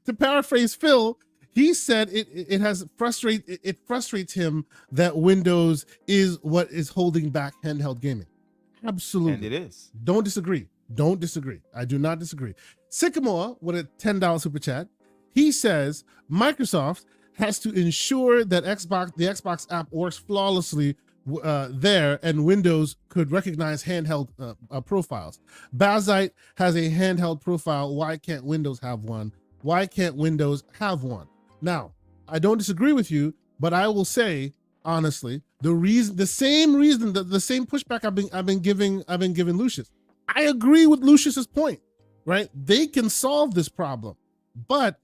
A: To paraphrase Phil, he said it frustrates him that Windows is what is holding back handheld gaming. Absolutely.
B: And it is. Don't
A: disagree. I do not disagree. Sycamore with a $10 super chat. He says Microsoft has to ensure that the Xbox app works flawlessly there, and Windows could recognize handheld profiles. Bazite has a handheld profile. Why can't Windows have one? Now, I don't disagree with you, but I will say, honestly, the same reason, the same pushback I've been giving Lucius. I agree with Lucius's point, right? They can solve this problem, but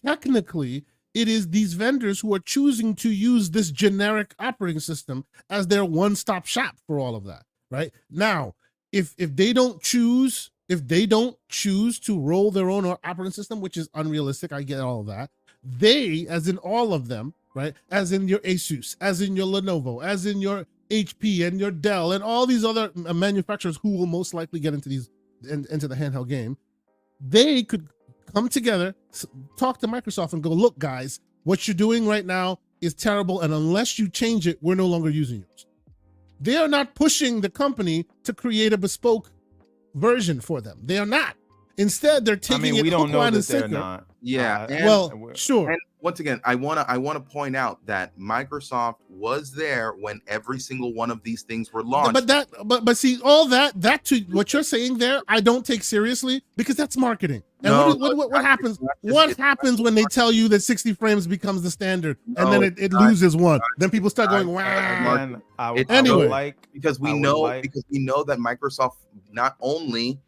A: technically, it is these vendors who are choosing to use this generic operating system as their one-stop shop for all of that, right? Now, if they don't choose to roll their own operating system, which is unrealistic, I get all of that. They, as in all of them, right? As in your Asus, as in your Lenovo, as in your HP and your Dell, and all these other manufacturers who will most likely get into the handheld game, they could come together, talk to Microsoft and go, look, guys, what you're doing right now is terrible, and unless you change it, we're no longer using yours. They are not pushing the company to create a bespoke version for them. They are not. Instead, they're taking
B: we
A: it
B: don't
A: hook,
B: know
A: line,
B: that
A: and
B: they're
A: sinker.
B: not.
C: Yeah.
A: Sure.
C: And once again, I wanna point out that Microsoft was there when every single one of these things were launched.
A: But see, all that to what you're saying there, I don't take seriously, because that's marketing. And what happens? What happens when they tell you that 60 frames becomes the standard, and then it loses one? Then people start going, wow.
C: Anyway, because we know that Microsoft not only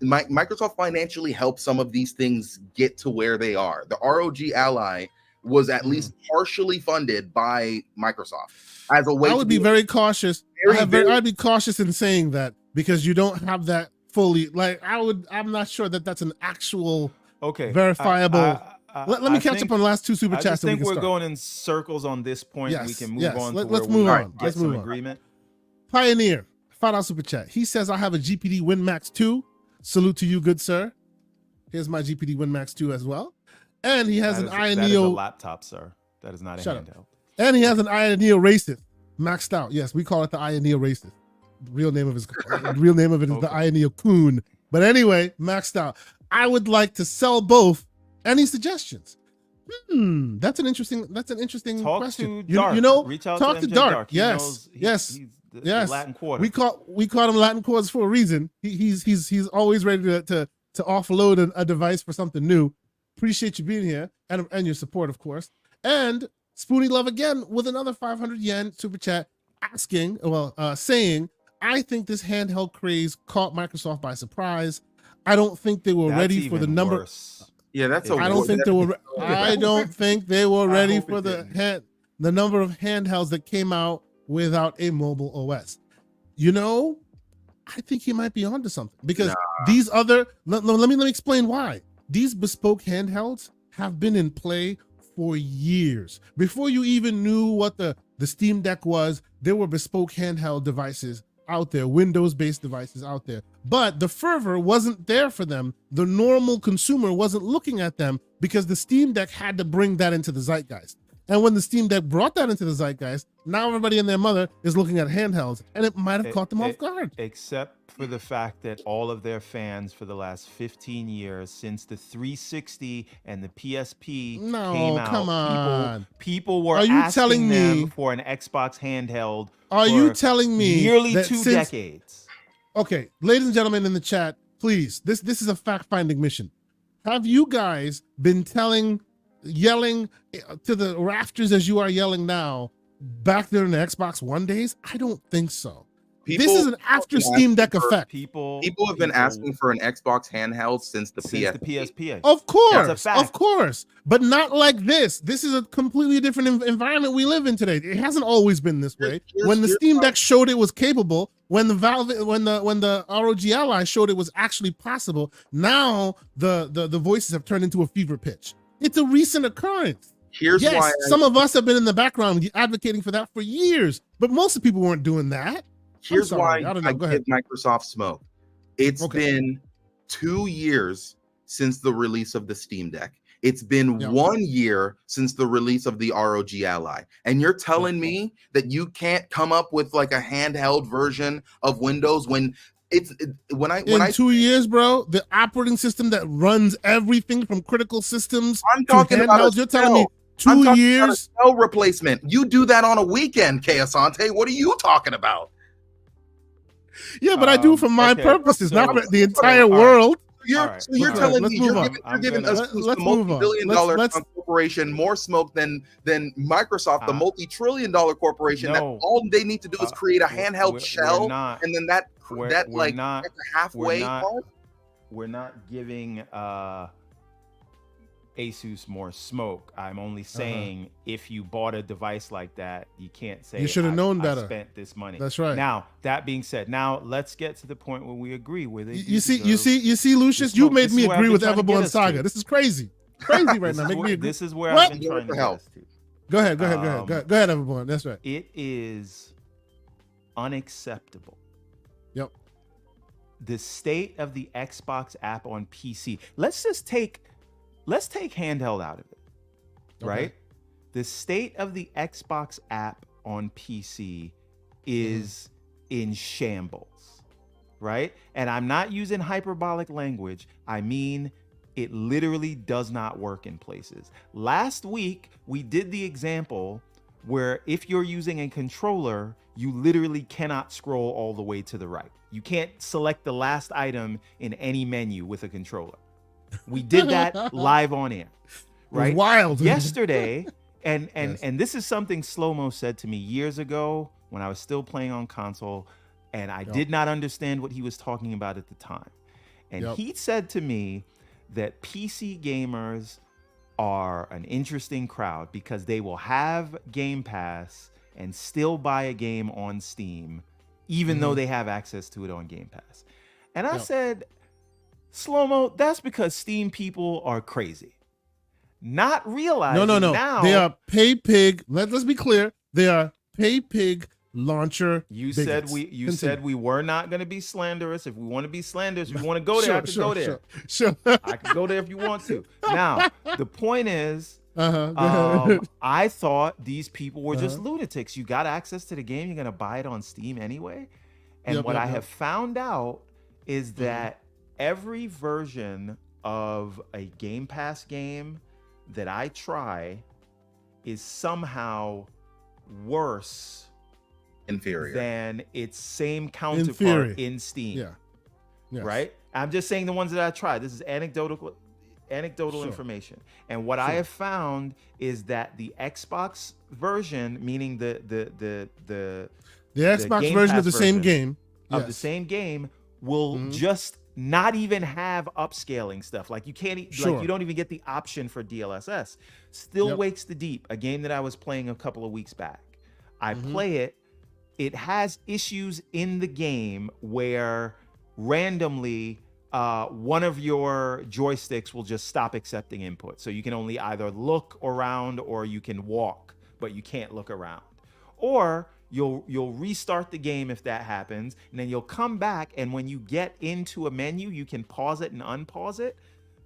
C: Microsoft financially helped some of these things get to where they are. The ROG Ally was at least partially funded by Microsoft as a way.
A: I would be very cautious. I'd be cautious in saying that, because you don't have that fully. I'm not sure that that's an actual verifiable. Let me catch up on the last two super chats.
B: I think we're going in circles on this point.
A: Yes,
B: we can move on.
A: Let's move on.
B: Let's move on. Agreement.
A: Pioneer, $5 super chat. He says, I have a GPD WinMax 2. Salute to you, good sir. Here's my GPD WinMax 2 as well. And he has
B: that is a laptop, sir. That is not a handheld.
A: And he has an Aya Neo Racist maxed out. Yes, we call it the Aya Neo Racist. The real name of it is the Aya Neo Coon. But anyway, maxed out. I would like to sell both. Any suggestions? That's an interesting question.
B: Reach out
A: talk
B: to
A: Dark.
B: Yes.
A: Yes.
B: The Latin Quarter.
A: We call him Latin Quarters for a reason. He's always ready to offload a device for something new. Appreciate you being here and your support, of course. And Spoonie Love again with another 500 yen super chat, saying, I think this handheld craze caught Microsoft by surprise. I don't think they were ready for the number.
B: Worse.
C: Yeah, that's.
A: I don't think they were ready for the number of handhelds that came out without a mobile OS. I think he might be onto something, because these other, let me explain why. These bespoke handhelds have been in play for years. Before you even knew what the Steam Deck was, there were bespoke handheld devices out there, Windows-based devices out there. But the fervor wasn't there for them. The normal consumer wasn't looking at them, because the Steam Deck had to bring that into the zeitgeist. And when the Steam Deck brought that into the zeitgeist, now everybody and their mother is looking at handhelds, and it might have caught them off guard.
B: Except for the fact that all of their fans for the last 15 years, since the 360 and the PSP came out,
A: come on.
B: People were asking them for an Xbox handheld.
A: Are you telling me
B: nearly 2 decades?
A: Okay, ladies and gentlemen in the chat, please, this is a fact-finding mission. Have you guys been yelling to the rafters as you are yelling now back there in the Xbox One days? I don't think so. This is an after Steam Deck effect.
C: People have been asking for an Xbox handheld since the PSP.
A: Of course, but not like this. This is a completely different environment we live in today. It hasn't always been this way. When the Steam Deck showed it was capable, when the ROG Ally showed it was actually possible, now the voices have turned into a fever pitch. It's a recent occurrence. Some of us have been in the background advocating for that for years, but most of the people weren't doing that.
C: Here's why I give Microsoft smoke. It's been 2 years since the release of the Steam Deck. It's been 1 year since the release of the ROG Ally. And you're telling me that you can't come up with like a handheld version of Windows when in 2
A: years, bro, the operating system that runs everything from critical systems
C: I'm talking
A: to handhelds, you're telling me 2 years?
C: Cell replacement. You do that on a weekend, Kay Asante. What are you talking about?
A: Yeah, but I do for my purposes, not for the entire world.
C: you're telling me you're giving us the multi-billion-dollar corporation more smoke than Microsoft, the multi-trillion-dollar corporation. That all they need to do is create a handheld shell, and then that's halfway part.
B: We're not giving Asus more smoke. I'm only saying if you bought a device like that, you can't say
A: you should have known better.
B: I spent this money.
A: That's right.
B: Now, that being said, now let's get to the point where we agree with it.
A: You see, Lucius, you made me agree with Everborn Saga. This is crazy right now.
B: This is where I've been trying to help.
A: Go ahead, Everborn. That's right.
B: It is unacceptable.
A: Yep.
B: The state of the Xbox app on PC. Let's take handheld out of it, right? The state of the Xbox app on PC is in shambles, right? And I'm not using hyperbolic language. I mean, it literally does not work in places. Last week, we did the example where if you're using a controller, you literally cannot scroll all the way to the right. You can't select the last item in any menu with a controller. We did that live on air, right?
A: Wild.
B: Yesterday, and this is something Slow-Mo said to me years ago when I was still playing on console, and I did not understand what he was talking about at the time. And he said to me that PC gamers are an interesting crowd because they will have Game Pass and still buy a game on Steam, even though they have access to it on Game Pass. And I said, Slow-Mo, that's because Steam people are crazy. Not realizing now.
A: They are pay pig. Let's be clear. They are pay pig launcher.
B: You said we were not going to be slanderous. If we want to be slanderous, if we want to go there, I can go there.
A: Sure.
B: I can go there if you want to. Now, the point is, I thought these people were just lunatics. You got access to the game. You're going to buy it on Steam anyway. And what I have found out is that every version of a Game Pass game that I try is somehow worse,
C: inferior
B: than its same counterpart in Steam.
A: Yeah. Yes.
B: Right? I'm just saying the ones that I tried. This is anecdotal information. And what I have found is that the Xbox version, meaning the
A: Xbox version of the same game,
B: of the same game, will just not even have upscaling stuff. Like you can't, like you don't even get the option for DLSS. Still Wakes the Deep, a game that I was playing a couple of weeks back. I play it. It has issues in the game where randomly one of your joysticks will just stop accepting input. So you can only either look around or you can walk, but you can't look around. Or you'll restart the game if that happens, and then you'll come back, and when you get into a menu, you can pause it and unpause it,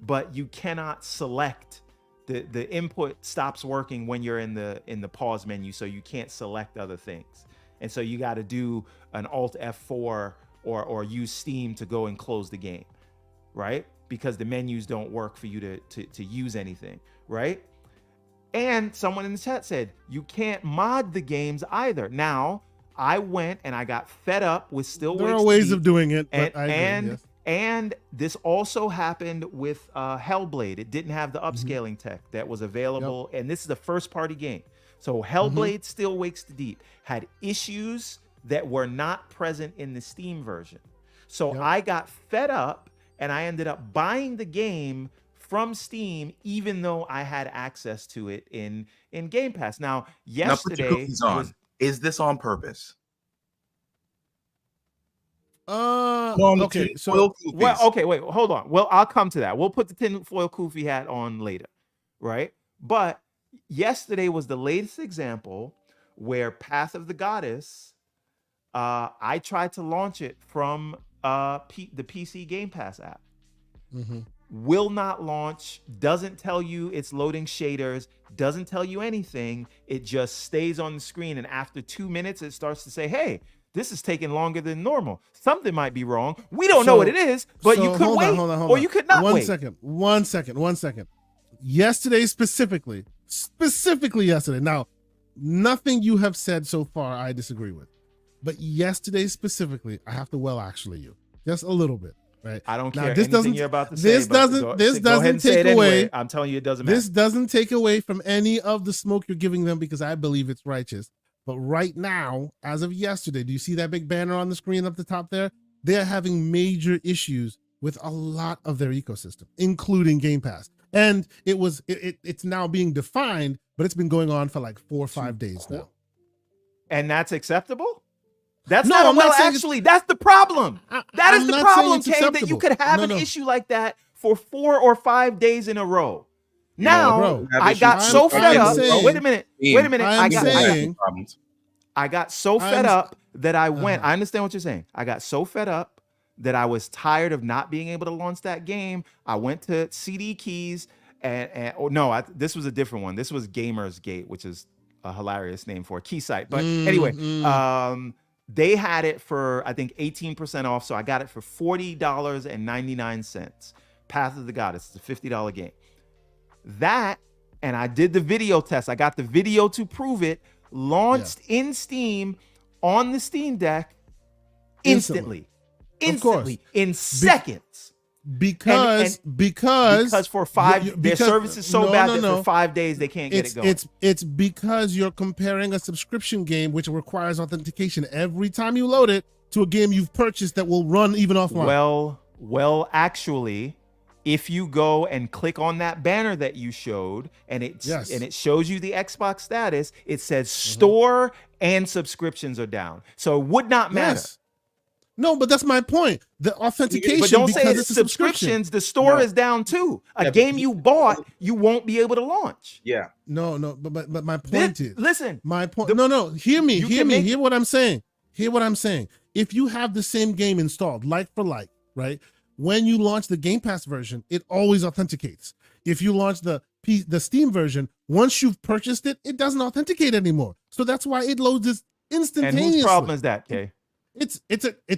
B: but you cannot select. The input stops working when you're in the pause menu, so you can't select other things. And so you got to do an Alt F4 or use Steam to go and close the game, right? Because the menus don't work for you to use anything, right? And someone in the chat said, you can't mod the games either. Now, I went and I got fed up with Still Wakes the Deep.
A: There are ways of doing it, but
B: and this also happened with Hellblade. It didn't have the upscaling tech that was available. And this is a first-party game. So Hellblade Still Wakes the Deep had issues that were not present in the Steam version. So I got fed up and I ended up buying the game from Steam, even though I had access to it in Game Pass. Now, yesterday
C: is this on purpose?
A: Okay. So,
B: wait, hold on. Well, I'll come to that. We'll put the tinfoil kufi hat on later, right? But yesterday was the latest example where Path of the Goddess, I tried to launch it from the PC Game Pass app. Will not launch, doesn't tell you it's loading shaders, doesn't tell you anything. It just stays on the screen, and after 2 minutes, it starts to say, hey, this is taking longer than normal. Something might be wrong. We don't know what it is, but you could wait, or you could not wait.
A: One second. Yesterday specifically yesterday. Now, nothing you have said so far I disagree with. But yesterday specifically, I have to actually you. Just a little bit, right?
B: I don't
A: Now,
B: care
A: this
B: anything
A: doesn't.
B: you're about to
A: This
B: say. But
A: doesn't.
B: go
A: This
B: ahead
A: doesn't
B: and say
A: take
B: it
A: away.
B: anyway. I'm telling you, it doesn't matter.
A: This doesn't take away from any of the smoke you're giving them because I believe it's righteous. But right now, as of yesterday, do you see that big banner on the screen up the top there? They're having major issues with a lot of their ecosystem, including Game Pass. And it's now being defined, but it's been going on for like 4 or 5 days now.
B: And that's acceptable? That's
A: No,
B: not
A: I'm not saying
B: actually, that's the problem. That is
A: I'm
B: the
A: not
B: problem,
A: saying it's
B: Kay, that you
A: acceptable.
B: could have
A: No,
B: an
A: no.
B: issue like that for 4 or 5 days in a row. Now,
A: bro,
B: I got so fed up.
A: saying-
B: Wait a minute.
A: I'm saying-
B: I got so fed up that I went.
A: Uh-huh.
B: I understand what you're saying. I got so fed up that I was tired of not being able to launch that game. I went to CD Keys this was a different one. This was Gamers Gate, which is a hilarious name for a key site. But anyway, they had it for, I think, 18% off. So I got it for $40.99. Path of the Goddess. It's a $50 game. That, and I did the video test. I got the video to prove it. Launched in Steam on the Steam Deck instantly. In seconds.
A: Because
B: for their service is so bad that for 5 days they can't get it going.
A: It's because you're comparing a subscription game which requires authentication every time you load it to a game you've purchased that will run even offline.
B: Well, actually, if you go and click on that banner that you showed and it shows you the Xbox status, it says store and subscriptions are down. So it would not matter.
A: Yes. No, but that's my point. The authentication,
B: but don't say
A: because
B: it's
A: a
B: subscriptions. The store is down too. A game you bought, you won't be able to launch.
C: Yeah.
A: No, but my point is.
B: Listen.
A: My point. No. Hear me. Hear what I'm saying. Hear what I'm saying. If you have the same game installed, like for like, right? When you launch the Game Pass version, it always authenticates. If you launch the Steam version, once you've purchased it, it doesn't authenticate anymore. So that's why it loads this instantaneously.
B: And whose problem is that, Kay?
A: It's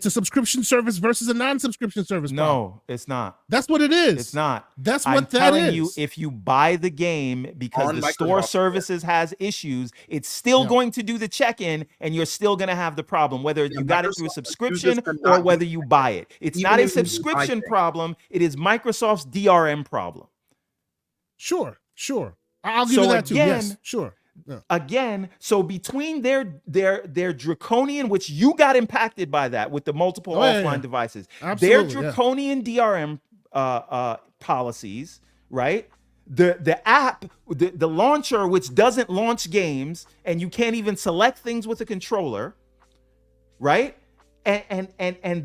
A: a subscription service versus a non-subscription service.
B: No, it's not.
A: That's what it is.
B: It's not.
A: That's
B: I'm
A: what that
B: telling
A: is.
B: you, if you buy the game because the store services has issues, it's still
A: Yeah.
B: going to do the check-in, and you're still going to have the problem, whether you got it through a
C: Microsoft
B: subscription
C: chooses to
B: or
C: not
B: whether
C: do
B: you buy it. It's
C: Even
B: not a
C: if you buy
B: subscription
C: things.
B: problem. It is Microsoft's DRM problem.
A: Sure. I'll give you that too. Yes, sure. Yeah.
B: Again, so between their draconian, which you got impacted by that with the multiple offline devices,
A: Absolutely,
B: their draconian DRM policies, right? The app, the launcher, which doesn't launch games, and you can't even select things with a controller, right? And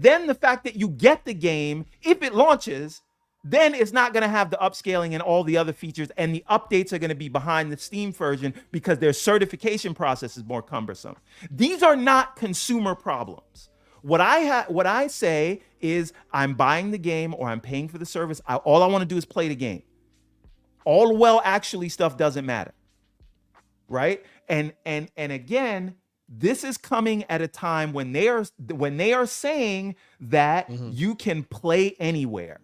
B: then the fact that you get the game, if it launches, then it's not going to have the upscaling and all the other features, and the updates are going to be behind the Steam version because their certification process is more cumbersome. These are not consumer problems. What I say is I'm buying the game or I'm paying for the service. All I want to do is play the game. All actually stuff doesn't matter, right? And again, this is coming at a time when they are saying that you can play anywhere.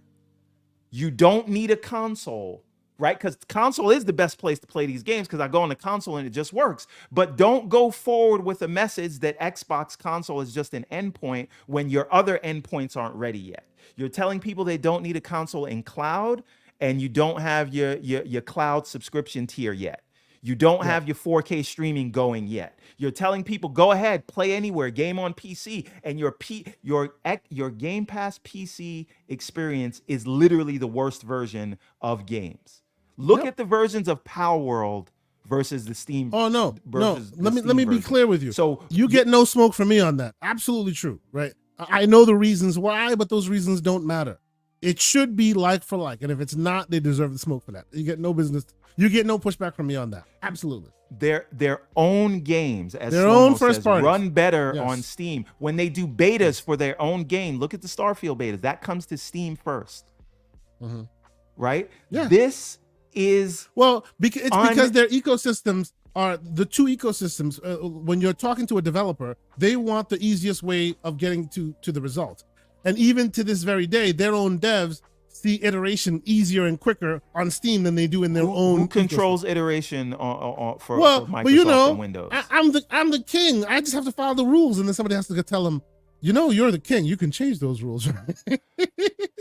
B: You don't need a console, right? Because console is the best place to play these games because I go on the console and it just works. But don't go forward with a message that Xbox console is just an endpoint when your other endpoints aren't ready yet. You're telling people they don't need a console in cloud, and you don't have your cloud subscription tier yet. You don't have your 4K streaming going yet. You're telling people, go ahead, play anywhere, game on PC, and your Game Pass PC experience is literally the worst version of games. Look at the versions of Power World versus the Steam.
A: Oh no. Let me be
B: version.
A: clear with you.
B: So
A: you get no smoke from me on that. Absolutely true, right? I know the reasons why, but those reasons don't matter. It should be like for like, and if it's not, they deserve the smoke for that. You get no business. You get no pushback from me on that. Absolutely.
B: Their own games, as
A: their
B: Slomo
A: own first
B: says,
A: parties
B: run better on Steam. When they do betas for their own game, look at the Starfield betas. That comes to Steam first, right?
A: Yeah.
B: This is
A: because their ecosystems are the two ecosystems. When you're talking to a developer, they want the easiest way of getting to the result, and even to this very day, their own devs see iteration easier and quicker on Steam than they do in their own.
B: Who controls iteration for Microsoft
A: but you know,
B: and Windows?
A: I'm the king. I just have to follow the rules, and then somebody has to go tell them You know, you're the king. You can change those rules, right?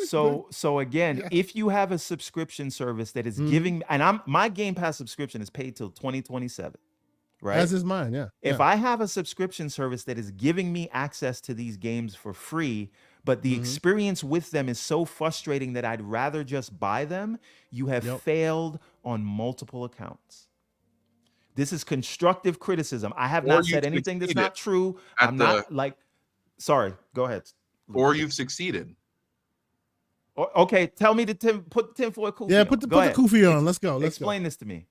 B: So again,
A: Yeah.
B: if you have a subscription service that is giving, and my Game Pass subscription is paid till 2027, right?
A: As is mine, yeah.
B: If I have a subscription service that is giving me access to these games for free, but the experience with them is so frustrating that I'd rather just buy them, you have failed on multiple accounts. This is constructive criticism. I have not said anything that's not true. I'm not like, sorry, go ahead.
C: Or you've succeeded.
B: Okay, tell me to put the tinfoil kufi
A: Yeah,
B: on.
A: put the
B: Go ahead.
A: kufi on. Let's go.
B: Explain this to me.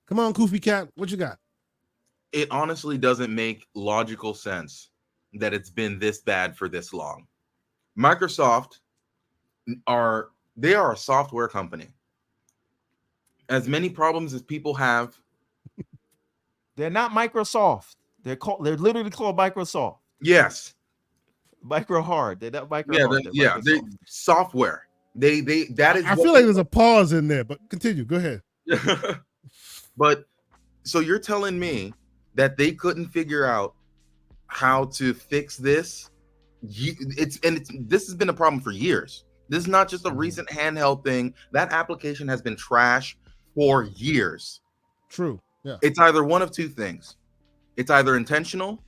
A: Come on, Kufi Cat. What you got?
C: It honestly doesn't make logical sense that it's been this bad for this long. Microsoft are a software company. As many problems as people have,
B: they're not Microsoft. They're literally called Microsoft.
C: Yes.
B: Micro hard. They're not micro hard.
C: They software. They that is.
A: I feel like there's a pause in there, but continue. Go ahead.
C: But so you're telling me that they couldn't figure out how to fix this? This has been a problem for years. This is not just a recent handheld thing. That application has been trash for years.
A: True. Yeah.
C: It's either one of two things. It's either intentional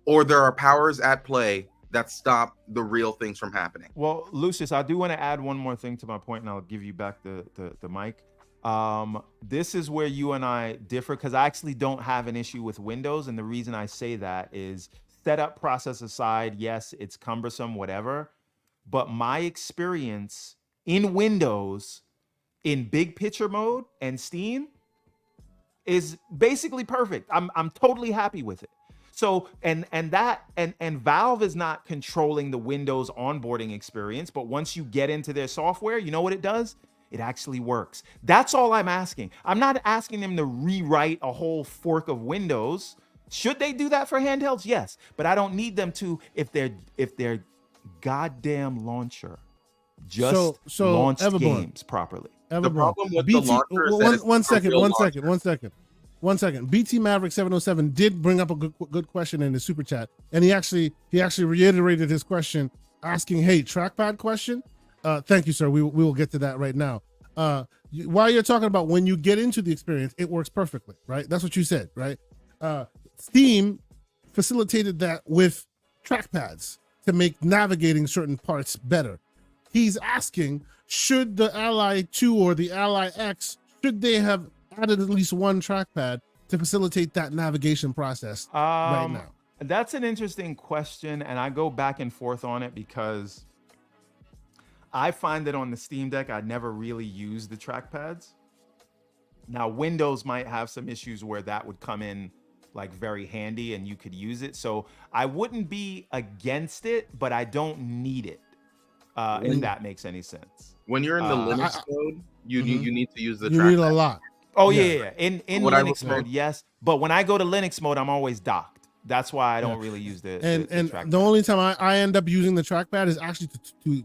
C: or there are powers at play that stop the real things from happening.
B: Well, Lucius, I do want to add one more thing to my point, and I'll give you back the mic. This is where you and I differ, because I actually don't have an issue with Windows. And the reason I say that is, setup process aside, yes, it's cumbersome, whatever. But my experience in Windows in big picture mode and Steam is basically perfect. I'm totally happy with it. So and Valve is not controlling the Windows onboarding experience, but once you get into their software, you know what it does? It actually works. That's all I'm asking. I'm not asking them to rewrite a whole fork of Windows. Should they do that for handhelds? Yes, but I don't need them to if their goddamn launcher just launch games properly.
C: The problem with the launcher is
A: one second. BT Maverick 707 did bring up a good question in the super chat, and he actually reiterated his question, asking, "Hey, trackpad question." Thank you, sir. We will get to that right now. While you're talking about when you get into the experience, it works perfectly, right? That's what you said, right? Steam facilitated that with trackpads to make navigating certain parts better. He's asking, should the Ally 2 or the Ally X, should they have added at least one trackpad to facilitate that navigation process right now?
B: That's an interesting question, and I go back and forth on it because I find that on the Steam Deck, I never really use the trackpads. Now, Windows might have some issues where that would come in like very handy and you could use it. So I wouldn't be against it, but I don't need it, if that makes any sense.
C: When you're in the Linux mode, you need to use the trackpad.
A: You need a lot.
B: Oh, yeah. In Linux mode, yes. But when I go to Linux mode, I'm always docked. That's why I don't really use the trackpad.
A: The only time I end up using the trackpad is actually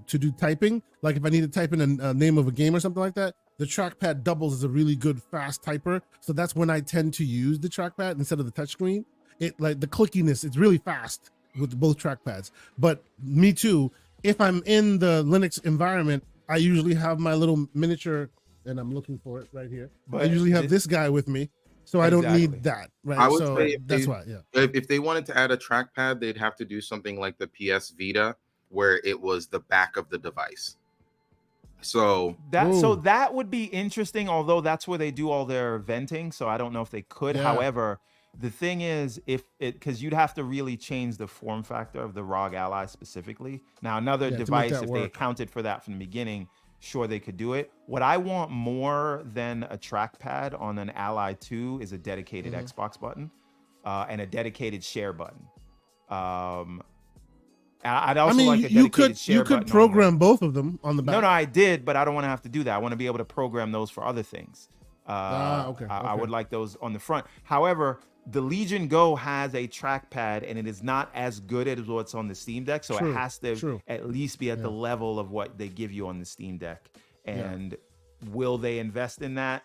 A: to do typing. Like if I need to type in a name of a game or something like that, the trackpad doubles as a really good fast typer. So that's when I tend to use the trackpad instead of the touchscreen. It like the clickiness, it's really fast with both trackpads. But me too, if I'm in the Linux environment, I usually have my little miniature, and I'm looking for it right here. But I usually have this guy with me. So I don't need that, right?
C: I would say
A: that's why, yeah.
C: If they wanted to add a trackpad, they'd have to do something like the PS Vita, where it was the back of the device. So
B: that would be interesting, although that's where they do all their venting. So I don't know if they could. Yeah. However, the thing is, because you'd have to really change the form factor of the ROG Ally specifically. Now, another device, if they accounted for that from the beginning, sure, they could do it. What I want more than a trackpad on an Ally 2 is a dedicated Xbox button and a dedicated share button. I'd also like a dedicated share button. You could
A: program both of them on the back.
B: No, I did, but I don't want to have to do that. I want to be able to program those for other things. I would like those on the front. However, the Legion Go has a trackpad, and it is not as good as what's on the Steam Deck, so it has to at least be at the level of what they give you on the Steam Deck. And will they invest in that?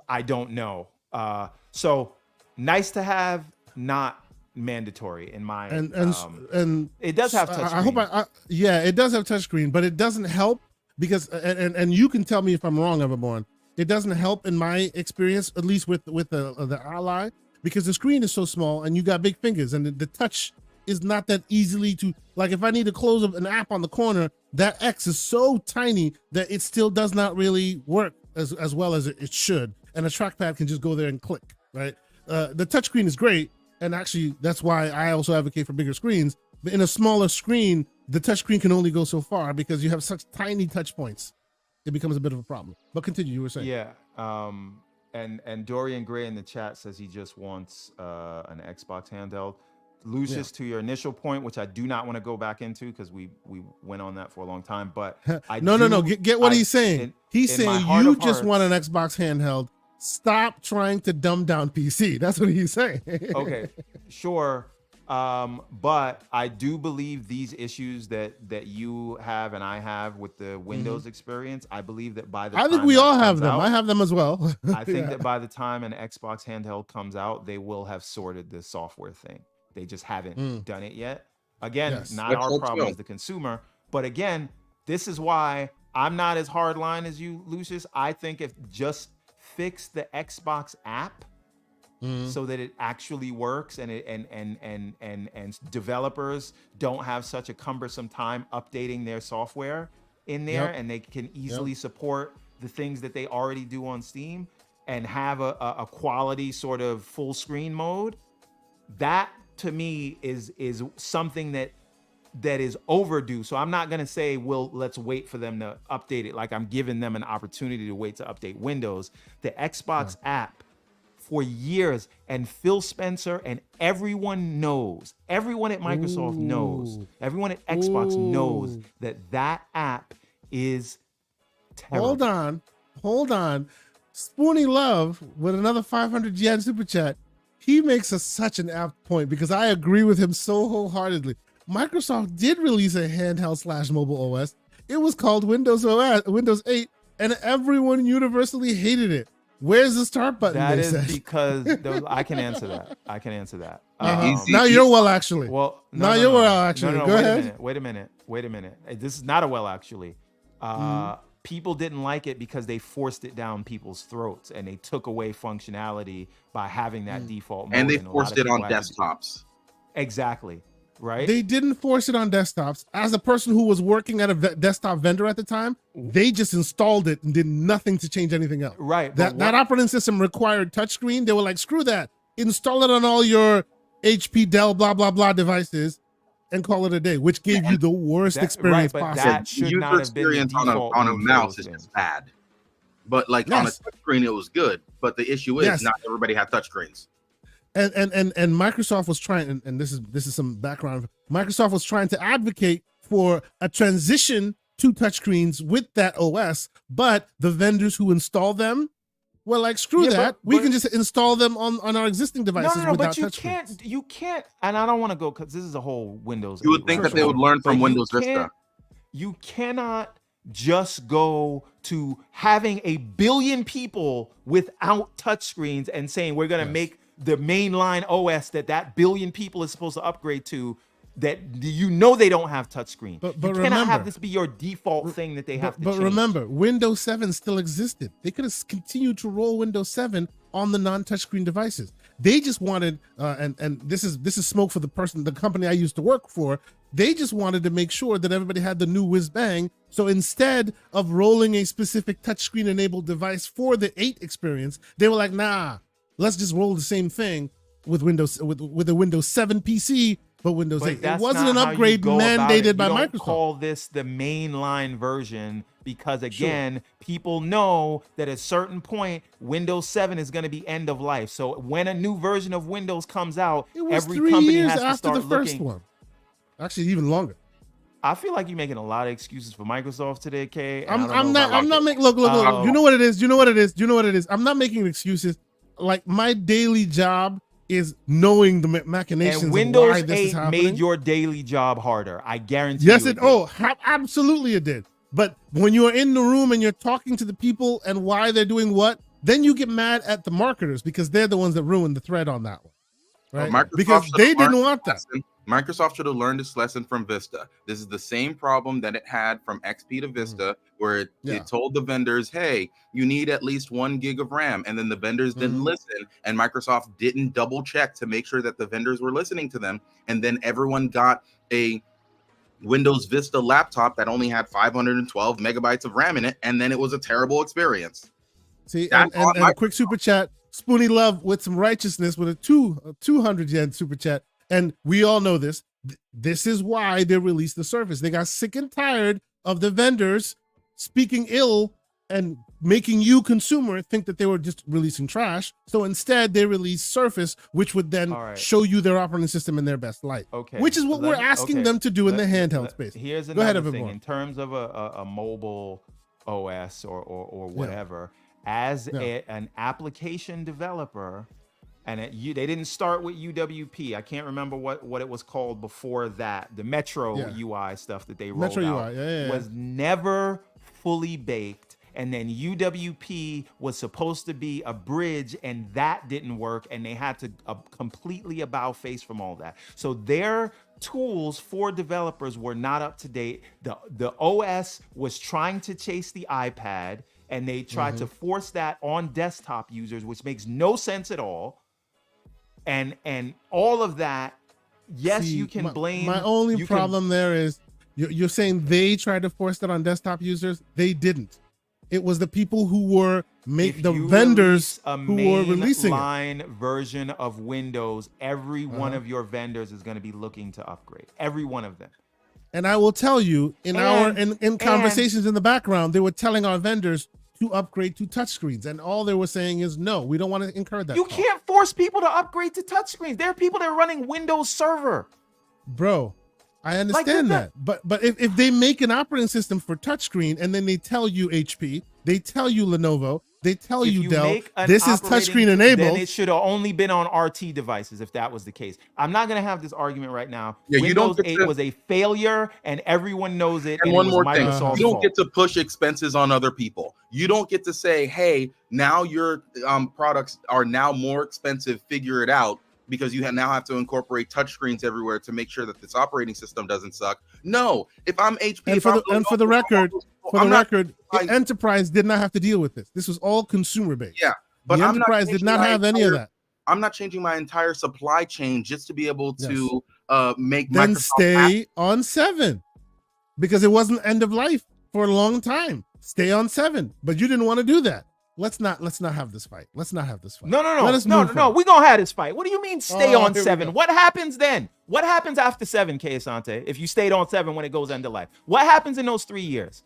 B: I don't know. So nice to have, not mandatory in my
A: and
B: it does have touchscreen.
A: I hope yeah, it does have touchscreen, but it doesn't help because and you can tell me if I'm wrong, Everborn. It doesn't help in my experience, at least with the Ally, because the screen is so small and you got big fingers, and the touch is not that easily to, like, if I need to close an app on the corner, that X is so tiny that it still does not really work as well as it should, and a trackpad can just go there and click, right? The touchscreen is great, and actually that's why I also advocate for bigger screens, but in a smaller screen, the touchscreen can only go so far because you have such tiny touch points. It becomes a bit of a problem. But continue, you were saying.
B: Yeah. And Dorian Gray in the chat says he just wants an Xbox handheld. Lucius, to your initial point, which I do not want to go back into because we went on that for a long time, but
A: no. Get what he's saying. He's saying you just want an Xbox handheld. Stop trying to dumb down PC. That's what he's saying.
B: Okay, sure. But I do believe these issues that you have and I have with the Windows experience, I believe that by the time
A: I think we all have them. I have them as well.
B: I think that by the time an Xbox handheld comes out, they will have sorted this software thing. They just haven't done it yet. Again, not our problem as the consumer. But again, this is why I'm not as hardline as you, Lucius. I think if just fix the Xbox app so that it actually works and developers don't have such a cumbersome time updating their software in there, and they can easily support the things that they already do on Steam and have a quality sort of full screen mode. That to me is something that is overdue. So I'm not going to say, well, let's wait for them to update it. Like I'm giving them an opportunity to wait to update Windows. The Xbox app for years, and Phil Spencer and everyone knows, everyone at Microsoft knows, everyone at Xbox knows that app is terrible.
A: Hold on. Spoony Love with another 500 yen super chat. He makes such an apt point because I agree with him so wholeheartedly. Microsoft did release a handheld/mobile OS. It was called Windows 8, and everyone universally hated it. Where's the start button?
B: That is because I can answer that.
A: Now you're well, actually.
B: Well,
A: you're well, actually. Go ahead.
B: Wait a minute. This is not a well, actually. People didn't like it because they forced it down people's throats and they took away functionality by having that default mode.
C: And they forced it on desktops.
B: Exactly. Right?
A: They didn't force it on desktops. As a person who was working at a desktop vendor at the time, they just installed it and did nothing to change anything else.
B: Right.
A: That operating system required touchscreen. They were like, screw that. Install it on all your HP, Dell, blah, blah, blah devices and call it a day, which gave you the worst experience possible.
B: That should not have been the default
C: on a mouse is just bad. But like on a touchscreen, it was good. But the issue is not everybody had touchscreens.
A: And Microsoft was trying, and this is some background. Microsoft was trying to advocate for a transition to touchscreens with that OS, but the vendors who install them were like, screw that. We can just install them on our existing devices without touchscreens.
B: You can't, and I don't want to go because this is a whole Windows.
C: You would think that they would learn from Windows Vista.
B: You cannot just go to having 1 billion people without touchscreens and saying we're going to make the mainline OS that 1 billion people is supposed to upgrade to, that they don't have touchscreen. But you cannot have this be your default thing that they have to change.
A: But remember, Windows 7 still existed. They could have continued to roll Windows 7 on the non-touchscreen devices. They just wanted, and this is smoke for the company I used to work for. They just wanted to make sure that everybody had the new whiz bang. So instead of rolling a specific touchscreen enabled device for the 8 experience, they were like, nah, let's just roll the same thing with Windows with a Windows 7 PC, but Windows 8. It wasn't an upgrade mandated by Microsoft.
B: Call this the mainline version because again, people know that at a certain point, Windows 7 is going to be end of life. So when a new version of Windows comes out, every company has to start looking.
A: First one. Actually, even longer.
B: I feel like you're making a lot of excuses for Microsoft today, Kay.
A: I'm not making. Look. You know what it is. I'm not making excuses. Like my daily job is knowing the machinations
B: and Windows
A: of why this is happening.
B: made your daily job harder. I guarantee.
A: Yes, absolutely it did. But when you are in the room and you're talking to the people and why they're doing what, then you get mad at the marketers because they're the ones that ruined the thread on that one. right?
C: Microsoft
A: Because
C: should
A: they
C: have learned
A: didn't want that.
C: lesson. Microsoft should have learned this lesson from Vista. This is the same problem that it had from XP to Vista, where it told the vendors, hey, you need at least 1 gig of RAM. And then the vendors didn't listen. And Microsoft didn't double check to make sure that the vendors were listening to them. And then everyone got a Windows Vista laptop that only had 512 megabytes of RAM in it. And then it was a terrible experience.
A: See, and a quick super chat, Spoonie Love with some righteousness with a 200 yen super chat. And we all know this. This is why they released the Surface. They got sick and tired of the vendors speaking ill and making you, consumer, think that they were just releasing trash. So instead, they released Surface, which would then show you their operating system in their best light. Okay, which is what we're asking them to do in the handheld space.
B: Here's another thing. In terms of a mobile OS or whatever, as an application developer, and they didn't start with UWP. I can't remember what it was called before that. The Metro UI stuff that they rolled out was never fully baked. And then UWP was supposed to be a bridge, and that didn't work. And they had to completely about face from all that. So their tools for developers were not up to date. The OS was trying to chase the iPad, and they tried to force that on desktop users, which makes no sense at all. And all of that, yes, you can blame.
A: My only problem there is you're saying they tried to force that on desktop users. They didn't. It was the people who were the vendors who were releasing
B: line version of Windows. Every one of your vendors is going to be looking to upgrade. Every one of them.
A: And I will tell you, in conversations in the background, they were telling our vendors to upgrade to touchscreens, and all they were saying is no, we don't want to incur that.
B: You can't force people to upgrade to touchscreens. There are people that are running Windows Server.
A: Bro, I understand that. But if they make an operating system for touchscreen and then they tell you HP, they tell you Lenovo, they tell you Dell, this is touchscreen enabled.
B: Then it should have only been on RT devices if that was the case. I'm not going to have this argument right now.
C: Yeah,
B: Windows 8 was a failure, and everyone knows it.
C: And one more thing, you don't get to push expenses on other people. You don't get to say, hey, now your products are now more expensive, figure it out, because you now have to incorporate touchscreens everywhere to make sure that this operating system doesn't suck. No, if I'm HP,
A: for the record, the enterprise did not have to deal with this. This was all consumer based.
C: Yeah, but
A: the enterprise did not have any of that.
C: I'm not changing my entire supply chain just to be able to make.
A: Then
C: Microsoft
A: stay on 7, because it wasn't end of life for a long time. Stay on 7, but you didn't want to do that. Let's not have this fight. Let's not have this fight.
B: No. We're gonna have this fight. What do you mean stay on 7? What happens then? What happens after 7, K. Asante, if you stayed on 7 when it goes end of life? What happens in those 3 years?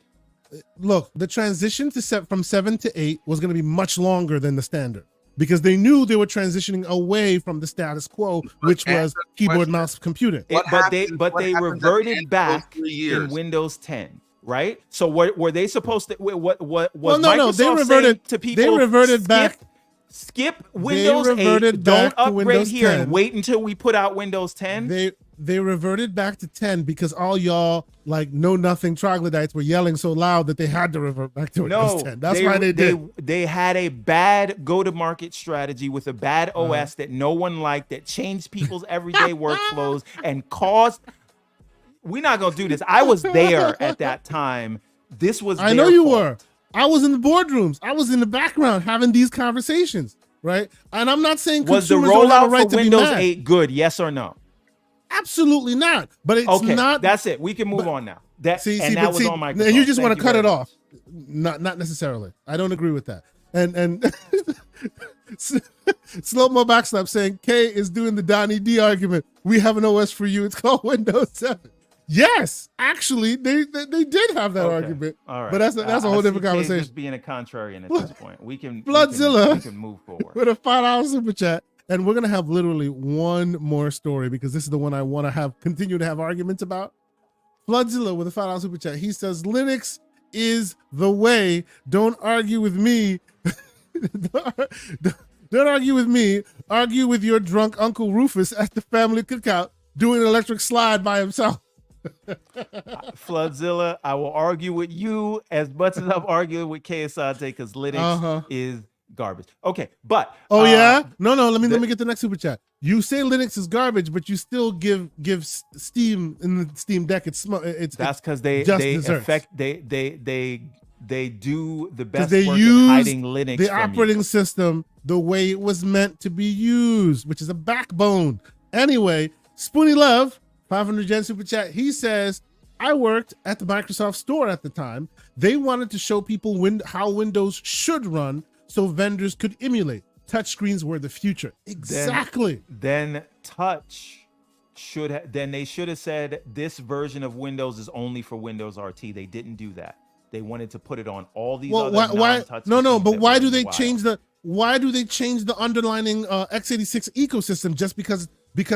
A: Look, the transition from 7 to 8 was going to be much longer than the standard, because they knew they were transitioning away from the status quo, which was keyboard, mouse, computing.
B: But they reverted back in Windows 10. Right, so what were they supposed to? What was Microsoft
A: they reverted
B: to people?
A: They reverted back.
B: Skip Windows 8. Don't upgrade here 10. And wait until we put out Windows 10.
A: They reverted back to 10 because all y'all know nothing troglodytes were yelling so loud that they had to revert back to Windows 10. That's why they did.
B: They had a bad go-to-market strategy with a bad OS that no one liked, that changed people's everyday workflows and caused. We're not gonna do this. I was there at that time. This was.
A: I know you were. I was in the boardrooms. I was in the background having these conversations, right? And I'm not saying
B: was the rollout for Windows 8 good? Yes or no?
A: Absolutely not. But it's not.
B: That's it. We can move on now. That was on Microsoft.
A: And you just want to cut it off. Not necessarily. I don't agree with that. And Slow Mo Backslap saying K is doing the Donnie D argument. We have an OS for you. It's called Windows 7. Yes, actually, they did have that argument. All right. But that's a whole different conversation.
B: Just being a contrarian at this point. We can move forward.
A: With a $5 super chat. And we're gonna have literally one more story, because this is the one I want to continue to have arguments about. Floodzilla with a $5 super chat. He says Linux is the way. Don't argue with me. Don't argue with me. Argue with your drunk Uncle Rufus at the family cookout doing an electric slide by himself.
B: Floodzilla, I will argue with you as much as I've argued with K. Asante, because Linux is garbage. Okay, but
A: no, let me get the next super chat. You say Linux is garbage, but you still give Steam in the Steam Deck.
B: That's because they do the best
A: they
B: work
A: use
B: at hiding Linux
A: the
B: from
A: operating
B: you.
A: system the way it was meant to be used, which is a backbone. Anyway, Spoonie Love, 500 Gen super chat. He says, I worked at the Microsoft store at the time. They wanted to show people how Windows should run so vendors could emulate. Touchscreens were the future. Exactly.
B: Then they should have said this version of Windows is only for Windows RT. They didn't do that. They wanted to put it on all these other non-touch.
A: But why do they change the underlining x86 ecosystem just because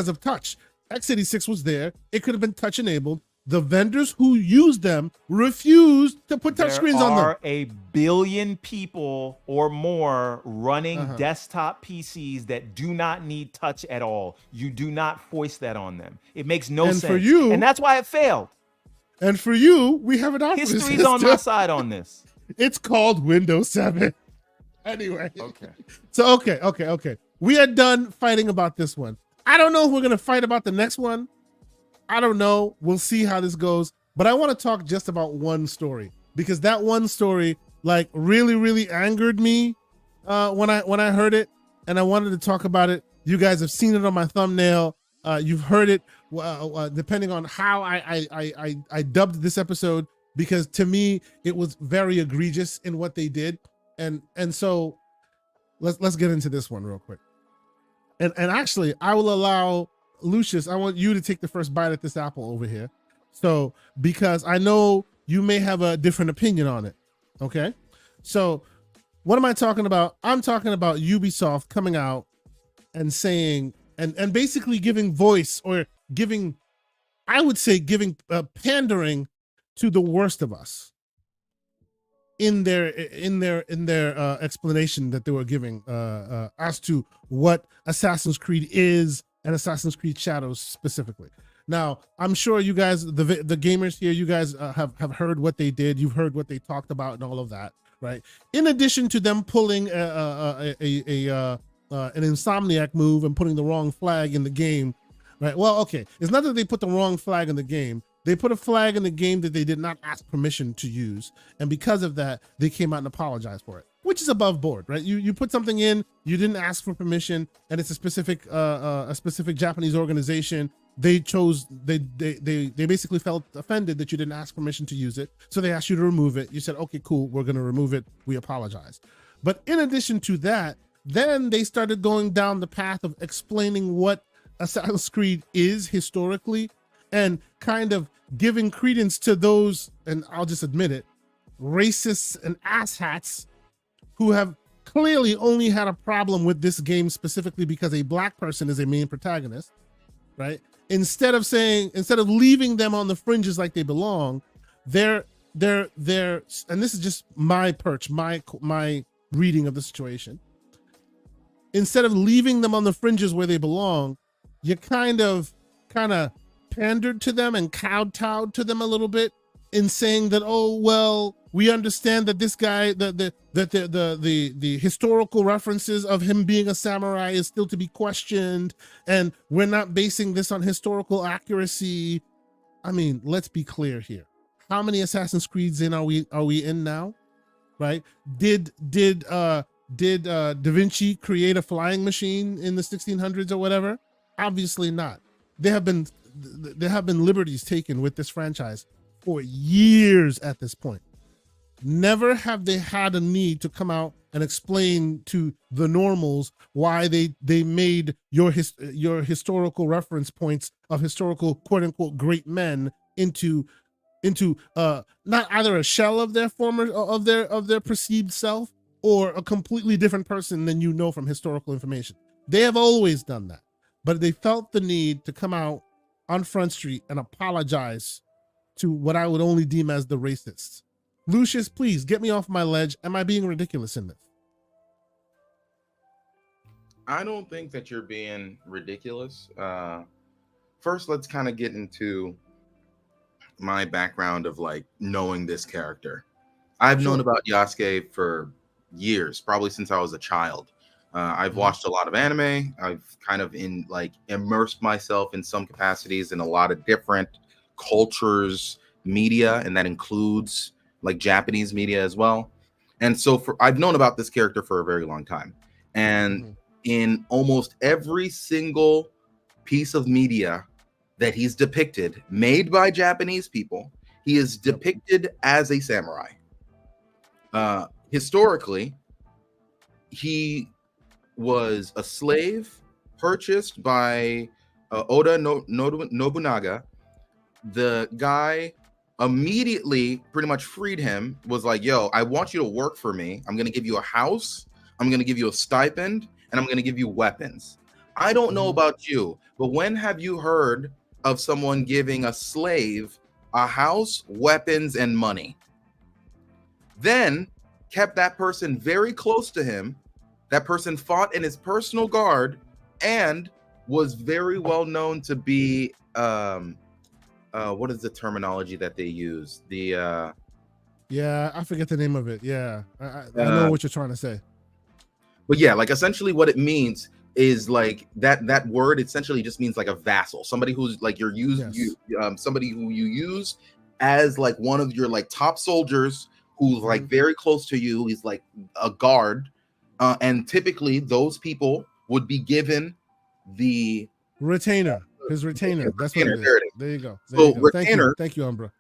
A: of touch? x86 was there. It could have been touch enabled. The vendors who used them refused to put touchscreens on them.
B: There are a billion people or more running desktop PCs that do not need touch at all. You do not foist that on them. It makes no sense.
A: For you,
B: and that's why it failed.
A: And for you, we have an operating system.
B: History's on my side on this.
A: It's called Windows 7. Anyway.
B: Okay.
A: So, okay. We are done fighting about this one. I don't know if we're going to fight about the next one. I don't know. We'll see how this goes. But I want to talk just about one story, because that one story like really, really angered me when I heard it, and I wanted to talk about it. You guys have seen it on my thumbnail. You've heard it, depending on how I dubbed this episode, because to me it was very egregious in what they did, and so let's get into this one real quick. And actually, I will allow Lucius. I want you to take the first bite at this apple over here, so because I know you may have a different opinion on it. Okay, so what am I talking about? I'm talking about Ubisoft coming out and saying. And basically giving voice, or giving pandering to the worst of us in their explanation that they were giving as to what Assassin's Creed is and Assassin's Creed Shadows specifically. Now, I'm sure you guys, the gamers here, you guys have heard what they did. You've heard what they talked about and all of that, right? In addition to them pulling an Insomniac move and putting the wrong flag in the game, right? Well, okay, it's not that they put the wrong flag in the game. They put a flag in the game that they did not ask permission to use, and because of that, they came out and apologized for it, which is above board, right? You put something in, you didn't ask for permission, and it's a specific Japanese organization. They basically felt offended that you didn't ask permission to use it, so they asked you to remove it. You said, okay, cool, we're going to remove it. We apologize. But in addition to that, then they started going down the path of explaining what Assassin's Creed is historically, and kind of giving credence to those, and I'll just admit it, racists and asshats who have clearly only had a problem with this game specifically because a black person is a main protagonist, right? Instead of leaving them on the fringes like they belong, they're and this is just my perch, my reading of the situation. Instead of leaving them on the fringes where they belong, you kind of pandered to them and kowtowed to them a little bit in saying that, oh, well, we understand that this guy, the historical references of him being a samurai is still to be questioned, and we're not basing this on historical accuracy. I mean, let's be clear here. How many Assassin's Creeds in are we in now? Right? Did Da Vinci create a flying machine in the 1600s or whatever? Obviously not. There have been liberties taken with this franchise for years at this point. Never have they had a need to come out and explain to the normals why they made your historical reference points of historical quote unquote great men into not either a shell of their perceived self, or a completely different person than you know from historical information. They have always done that, but they felt the need to come out on Front Street and apologize to what I would only deem as the racists. Lucius, please get me off my ledge. Am I being ridiculous in this?
C: I don't think that you're being ridiculous. First, let's kind of get into my background of like knowing this character. I've known about Yasuke for years, probably since I was a child. I've watched a lot of anime. I've kind of immersed myself in some capacities in a lot of different cultures, media, and that includes like Japanese media as well. And so I've known about this character for a very long time. And in almost every single piece of media that he's depicted, made by Japanese people, he is depicted as a samurai. Historically, he was a slave purchased by Oda Nobunaga. The guy immediately pretty much freed him, was like, yo, I want you to work for me. I'm going to give you a house. I'm going to give you a stipend, and I'm going to give you weapons. I don't know about you, but when have you heard of someone giving a slave a house, weapons, and money? Then kept that person very close to him. That person fought in his personal guard and was very well known to be what is the terminology that they use? I
A: forget the name of it. I know what you're trying to say.
C: But yeah, like essentially what it means is like that word essentially just means like a vassal, somebody who's like somebody who you use as like one of your like top soldiers who's like very close to you. He's like a guard. And typically those people would be given the
A: retainer. His retainer. That's what it is. There you go.
C: So retainer.
A: Thank you, Umbra.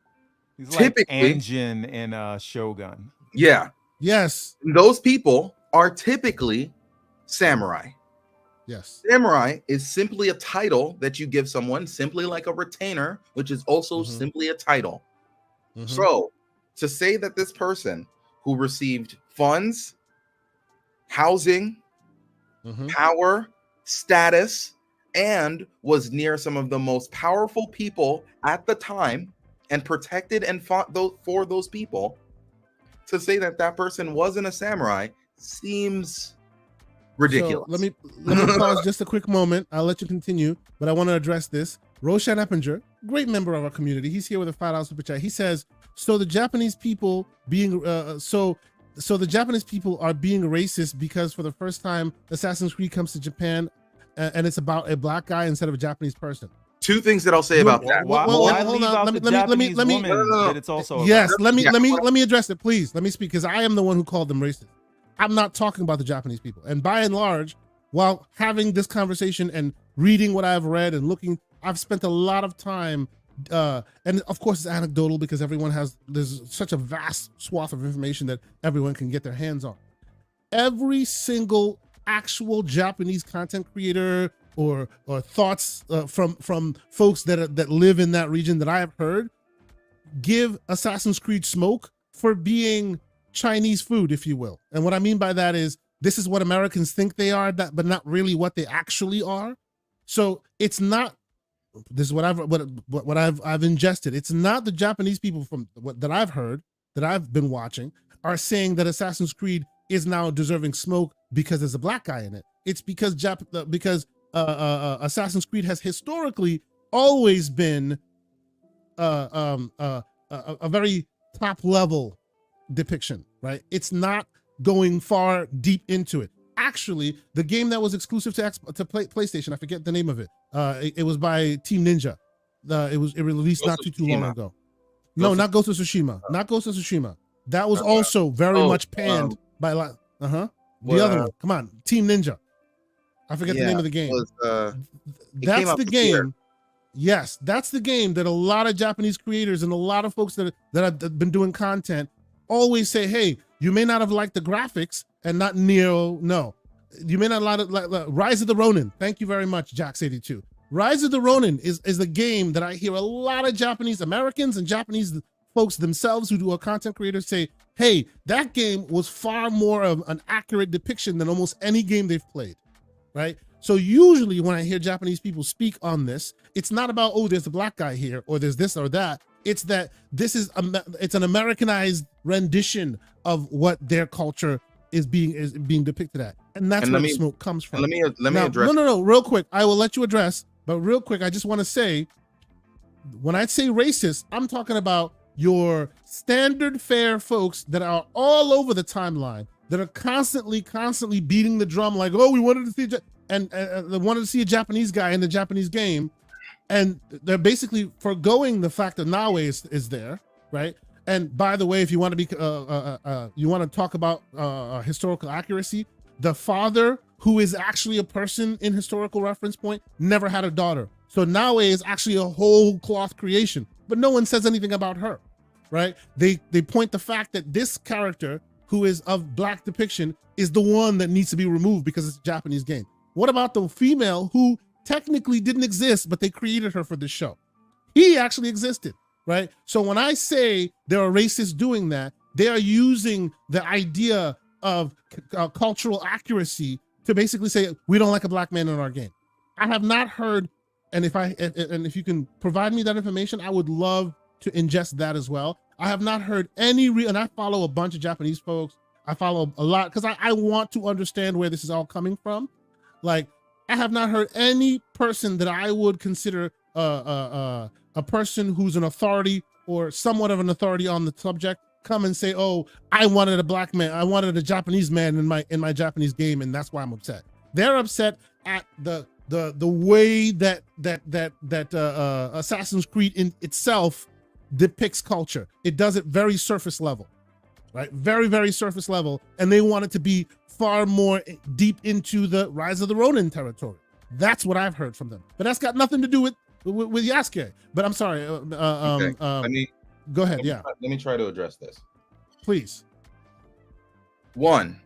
B: He's like Anjin in Shogun.
C: Yeah.
A: Yes.
C: Those people are typically samurai.
A: Yes.
C: Samurai is simply a title that you give someone, simply like a retainer, which is also simply a title. So to say that this person who received funds, housing, power, status, and was near some of the most powerful people at the time and protected and fought for those people, to say that that person wasn't a samurai seems ridiculous.
A: So let me pause just a quick moment. I'll let you continue, but I want to address this. Roshan Eppinger, great member of our community. He's here with a $5 super chat. He says, so the Japanese people being so the Japanese people are being racist because for the first time Assassin's Creed comes to Japan and it's about a black guy instead of a Japanese person.
C: Two things that I'll say about that.
A: Hold on. Let me.
B: It's also
A: yes. Let me address it, please. Let me speak because I am the one who called them racist. I'm not talking about the Japanese people. And by and large, while having this conversation and reading what I've read and looking, I've spent a lot of time. And of course, it's anecdotal because there's such a vast swath of information that everyone can get their hands on. Every single actual Japanese content creator or thoughts from folks that live in that region that I have heard give Assassin's Creed smoke for being Chinese food, if you will. And what I mean by that is this is what Americans think they are, but not really what they actually are. So it's not. This is what I've ingested. It's not the Japanese people that I've heard, that I've been watching, are saying that Assassin's Creed is now deserving smoke because there's a black guy in it. It's because Assassin's Creed has historically always been a very top level depiction, right? It's not going far deep into it. Actually, the game that was exclusive to PlayStation, I forget the name of it. It was by Team Ninja. It released not too long ago. No, not Ghost of Tsushima. Not Ghost of Tsushima. That was also very much panned by the other one. Come on, Team Ninja. I forget the name of the game. That's the game. Yes, that's the game that a lot of Japanese creators and a lot of folks that have been doing content always say, hey, you may not have liked the graphics and not Neo. No, you may not like Rise of the Ronin. Thank you very much, Jax82. Rise of the Ronin is the game that I hear a lot of Japanese Americans and Japanese folks themselves who are content creators say, hey, that game was far more of an accurate depiction than almost any game they've played, right? So usually when I hear Japanese people speak on this, it's not about, oh, there's a black guy here or there's this or that. It's that it's an Americanized rendition of what their culture is being depicted at, and that's where the smoke comes from. Let me address. No, real quick. I will let you address, but real quick, I just want to say, when I say racist, I'm talking about your standard fare folks that are all over the timeline that are constantly beating the drum like, oh, we wanted to see they wanted to see a Japanese guy in the Japanese game, and they're basically foregoing the fact that Nawe is there, right? And by the way, if you want to be you want to talk about historical accuracy, the father, who is actually a person in historical reference point, never had a daughter. So Nawe is actually a whole cloth creation, but no one says anything about her, right? They point the fact that this character, who is of black depiction, is the one that needs to be removed because it's a Japanese game. What about the female who technically didn't exist, but they created her for this show? He actually existed, right? So when I say there are racists doing that, they are using the idea of cultural accuracy to basically say, we don't like a black man in our game. I have not heard, and if you can provide me that information, I would love to ingest that as well. I have not heard any and I follow a bunch of Japanese folks. I follow a lot because I want to understand where this is all coming from. Like, I have not heard any person that I would consider a person who's an authority or somewhat of an authority on the subject come and say, oh, I wanted a black man, I wanted a Japanese man in my Japanese game, and that's why I'm upset. They're upset at the way that Assassin's Creed in itself depicts culture. It does it very surface level, right? Very, very surface level. And they want it to be far more deep into the Rise of the Ronin territory. That's what I've heard from them. But that's got nothing to do with Yasuke. But I'm sorry.
C: Okay.
A: Go ahead. Yeah.
C: Let me try to address this.
A: Please.
C: One,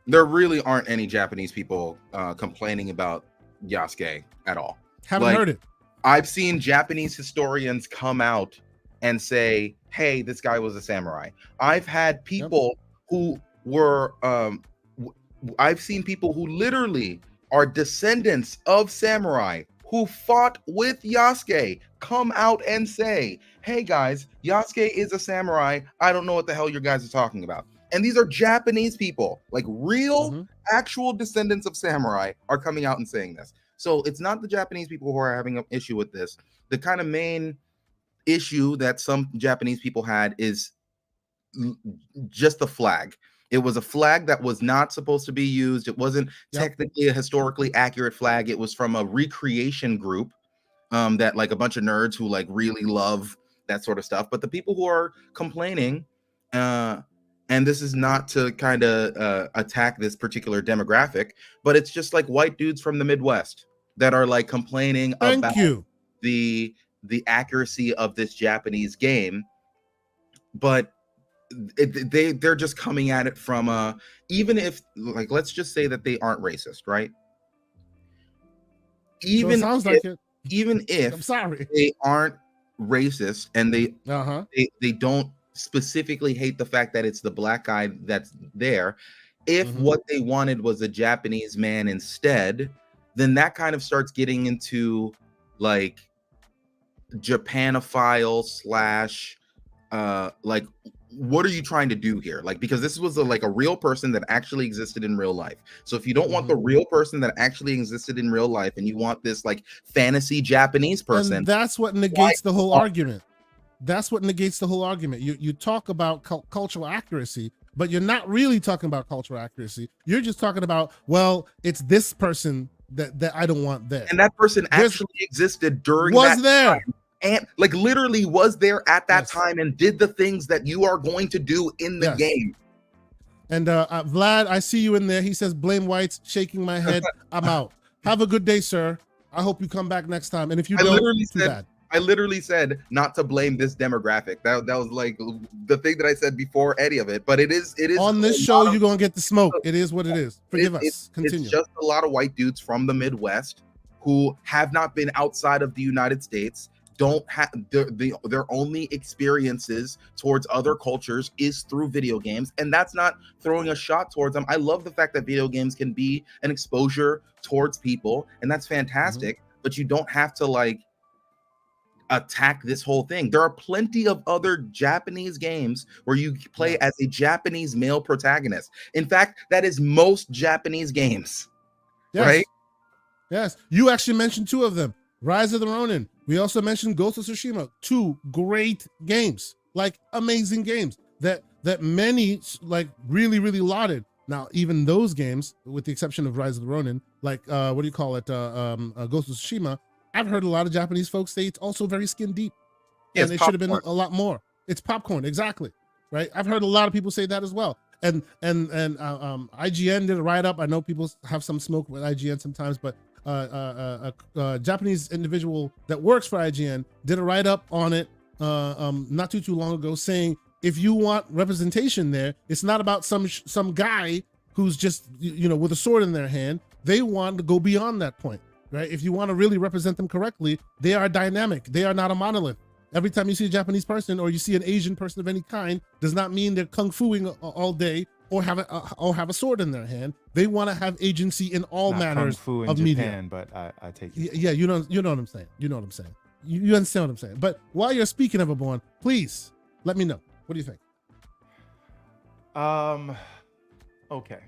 C: there really aren't any Japanese people complaining about Yasuke at all.
A: Haven't heard it.
C: I've seen Japanese historians come out and say, hey, this guy was a samurai. I've had people who were, I've seen people who literally are descendants of samurai who fought with Yasuke come out and say, hey guys, Yasuke is a samurai. I don't know what the hell you guys are talking about. And these are Japanese people, like real, actual descendants of samurai are coming out and saying this. So it's not the Japanese people who are having an issue with this. The kind of main issue that some Japanese people had is just the flag. It was a flag that was not supposed to be used. It wasn't technically a historically accurate flag. It was from a recreation group that like a bunch of nerds who like really love that sort of stuff. But the people who are complaining, and this is not to kind of attack this particular demographic, but it's just like white dudes from the Midwest that are like complaining about the accuracy of this Japanese game. But they're just coming at it from even if, like, let's just say that they aren't racist, right? Even
A: so it sounds like it.
C: Even if
A: I'm sorry,
C: they aren't racist and they don't specifically hate the fact that it's the black guy that's there. If what they wanted was a Japanese man instead, then that kind of starts getting into like Japanophile slash like, what are you trying to do here? Like, because this was like a real person that actually existed in real life. So if you don't want the real person that actually existed in real life and you want this like fantasy Japanese person,
A: and that's what negates the whole argument. That's what negates the whole argument. You talk about cultural accuracy, but you're not really talking about cultural accuracy. You're just talking about, well, it's this person that I don't want there.
C: And that person actually existed during that time. And like literally was there at that time and did the things that you are going to do in the game.
A: And Vlad, I see you in there. He says, blame whites, shaking my head. I'm out. Have a good day, sir. I hope you come back next time. And if you don't, too bad.
C: I literally said not to blame this demographic. That was like the thing that I said before any of it. But it is
A: on this show. You're gonna get the smoke. It is what it is. Forgive us. Continue.
C: It's just a lot of white dudes from the Midwest who have not been outside of the United States. Don't have their only experiences towards other cultures is through video games, and that's not throwing a shot towards them. I love the fact that video games can be an exposure towards people, and that's fantastic. But you don't have to like attack this whole thing. There are plenty of other Japanese games where you play as a Japanese male protagonist. In fact, that is most Japanese games, right?
A: Yes, you actually mentioned two of them. Rise of the Ronin. We also mentioned Ghost of Tsushima. Two great games, like amazing games that that many like really, really lauded. Now, even those games, with the exception of Rise of the Ronin, like what do you call it, Ghost of Tsushima, I've heard a lot of Japanese folks say it's also very skin deep, and it should have been a lot more. It's popcorn, exactly, right? I've heard a lot of people say that as well. And IGN did a write up. I know people have some smoke with IGN sometimes, but a Japanese individual that works for IGN did a write up on it not too long ago, saying if you want representation there, it's not about some guy who's just with a sword in their hand. They want to go beyond that point, right? If you want to really represent them correctly, they are dynamic. They are not a monolith. Every time you see a Japanese person or you see an Asian person of any kind, does not mean they're kung fuing all day or have a sword in their hand. They want to have agency in all manners of media.
B: But I take it.
A: Yeah, you know what I'm saying. You know what I'm saying. You understand what I'm saying. But while you're speaking of Everborn, please let me know. What do you think?
B: Okay.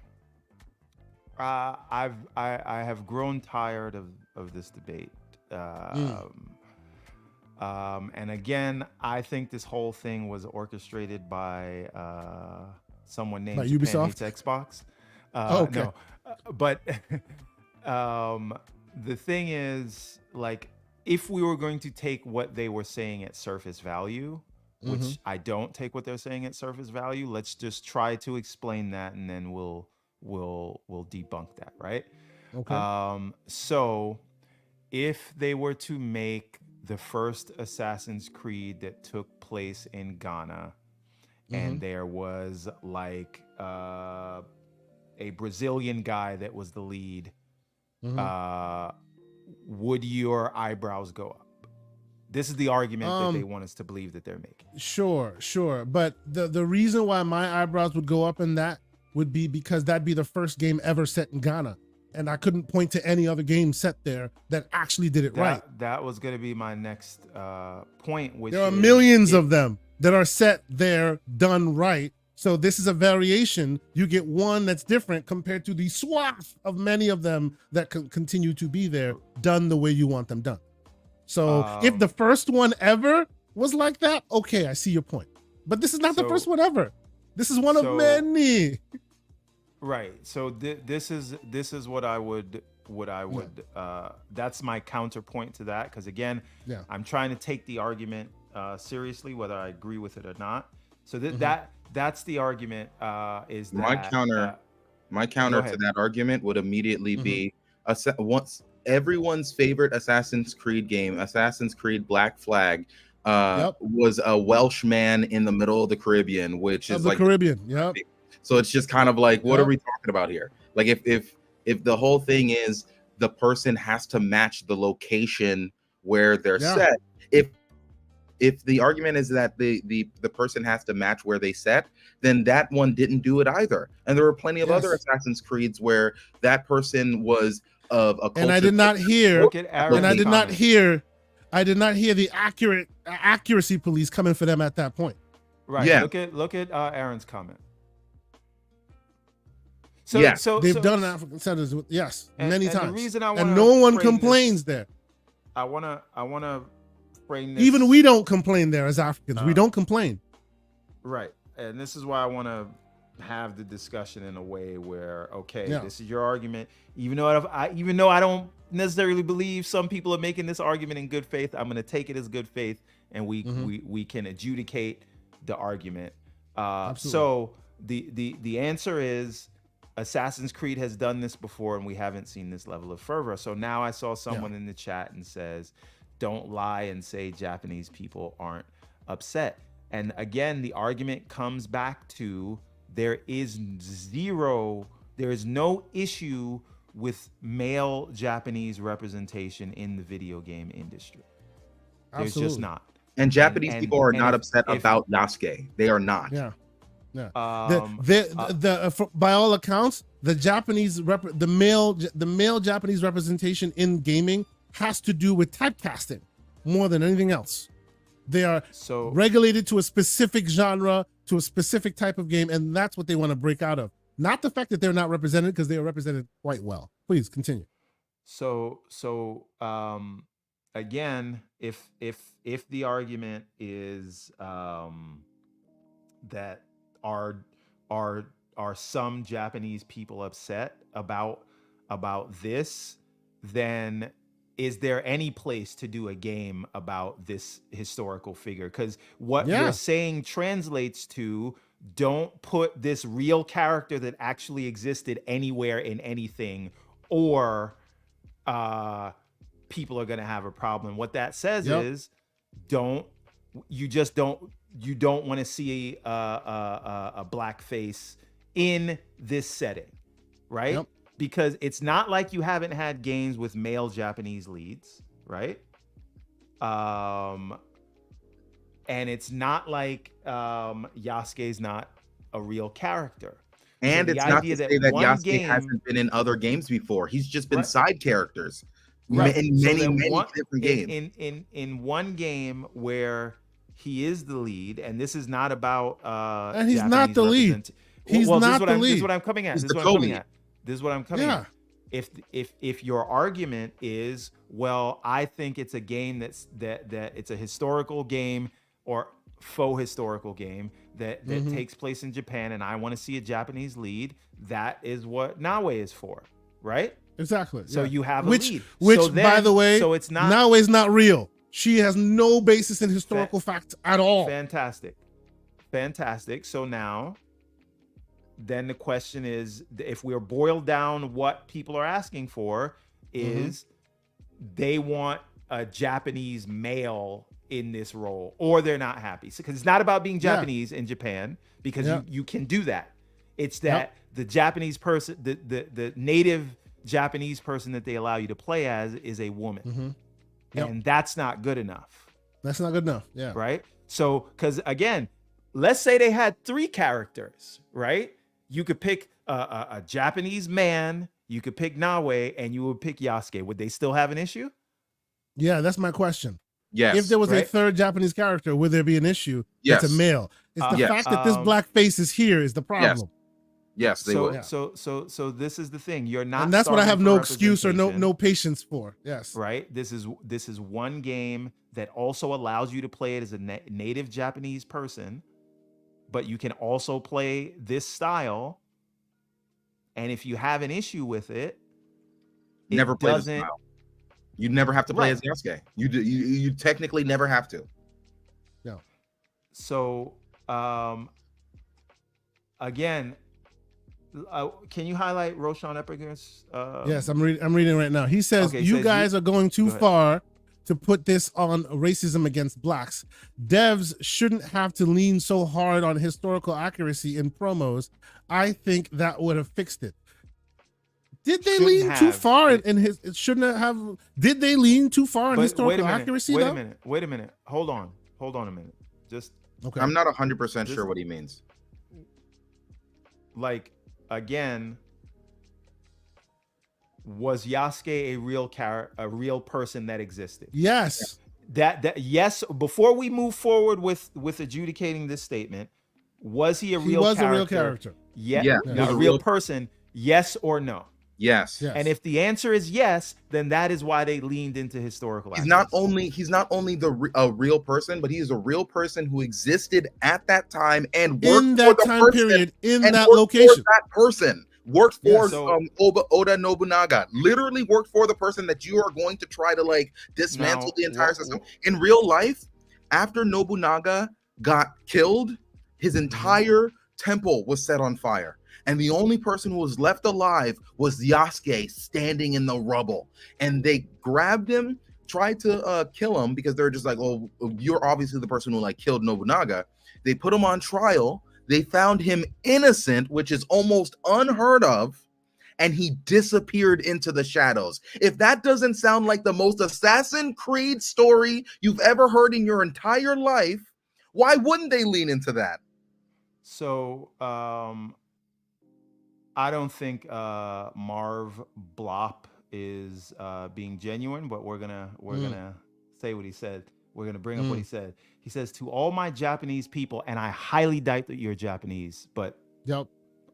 B: I have grown tired of this debate. And again, I think this whole thing was orchestrated by someone named
A: Ubisoft?
B: Xbox.
A: Okay.
B: No, but the thing is, like, if we were going to take what they were saying at surface value, which I don't take what they're saying at surface value, let's just try to explain that, and then we'll debunk that, right?
A: Okay.
B: So if they were to make the first Assassin's Creed that took place in Ghana, and there was like a Brazilian guy that was the lead, would your eyebrows go up? This is the argument that they want us to believe that they're making.
A: Sure. But the reason why my eyebrows would go up in that would be because that'd be the first game ever set in Ghana. And I couldn't point to any other game set there that actually did it right.
B: That was going to be my next point. Which
A: there are millions of them that are set there, done right. So this is a variation. You get one that's different compared to the swath of many of them that continue to be there, done the way you want them done. So if the first one ever was like that, okay, I see your point. But this is not the first one ever. This is one of many.
B: Right. So this is what I would that's my counterpoint to that, because again, I'm trying to take the argument seriously, whether I agree with it or not. So that's the argument. Is that
C: my counter to that argument would immediately be once everyone's favorite Assassin's Creed game, Assassin's Creed Black Flag, was a Welsh man in the middle of the Caribbean, which is like the
A: Caribbean. Yep.
C: So it's just kind of like, what are we talking about here? Like if the whole thing is the person has to match the location where they're set, if the argument is that the person has to match where they set, then that one didn't do it either. And there were plenty of other Assassin's Creeds where that person was of a culture.
A: And I did not hear the accuracy police coming for them at that point.
B: Right. Yeah. Look at Aaron's comment. So
A: they've done African centers, many times.
B: The reason
A: and no one complains there.
B: I wanna frame this.
A: Even we don't complain there as Africans. We don't complain.
B: Right, and this is why I want to have the discussion in a way where, this is your argument. Even though I don't necessarily believe some people are making this argument in good faith, I'm gonna take it as good faith, and we can adjudicate the argument. So the answer is, Assassin's Creed has done this before, and we haven't seen this level of fervor. So now I saw someone in the chat and says, don't lie and say Japanese people aren't upset. And again, the argument comes back to there is no issue with male Japanese representation in the video game industry. There's just not.
C: And Japanese people are not upset about Yasuke. They are not.
A: Yeah. By all accounts, the male Japanese representation in gaming has to do with typecasting more than anything else. They are regulated to a specific genre, to a specific type of game, and that's what they want to break out of. Not the fact that they're not represented, because they are represented quite well. Please continue.
B: So again, if the argument is that are are some Japanese people upset about this, then is there any place to do a game about this historical figure? Because what you're saying translates to, don't put this real character that actually existed anywhere in anything, or people are going to have a problem. What that says is, you don't want to see a black face in this setting, right?
A: Yep.
B: Because it's not like you haven't had games with male Japanese leads, right? And it's not like Yasuke's not a real character.
C: And
B: so
C: it's not to say that Yasuke hasn't been in other games before. He's just been side characters in many different games.
B: In one game where he is the lead, and this is not about
A: and he's not the lead. He's not the lead.
B: This is what I'm coming at. This is what I'm coming at. If your argument is, well, I think it's a game that it's a historical game or faux historical game that takes place in Japan, and I want to see a Japanese lead, that is what Nawe is for, right?
A: Exactly.
B: So you have a lead.
A: Which,
B: so then,
A: by the way,
B: so it's not,
A: Nawe is not real. She has no basis in historical facts at all.
B: Fantastic. So now, then the question is, if we're boiled down, what people are asking for is they want a Japanese male in this role, or they're not happy. Because it's not about being Japanese in Japan, because you can do that. It's that the Japanese person, the native Japanese person that they allow you to play as is a woman. And that's not good enough.
A: That's not good enough. Yeah.
B: Right. So, because again, let's say they had 3 characters, right? You could pick a Japanese man, you could pick Nawe, and you would pick Yasuke. Would they still have an issue?
A: Yeah, that's my question.
C: Yes.
A: If there was a third Japanese character, would there be an issue?
C: Yes.
A: It's a male. It's the fact that this black face is here is the problem.
C: Yes, they would.
B: So this is the thing. You're not,
A: and that's what I have no excuse or no patience for. Yes.
B: Right. This is one game that also allows you to play it as a native Japanese person, but you can also play this style. And if you have an issue with it,
C: never play this style. You never have to play as Yasuke. You technically never have to.
A: No.
B: So again, can you highlight Roshan Epperger's?
A: Yes, I'm reading right now. He says, you guys are going too far to put this on racism against blacks. Devs shouldn't have to lean so hard on historical accuracy in promos. I think that would have fixed it. Did they lean too far in his? It shouldn't have. Did they lean too far in historical accuracy?
B: Wait a minute. Hold on a minute. Just
C: okay. I'm not 100% sure what he means.
B: Like, again, was Yasuke a real person that existed?
A: Yes.
B: Yes. Before we move forward with adjudicating this statement, was he a real character?
A: A real character.
B: Yeah. A real person. Yes or no?
C: Yes.
B: And if the answer is yes, then that is why they leaned into historical.
C: He's not only a real person, but he is a real person who existed at that time and worked
A: in that
C: for the
A: time
C: person,
A: period in that location.
C: That person worked for Oda Nobunaga. Literally worked for the person that you are going to try to dismantle the entire system. In real life, after Nobunaga got killed, his entire temple was set on fire. And the only person who was left alive was Yasuke standing in the rubble. And they grabbed him, tried to kill him because they're just like, oh, you're obviously the person who killed Nobunaga. They put him on trial. They found him innocent, which is almost unheard of. And he disappeared into the shadows. If that doesn't sound like the most Assassin's Creed story you've ever heard in your entire life, why wouldn't they lean into that?
B: So, I don't think Marv Blop is being genuine, but we're gonna say what he said. We're gonna bring up what he said. He says, to all my Japanese people, and I highly doubt that you're Japanese, but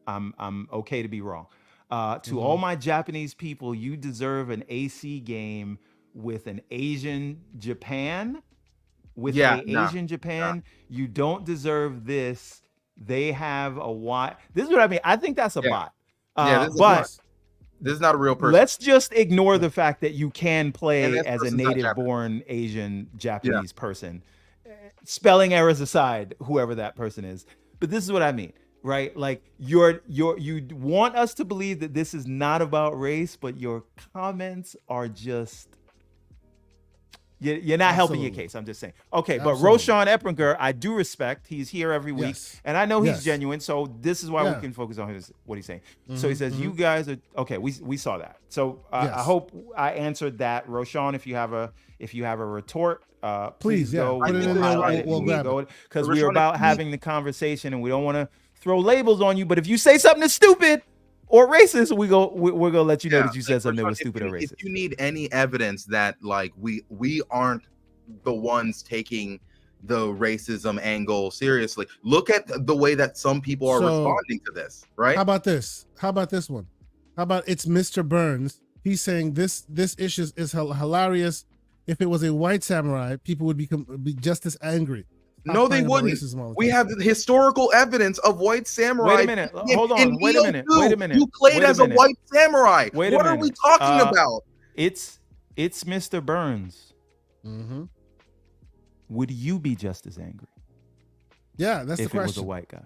B: I'm okay to be wrong. To all my Japanese people, you deserve an AC game with an Asian Japan. You don't deserve this they have a wide. This is what I mean. I think that's a bot.
C: This is not a real person.
B: Let's just ignore the fact that you can play as a native-born Asian Japanese person. Spelling errors aside, whoever that person is. But this is what I mean, right? Like you want us to believe that this is not about race, but your comments are just. You're not helping your case. I'm just saying. Okay, but Roshan Eppinger, I do respect. He's here every week, and I know he's genuine. So this is why we can focus on what he's saying. So he says, "You guys are okay." We saw that. So I hope I answered that, Roshan. If you have a retort, please go.
A: Put it in there. We'll grab it
B: because we're about having the conversation, and we don't want to throw labels on you. But if you say something that's stupid or racist, we're gonna let you know that you said something that was stupid or racist.
C: If you need any evidence that like we aren't the ones taking the racism angle seriously, look at the way that some people are responding to this, right?
A: How about this? How about this one? How about it's Mr. Burns? He's saying this issue is hilarious. If it was a white samurai, people would be just as angry.
C: No, they wouldn't. We have historical evidence of white samurai.
B: Wait a minute. Hold on. Wait a minute.
C: You played as a white samurai. What are we talking about?
B: It's Mr. Burns.
A: Mm-hmm.
B: Would you be just as angry?
A: Yeah, that's the question.
B: If it was a white guy.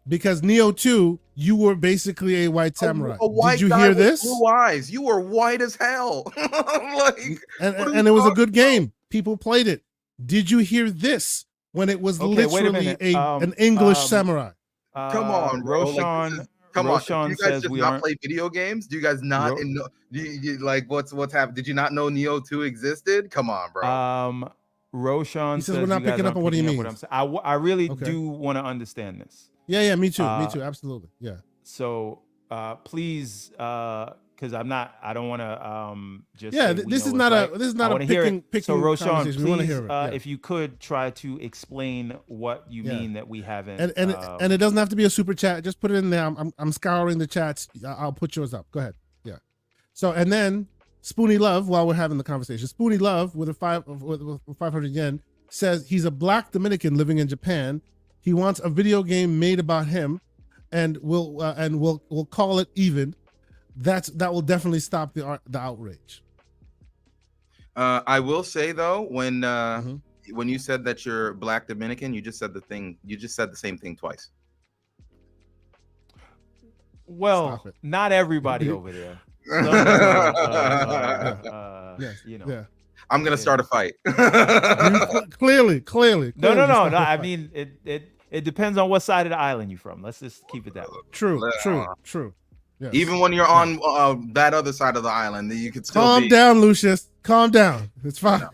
A: Because Neo 2, you were basically a white samurai. Did you hear this?
C: Blue eyes. You were white as hell.
A: and it was a good game. People played it. Did you hear this? When it was literally an English samurai.
C: Come on, bro.
B: Roshan.
C: Come on. Do you guys just not play video games? Do you guys not like what's happened? Did you not know Neo 2 existed? Come on, bro.
B: Roshan
A: he says we're not picking up on what he means.
B: I really do want to understand this.
A: Yeah, me too. Me too. Absolutely. Yeah.
B: So please, because I don't want to just.
A: Yeah, this is not a picking.
B: So Roshan, please, if you could try to explain what you mean that we haven't.
A: And it doesn't have to be a super chat. Just put it in there. I'm scouring the chats. I'll put yours up. Go ahead. Yeah. So and then Spoony Love, while we're having the conversation, Spoony Love with 500 yen says he's a black Dominican living in Japan. He wants a video game made about him, and we'll call it even. That will definitely stop the outrage.
C: I will say though, when you said that you're black Dominican, you just said the same thing twice.
B: Well, not everybody over there.
C: I'm gonna start a fight.
A: Clearly.
B: No. I mean, it depends on what side of the island you're from. Let's just keep it that way.
A: True. Yes.
C: Even when you're on that other side of the island, you could still
A: calm down, Lucius. Calm down. It's fine.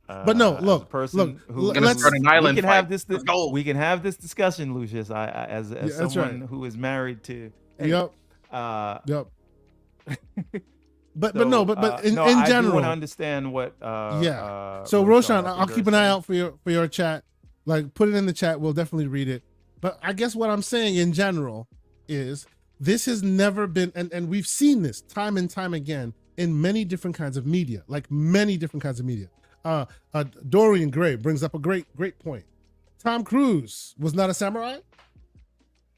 A: But no, look.
B: Let's
C: start an island.
B: We can have this discussion, Lucius. As someone who is married to.
A: Yep. But in general,
B: I do want to understand what.
A: So Roshan, I'll keep an eye out for your chat. Like, put it in the chat. We'll definitely read it. But I guess what I'm saying in general is this has never been, and we've seen this time and time again in many different kinds of media, Dorian Gray brings up a great point. Tom Cruise was not a samurai.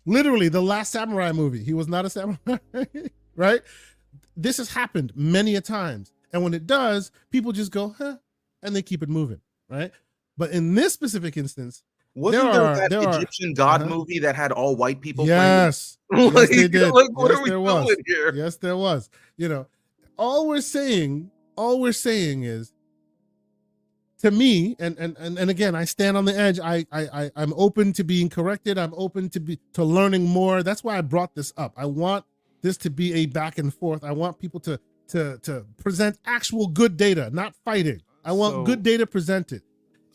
A: Literally, the last samurai movie, he was not a samurai, right? This has happened many a times. And when it does, people just go, huh, and they keep it moving, right? But in this specific instance,
C: wasn't there that Egyptian god movie that had all white people?
A: Yes,
C: yes,
A: they did.
C: Like, what are we doing here?
A: Yes, there was. All we're saying is, to me, and again, I stand on the edge. I'm open to being corrected. I'm open to learning more. That's why I brought this up. I want this to be a back and forth. I want people to present actual good data, not fighting. I want good data presented.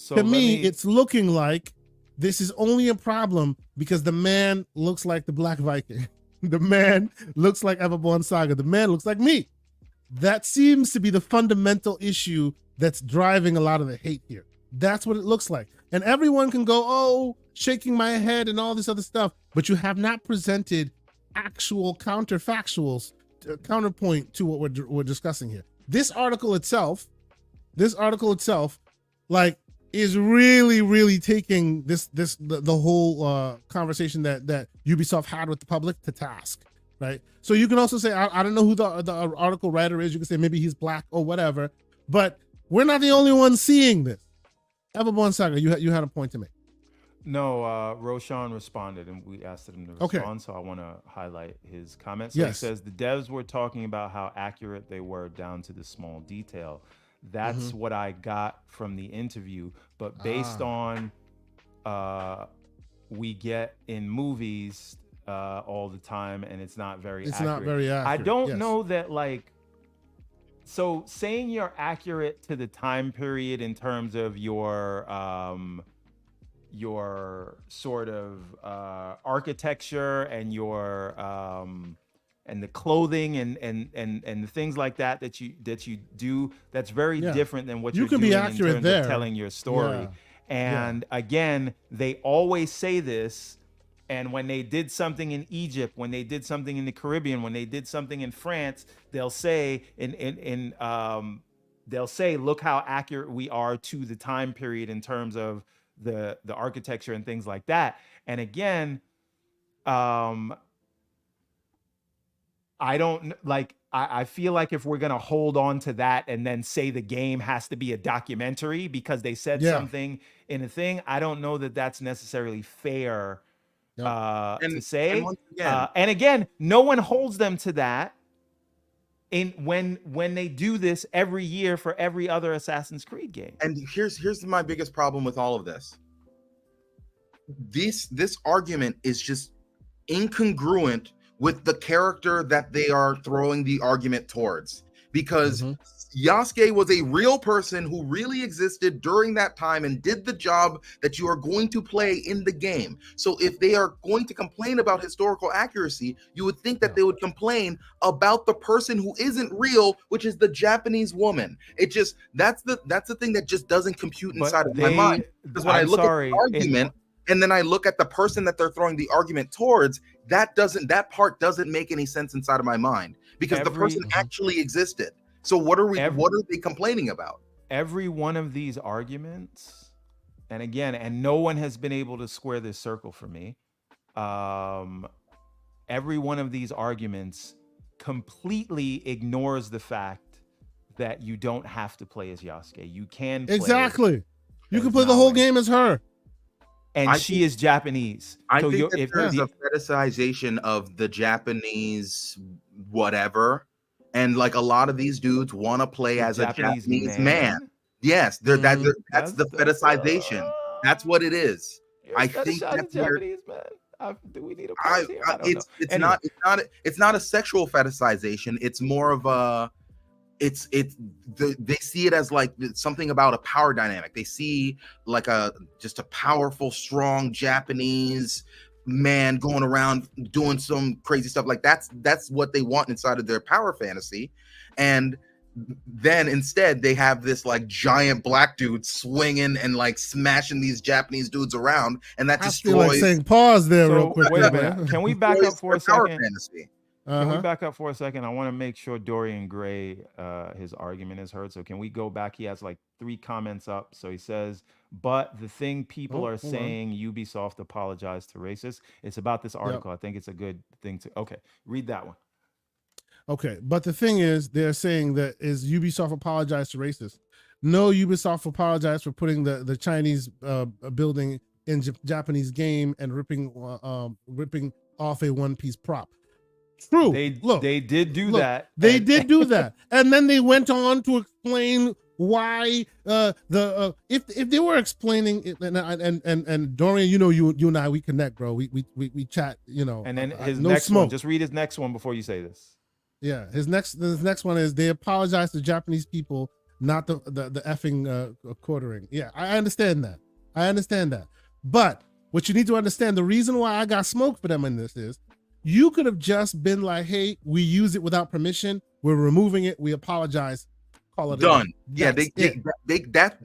A: To me, it's looking like this is only a problem because the man looks like the Black Viking. The man looks like Everborn Saga. The man looks like me. That seems to be the fundamental issue that's driving a lot of the hate here. That's what it looks like. And everyone can go, oh, shaking my head and all this other stuff, but you have not presented actual counterfactuals, counterpoint to what we're discussing here. This article itself, like, is really taking the whole conversation that Ubisoft had with the public to task, right? So you can also say, I don't know who the article writer is. You can say maybe he's black or whatever, but we're not the only ones seeing this. Everborn Saga, you had a point to make.
B: No, Roshan responded, and we asked him to respond, so I want to highlight his comments. So He says, the devs were talking about how accurate they were down to the small detail. That's what I got from the interview, but based on we get in movies all the time, and it's not very accurate.
A: Not very accurate.
B: I don't know that, like, so saying you're accurate to the time period in terms of your sort of architecture and your and the clothing and the things like that you do, that's very different than what
A: you
B: you're
A: can
B: doing
A: be accurate
B: in terms
A: there.
B: of telling your story. And again, they always say this. And when they did something in Egypt, when they did something in the Caribbean, when they did something in France, they'll say they'll say, look how accurate we are to the time period in terms of the architecture and things like that. And again, I don't like, I feel like if we're going to hold on to that and then say the game has to be a documentary because they said something in a thing, I don't know that that's necessarily fair to say. And again, no one holds them to that when they do this every year for every other Assassin's Creed game.
C: And here's my biggest problem with all of this. This argument is just incongruent with the character that they are throwing the argument towards, because Yasuke was a real person who really existed during that time and did the job that you are going to play in the game. So if they are going to complain about historical accuracy, you would think that they would complain about the person who isn't real, which is the Japanese woman. It just, that's the thing that just doesn't compute inside of my mind. Because when I look at the argument, and then I look at the person that they're throwing the argument towards, that part doesn't make any sense inside of my mind, because the person actually existed. So what are they complaining about?
B: Every one of these arguments, and again, and no one has been able to square this circle for me. Every one of these arguments completely ignores the fact that you don't have to play as Yasuke. You can play
A: You can play the whole game as her.
B: And she is Japanese.
C: I think that there's a fetishization of the Japanese whatever. And like a lot of these dudes want to play as a Japanese man. Yes, that's the fetishization. That's what it is. I think that's
B: Japanese man. Do we need a pause here?
C: It's not a sexual fetishization. It's more of a they see it as like something about a power dynamic. They see like just a powerful, strong Japanese man going around doing some crazy stuff. Like that's what they want inside of their power fantasy. And then instead they have this like giant black dude swinging and like smashing these Japanese dudes around, and that destroys.
A: I feel like saying pause there real quick.
B: Wait a minute. Can we back up for a second?
C: Fantasy.
B: Can we back up for a second? I want to make sure Dorian Gray, his argument is heard. So can we go back? He has like 3 comments up. So he says, but the thing people are saying, Ubisoft apologized to racists. It's about this article. I think it's a good thing to, read that one.
A: Okay, but the thing is, they're saying that is Ubisoft apologized to racists. No, Ubisoft apologized for putting the Chinese building in Japanese game and ripping off a One Piece prop. True.
B: They did do that.
A: They did do that, and then they went on to explain why if they were explaining it, and Dorian, you and I, we connect, bro. We chat,
B: And then his
A: no
B: next
A: smoke.
B: one. Just read his next one before you say this.
A: Yeah, his next one is they apologize to Japanese people, not the effing quartering. Yeah, I understand that. But what you need to understand, the reason why I got smoked for them in this is, you could have just been like, hey, we use it without permission. We're removing it. We apologize. Call it
C: done. Yeah, if that's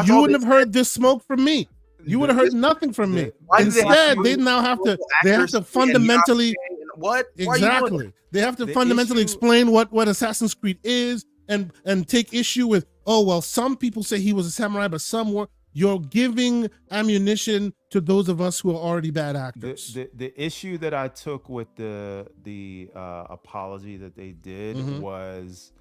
A: you wouldn't have heard this smoke from me. You would have heard nothing from me. Instead, they now have to fundamentally exactly. They have to fundamentally explain what Assassin's Creed is and take issue with. Oh well, some people say he was a samurai, but some were. you're giving ammunition to those of us who are already bad actors.
B: The issue that I took with the apology that they did was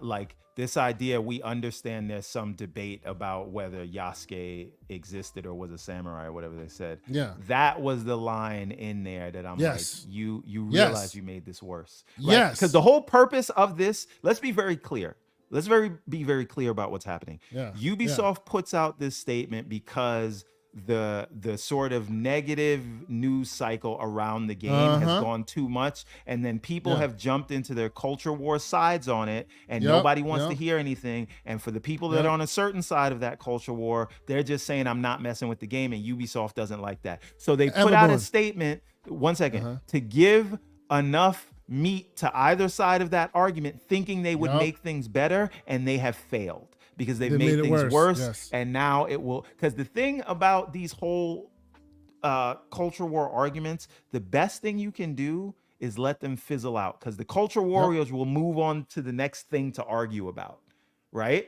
B: like this idea. We understand there's some debate about whether Yasuke existed or was a samurai or whatever they said.
A: Yeah,
B: that was the line in there that I'm like, you realize you made this worse. Right?
A: Yes,
B: because the whole purpose of this. Let's be very clear. Be very clear about what's happening. Ubisoft puts out this statement because the sort of negative news cycle around the game has gone too much, and then people have jumped into their culture war sides on it, and nobody wants to hear anything. And for the people that are on a certain side of that culture war, they're just saying, I'm not messing with the game, and Ubisoft doesn't like that. So they put out a statement, 1 second, to give enough meat to either side of that argument, thinking they would make things better, and they have failed because they've made things worse. And now it will, because the thing about these whole culture war arguments, the best thing you can do is let them fizzle out, because the culture warriors will move on to the next thing to argue about, right?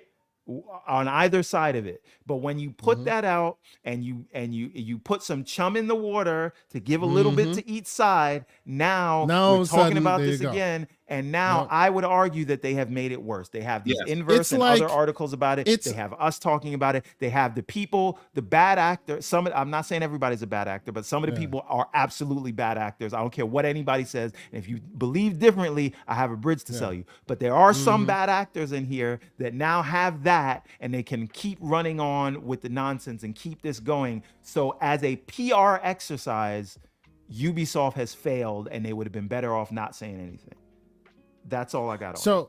B: On either side of it. But when you put that out and you put some chum in the water to give a little bit to each side, now we're talking about this again. And now I would argue that they have made it worse. They have these inverse and other articles about it. They have us talking about it. They have the people, the bad actors. I'm not saying everybody's a bad actor, but some of the people are absolutely bad actors. I don't care what anybody says. And if you believe differently, I have a bridge to sell you. But there are some bad actors in here that now have that, and they can keep running on with the nonsense and keep this going. So as a PR exercise, Ubisoft has failed, and they would have been better off not saying anything. That's all I got on.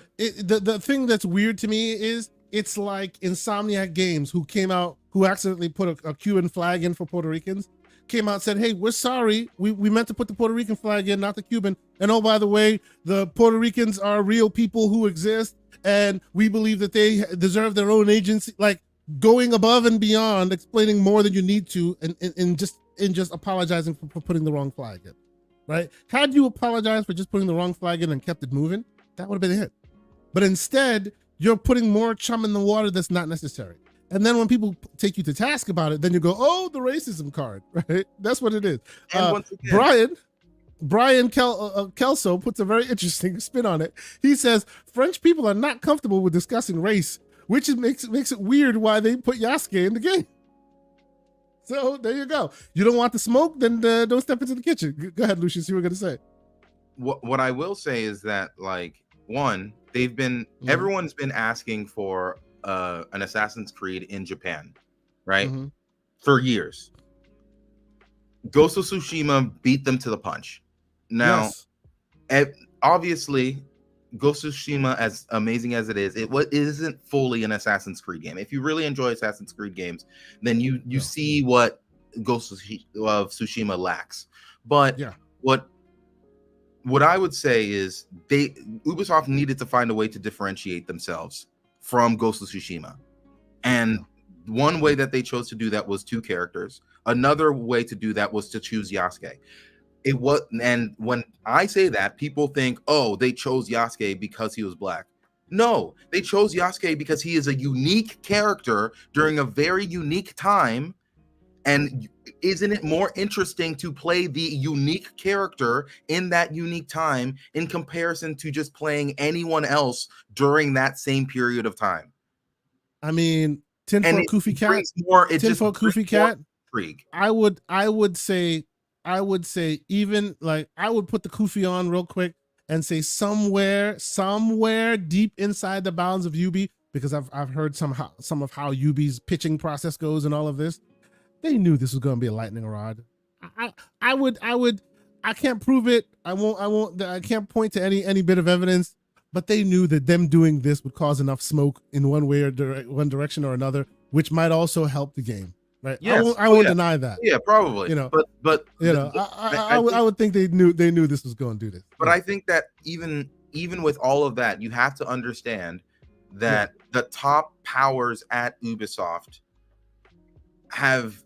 A: The thing that's weird to me is it's like Insomniac Games, who accidentally put a Cuban flag in for Puerto Ricans, came out and said, hey, we're sorry. We meant to put the Puerto Rican flag in, not the Cuban. And oh, by the way, the Puerto Ricans are real people who exist, and we believe that they deserve their own agency. Like, going above and beyond, explaining more than you need to, and just apologizing for putting the wrong flag in. Right? Had you apologized for just putting the wrong flag in and kept it moving, that would have been a hit. But instead, you're putting more chum in the water that's not necessary. And then when people take you to task about it, then you go, oh, the racism card, right? That's what it is. Once again, Brian Kelso puts a very interesting spin on it. He says, French people are not comfortable with discussing race, which makes it weird why they put Yasuke in the game. So there you go. You don't want the smoke, then don't step into the kitchen. Go ahead, Lucius. You were going to say.
C: What I will say is that, like, one, everyone's been asking for an Assassin's Creed in Japan, right? For years. Ghost of Tsushima beat them to the punch. Now, obviously, Ghost of Tsushima, as amazing as it isn't fully an Assassin's Creed game. If you really enjoy Assassin's Creed games, then you see what Ghost of Tsushima lacks. But what I would say is Ubisoft needed to find a way to differentiate themselves from Ghost of Tsushima. And one way that they chose to do that was 2 characters. Another way to do that was to choose Yasuke. And when I say that, people think, oh, they chose Yasuke because he was black. No, they chose Yasuke because he is a unique character during a very unique time. And isn't it more interesting to play the unique character in that unique time in comparison to just playing anyone else during that same period of time?
A: I mean, Tinfoil Kufi Cat. Tinfoil Kufi Cat. I would say even, like, I would put the Kufi on real quick and say somewhere deep inside the bounds of Ubi, because I've heard some of how Ubi's pitching process goes and all of this. They knew this was going to be a lightning rod. I can't prove it. I can't point to any bit of evidence, but they knew that them doing this would cause enough smoke in one way or one direction or another, which might also help the game. Right. Yes. I won't deny that.
C: Yeah, probably. But
A: I would think they knew this was going to do this.
C: But I think that even with all of that, you have to understand that the top powers at Ubisoft have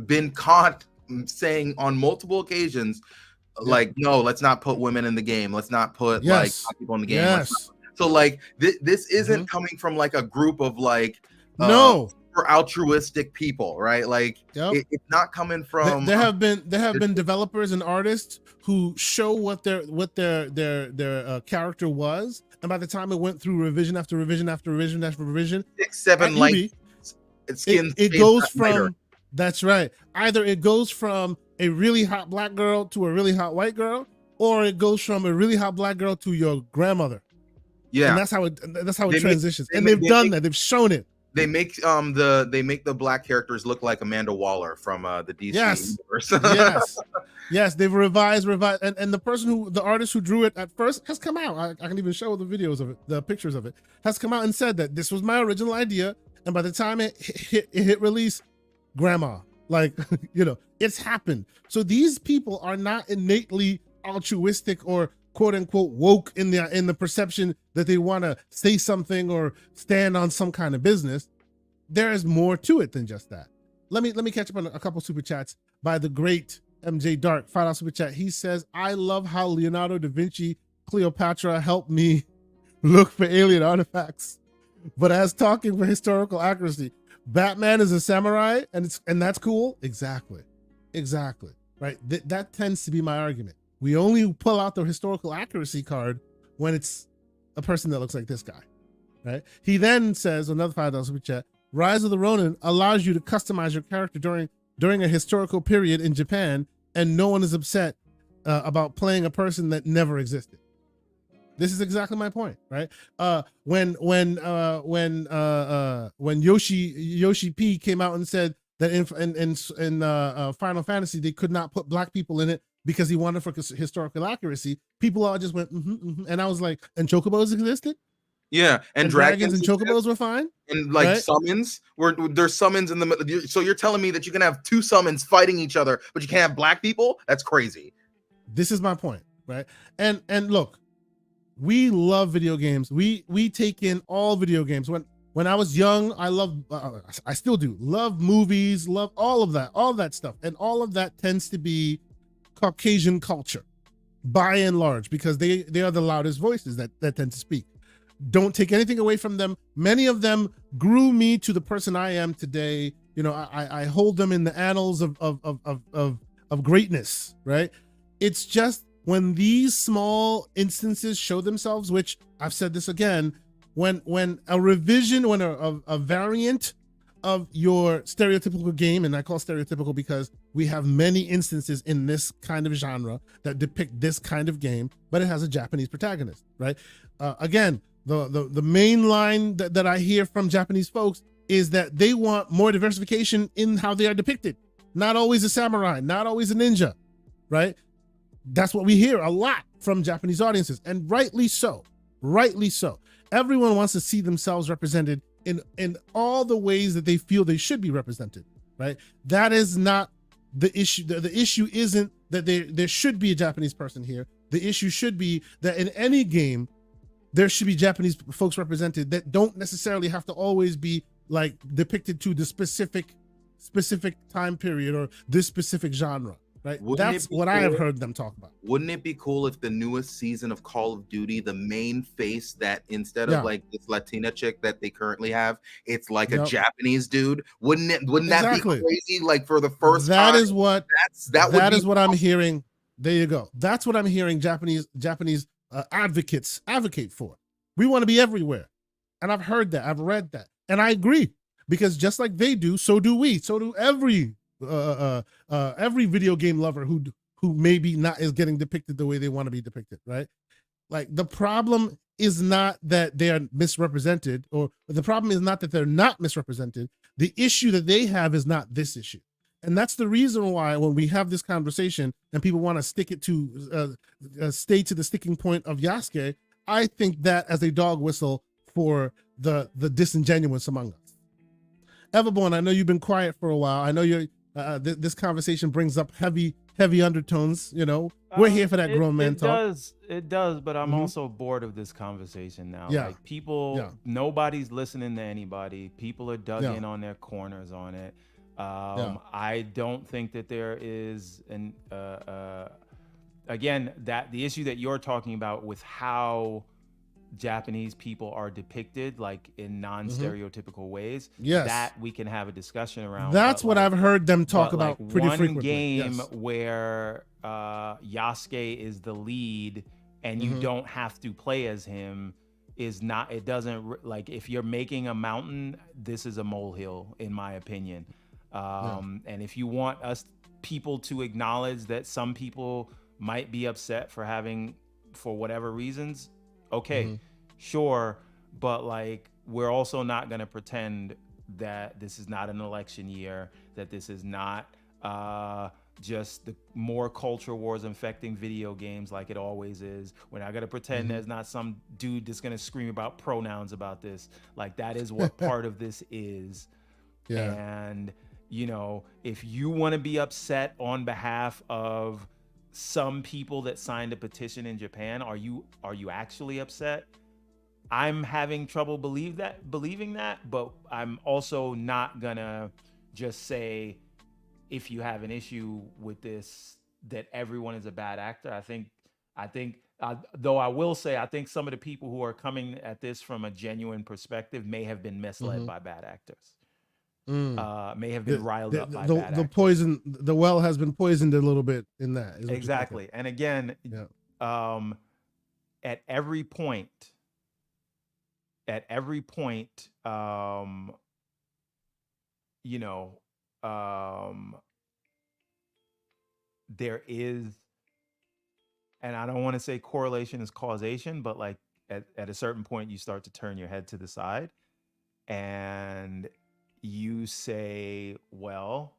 C: been caught saying on multiple occasions, like, no, let's not put women in the game. Let's not put like people in the game. So like this isn't coming from like a group of like for altruistic people, right? Like it's not coming from.
A: There have been developers and artists who show what their character was, and by the time it went through revision after revision after revision after revision,
C: 6-7 likes.
A: It goes from that's right. Either it goes from a really hot black girl to a really hot white girl, or it goes from a really hot black girl to your grandmother. Yeah, and that's how it transitions. They've done that. They've shown it.
C: They make the black characters look like Amanda Waller from the DC universe.
A: yes, they've revised, and the artist who drew it at first has come out. I can even show the videos of it, the pictures of it, has come out and said that this was my original idea, and by the time it hit release, grandma, like it's happened. So these people are not innately altruistic or quote unquote woke in the perception that they want to say something or stand on some kind of business. There is more to it than just that. Let me catch up on a couple super chats by the great MJ Dark. $5 super chat. He says, I love how Leonardo da Vinci Cleopatra helped me look for alien artifacts, but as talking for historical accuracy, Batman is a samurai and that's cool. Exactly. Right. That tends to be my argument. We only pull out the historical accuracy card when it's a person that looks like this guy, right? He then says, another $5 super chat, Rise of the Ronin allows you to customize your character during a historical period in Japan, and no one is upset about playing a person that never existed. This is exactly my point, right? When Yoshi P came out and said that in Final Fantasy they could not put black people in it because he wanted for historical accuracy, people all just went, and I was like, and chocobos existed?
C: Yeah, and dragons
A: and chocobos were fine?
C: And like summons, there's summons in the middle. So you're telling me that you can have two summons fighting each other, but you can't have black people? That's crazy. This is my point, right? And look, we love video games. We take in all video games. When I was young, I loved, I still do, love movies, love all of that stuff. And all of that tends to be Caucasian culture, by and large, because they are the loudest voices that tend to speak. Don't take anything away from them. Many of them grew me to the person I am today. I hold them in the annals of greatness, right? It's just when these small instances show themselves, which I've said this again, when a revision, when a variant of your stereotypical game, and I call stereotypical because we have many instances in this kind of genre that depict this kind of game, but it has a Japanese protagonist, right? Again, the main line that I hear from Japanese folks is that they want more diversification in how they are depicted. Not always a samurai, not always a ninja, right? That's what we hear a lot from Japanese audiences, and rightly so. Everyone wants to see themselves represented in all the ways that they feel they should be represented, right? That is not the issue. The issue isn't that there should be a Japanese person here. The issue should be that in any game, there should be Japanese folks represented that don't necessarily have to always be like depicted to the specific time period or this specific genre. Right. That's what I have heard them talk about. Wouldn't it be cool if the newest season of Call of Duty, the main face, that instead of like this Latina chick that they currently have, it's like a Japanese dude? Wouldn't that be crazy? Like for the first time. That is what I'm hearing. There you go. That's what I'm hearing Japanese advocates advocate for. We want to be everywhere. And I've heard that. I've read that. And I agree, because just like they do, so do we. So do every video game lover who maybe not is getting depicted the way they want to be depicted, right? Like the problem is not that they are misrepresented, or the problem is not that they're not misrepresented. The issue that they have is not this issue. And that's the reason why when we have this conversation and people want to stick it to stay to the sticking point of Yasuke, I think that as a dog whistle for the disingenuous among us. Everborn, I know you've been quiet for a while. I know you're this conversation brings up heavy undertones. We're here for that grown man talk.
B: It does, but I'm also bored of this conversation now. Like people, nobody's listening to anybody. People are dug in on their corners on it. I don't think that there is again, that the issue that you're talking about with how Japanese people are depicted like in non-stereotypical ways,
A: Yes.
B: that we can have a discussion around.
A: That's what I've heard them talk
B: but,
A: about
B: like,
A: pretty
B: one
A: frequently.
B: game
A: Yes.
B: where Yasuke is the lead and you don't have to play as him is not, it doesn't, like, if you're making a mountain, this is a molehill, in my opinion. And if you want us people to acknowledge that some people might be upset for whatever reasons, okay, sure, but like, we're also not going to pretend that this is not an election year, that this is not just the more culture wars infecting video games like it always is. We're not going to pretend there's not some dude that's going to scream about pronouns about this. Like, that is what part of this is.
A: Yeah.
B: And, you know, if you want to be upset on behalf of some people that signed a petition in Japan, are you actually upset? I'm having trouble believing that, but I'm also not gonna just say, if you have an issue with this, that everyone is a bad actor. I think, though I will say, I think some of the people who are coming at this from a genuine perspective may have been misled by bad actors. May have been riled up by bad actors.
A: The well has been poisoned a little bit in that.
B: Exactly. And again, at every point, you know, there is, and I don't want to say correlation is causation, but like at a certain point, you start to turn your head to the side and you say, well,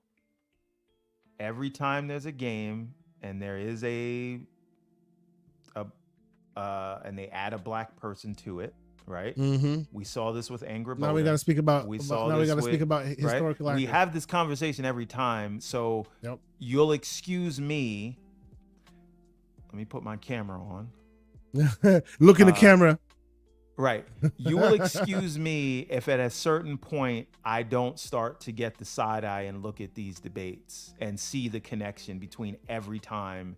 B: every time there's a game and there is and they add a black person to it, right? We saw this with Angry
A: Now we got to speak about. Speak about historical.
B: Right? We have this conversation every time, so you'll excuse me. Let me put my camera on.
A: Look in the camera.
B: Right. You will excuse me if at a certain point I don't start to get the side eye and look at these debates and see the connection between every time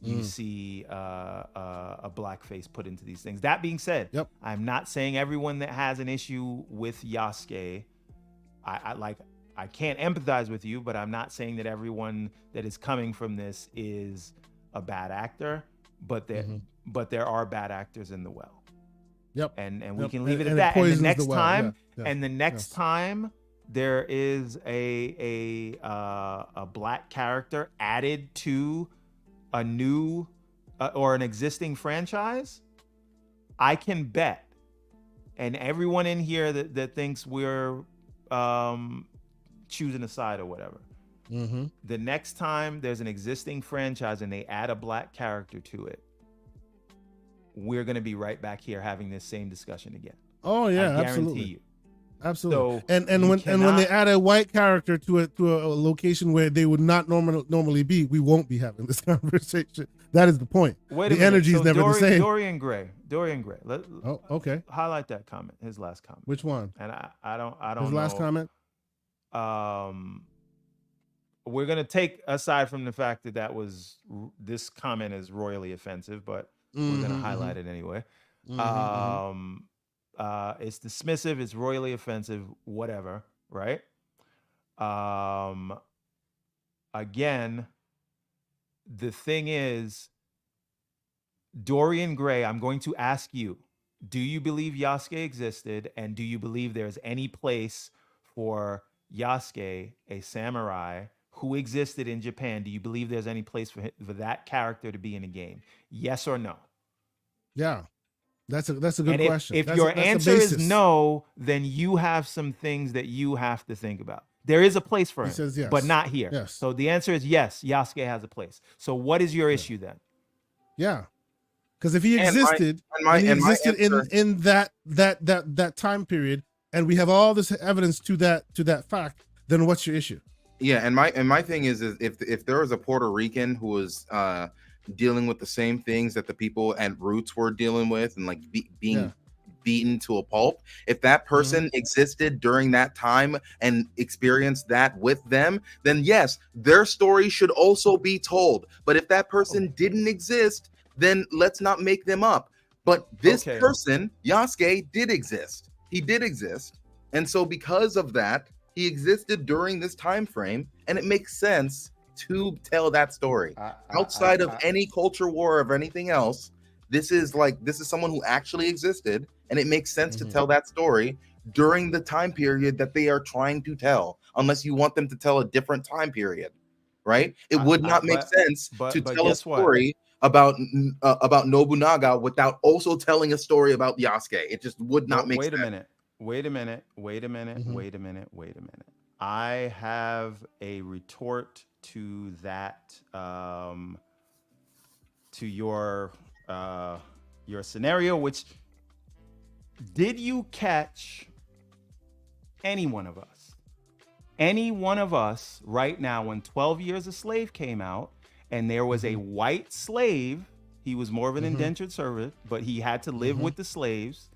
B: you see a black face put into these things. That being said, I'm not saying everyone that has an issue with Yasuke, I can't empathize with you, but I'm not saying that everyone that is coming from this is a bad actor, but there are bad actors in the well. And we can leave it at that. And the next time, and the next time there is a black character added to a new or an existing franchise, I can bet, and everyone in here that thinks we're choosing a side or whatever, the next time there's an existing franchise and they add a black character to it, we're going to be right back here having this same discussion again.
A: Oh yeah,
B: I guarantee
A: absolutely.
B: you.
A: Absolutely.
B: So
A: and when they add a white character to a location where they would not normally be, we won't be having this conversation. That is the point. The energy is never the same.
B: Dorian Gray.
A: Oh, okay.
B: Highlight that comment. His last comment.
A: Which one?
B: And I don't.
A: His last comment.
B: We're gonna take aside from the fact that this comment is royally offensive, but we're gonna highlight it anyway. It's dismissive, it's royally offensive, whatever, right? Again, the thing is, Dorian Gray, I'm going to ask you, do you believe Yasuke existed, and do you believe there's any place for Yasuke, a samurai who existed in Japan? Do you believe there's any place for that character to be in a game? Yes or no?
A: Yeah. That's a good question.
B: If your answer is no, then you have some things that you have to think about. There is a place for him,
A: says yes.
B: but not here.
A: Yes.
B: So the answer is yes, Yasuke has a place. So what is your issue then?
A: Yeah. Because if he existed, in that time period, and we have all this evidence to that fact, then what's your issue?
C: Yeah, and my thing is if there was a Puerto Rican who was dealing with the same things that the people at Roots were dealing with, and like being beaten to a pulp, if that person existed during that time and experienced that with them, then yes, their story should also be told. But if that person didn't exist, then let's not make them up. But this person, Yasuke, did exist. He did exist. And so because of that, he existed during this time frame, and it makes sense to tell that story. Outside of any culture war or anything else, this is someone who actually existed, and it makes sense to tell that story during the time period that they are trying to tell, unless you want them to tell a different time period, right? It would not make sense to tell a story about Nobunaga without also telling a story about Yasuke. It just would not make sense.
B: Wait a minute. I have a retort to that, to your scenario, which, did you catch any one of us right now when 12 Years a Slave came out and there was a white slave? He was more of an indentured servant, but he had to live with the slaves,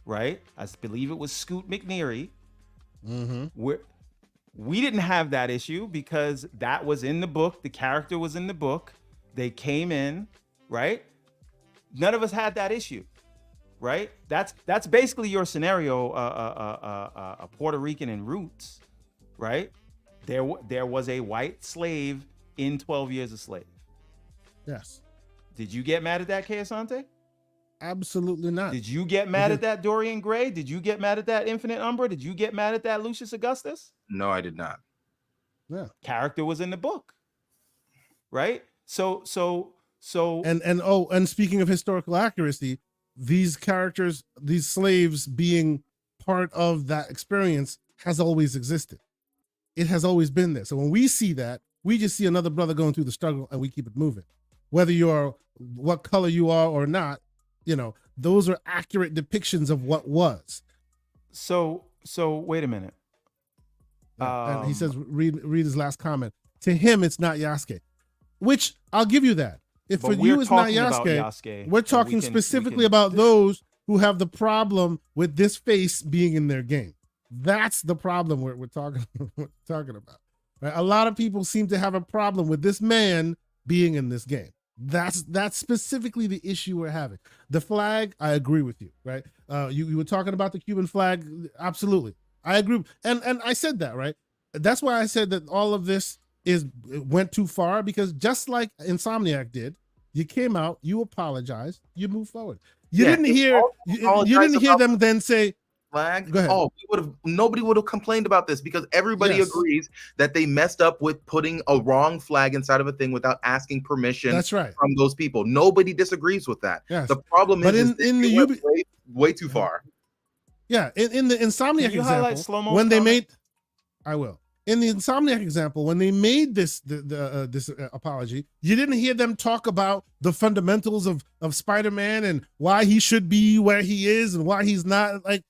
B: right? I believe it was Scoot McNeary. We didn't have that issue because that was in the book. The character was in the book. They came in, right? None of us had that issue, right? That's basically your scenario, a Puerto Rican in roots, right? There was a white slave in 12 Years a Slave.
A: Yes.
B: Did you get mad at that, Kay Asante?
A: Absolutely not.
B: Did you get mad at that, Dorian Gray? Did you get mad at that, Infinite Umbra? Did you get mad at that, Lucius Augustus?
C: No, I did not.
A: Yeah.
B: Character was in the book, right? So
A: and speaking of historical accuracy, these characters, these slaves being part of that experience has always existed. It has always been there. So when we see that, we just see another brother going through the struggle and we keep it moving. Whether you're what color you are or not, those are accurate depictions of what was.
B: So wait a minute.
A: And he says, read his last comment. To him, it's not Yasuke, which I'll give you that. If for you it's not Yasuke, we're talking specifically about those who have the problem with this face being in their game. That's the problem we're talking about. Right? A lot of people seem to have a problem with this man being in this game. That's specifically the issue we're having. The flag, I agree with you, right? You were talking about the Cuban flag. Absolutely. I agree. And I said that, right? That's why I said that all of this went too far, because just like Insomniac did, you came out, you apologized, you move forward. You didn't hear them then say,
C: flag.
A: Go ahead.
C: Oh, nobody would have complained about this, because everybody agrees that they messed up with putting a wrong flag inside of a thing without asking permission.
A: That's right.
C: From those people. Nobody disagrees with that.
A: Yes.
C: The problem is way too far.
A: Yeah, in the Insomniac example, when they made, I will. In the Insomniac example, when they made this apology, you didn't hear them talk about the fundamentals of Spider-Man and why he should be where he is and why he's not. Like,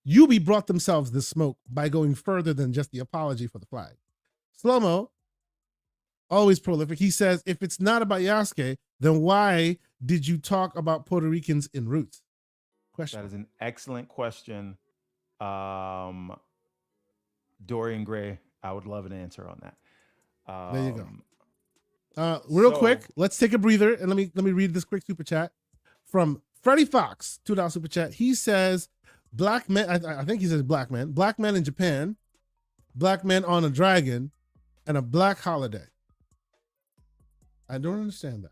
A: Ubi brought themselves this smoke by going further than just the apology for the flag. Slow-mo, always prolific. He says, if it's not about Yasuke, then why did you talk about Puerto Ricans in Roots? Question.
B: That is an excellent question. Dorian Gray, I would love an answer on that.
A: There you go. Real quick, let's take a breather and let me read this quick super chat from Freddie Fox, $2 super chat. He says, black men, I think he says black men in Japan, black men on a dragon, and a black holiday. I don't understand that.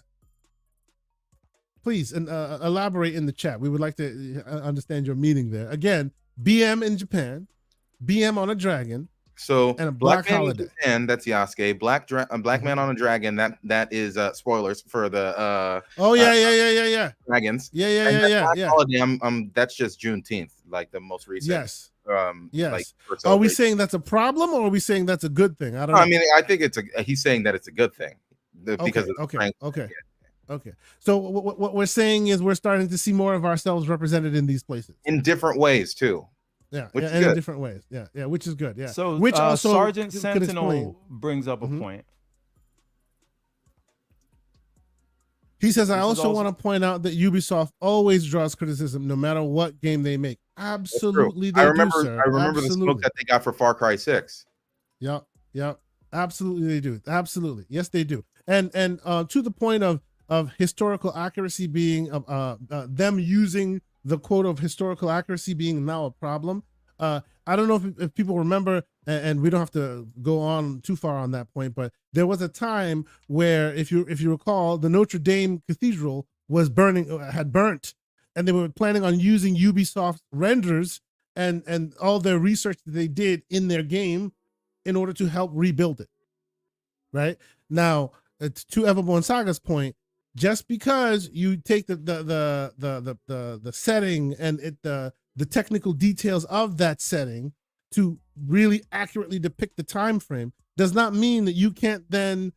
A: Please elaborate in the chat. We would like to understand your meaning there. Again, BM in Japan, BM on a dragon,
C: so
A: and a black holiday.
C: And that's Yasuke. Black man on a dragon. That is spoilers for the dragons.
A: Yeah.
C: Holiday, that's just Juneteenth, like the most recent.
A: Yes. Yes.
C: Like,
A: are we saying that's a problem, or are we saying that's a good thing? I don't know.
C: I mean, I think he's saying that it's a good thing because
A: Okay. So what we're saying is we're starting to see more of ourselves represented in these places
C: in different ways too.
A: Yeah, which is good. In different ways. Yeah, which is good. Yeah.
B: So
A: which also
B: Sergeant Sentinel brings up a point.
A: He says, I also want to point out that Ubisoft always draws criticism no matter what game they make. Absolutely, they do, sir.
C: I remember the smoke that they got for Far Cry 6.
A: Yep. Absolutely, they do. Absolutely, yes, they do. And to the point of of historical accuracy being them using the quote of historical accuracy being now a problem. I don't know if people remember, and we don't have to go on too far on that point, but there was a time where, if you recall, the Notre Dame Cathedral was had burnt, and they were planning on using Ubisoft renders and all their research that they did in their game in order to help rebuild it. Right now, to Everborn Saga's point, just because you take the setting and the technical details of that setting to really accurately depict the time frame does not mean that you can't then,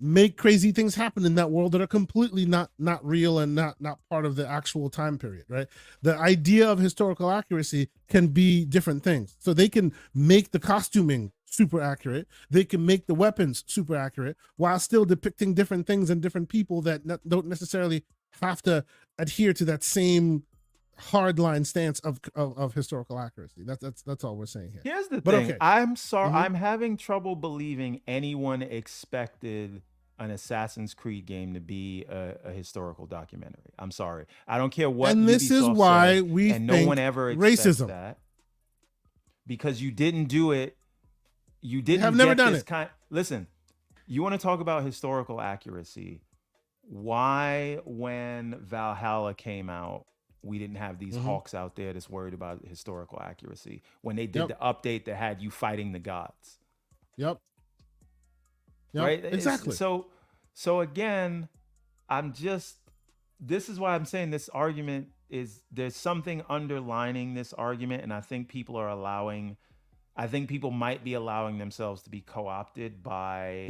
A: make crazy things happen in that world that are completely not real and not part of the actual time period, right? The idea of historical accuracy can be different things. So they can make the costuming super accurate. They can make the weapons super accurate while still depicting different things and different people that don't necessarily have to adhere to that same hardline stance of historical accuracy. That's all we're saying here.
B: Here's the thing. Okay. I'm sorry. I'm having trouble believing anyone expected an Assassin's Creed game to be a historical documentary. I'm sorry. I don't care what.
A: And this is why we
B: and
A: think
B: no one ever expects
A: racism.
B: That because you didn't do it. You didn't
A: have never done it.
B: Listen, you want to talk about historical accuracy? Why, when Valhalla came out, we didn't have these hawks out there that's worried about historical accuracy when they did the update that had you fighting the gods?
A: Yep.
B: Right.
A: Exactly.
B: So again, this is why I'm saying this argument there's something underlining this argument. And I think people might be allowing themselves to be co-opted by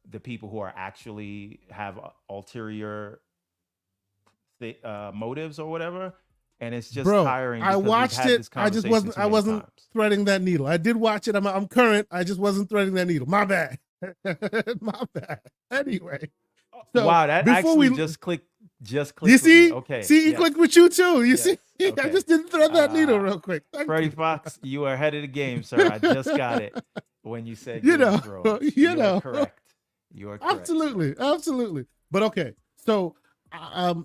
B: the people who are actually have ulterior motives or whatever. And it's just tiring.
A: I watched it. I wasn't threading that needle. I did watch it. I'm current. I just wasn't threading that needle. My bad. My bad. Anyway. So
B: wow, that actually just clicked.
A: You see?
B: Me. Okay.
A: See, it clicked with you too. You see? Okay. I just didn't thread that needle real quick.
B: Freddie Fox, you are ahead of the game, sir. I just got it when you said
A: you are
B: correct. You are correct.
A: Absolutely. But okay, so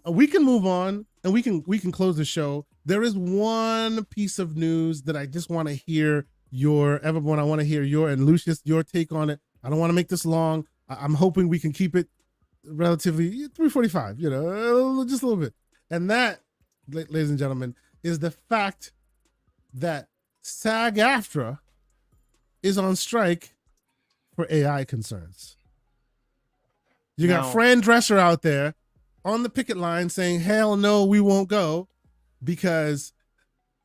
A: we can move on and we can close the show. There is one piece of news that I just want to hear Everborn. I want to hear and Lucius, your take on it. I don't want to make this long. I'm hoping we can keep it relatively 345, just a little bit. And that, ladies and gentlemen, is the fact that SAG-AFTRA is on strike for AI concerns. You got Fran Drescher out there on the picket line saying, hell no, we won't go, because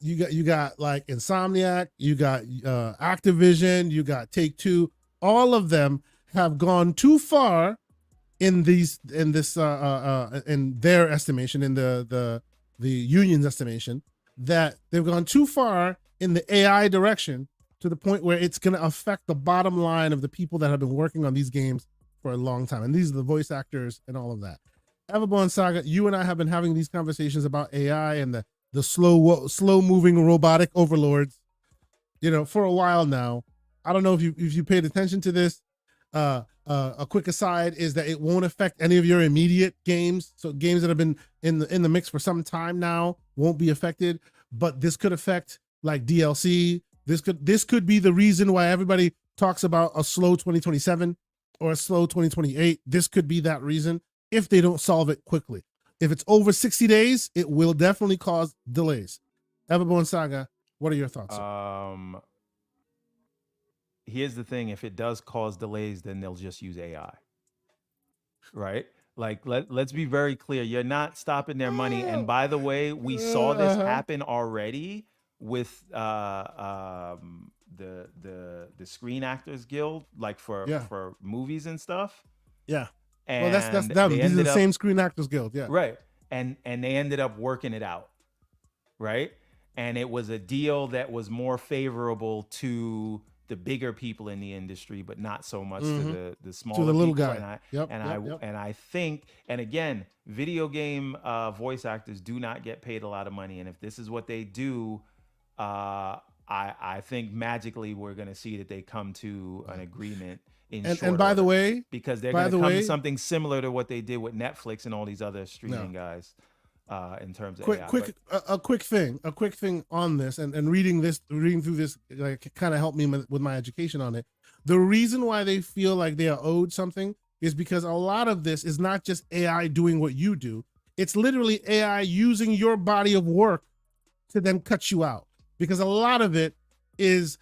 A: you got like Insomniac, you got Activision, you got Take-Two. All of them have gone too far in their estimation, in the union's estimation, that they've gone too far in the AI direction to the point where it's going to affect the bottom line of the people that have been working on these games for a long time. And these are the voice actors and all of that. Everborn Saga, you and I have been having these conversations about AI and the slow moving robotic overlords, for a while now. I don't know if you paid attention to this. A quick aside is that it won't affect any of your immediate games. So games that have been in the mix for some time now won't be affected, but this could affect like DLC. This could be the reason why everybody talks about a slow 2027 or a slow 2028. This could be that reason if they don't solve it quickly. If it's over 60 days, it will definitely cause delays. Everborn Saga, what are your thoughts?
B: Here's the thing. If it does cause delays, then they'll just use AI. Right? Like, let's be very clear. You're not stopping their money. And by the way, we saw this happen already with the Screen Actors Guild, like for movies and stuff.
A: Yeah. And well, that's them. These are the same Screen Actors Guild. Yeah.
B: Right. And they ended up working it out. Right. And it was a deal that was more favorable to the bigger people in the industry, but not so much to the smaller,
A: to the little
B: people.
A: guy.
B: And I think, and again, video game voice actors do not get paid a lot of money. And if this is what they do, I think magically we're going to see that they come to an agreement in
A: and
B: short
A: by the
B: order.
A: way,
B: Because they're going to come to something similar to what they did with Netflix and all these other streaming guys in terms of AI.
A: A quick thing on this, and reading through this, like, kind of helped me with my education on it. The reason why they feel like they are owed something is because a lot of this is not just AI doing what you do. It's literally AI using your body of work to then cut you out. Because a lot of it is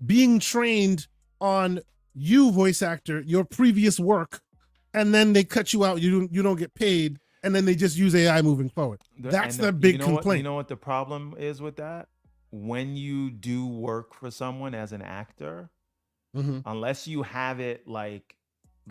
A: being trained on you, voice actor, your previous work, and then they cut you out. You don't get paid, and then they just use AI moving forward. That's the big complaint.
B: You know what the problem is with that? When you do work for someone as an actor, unless you have it like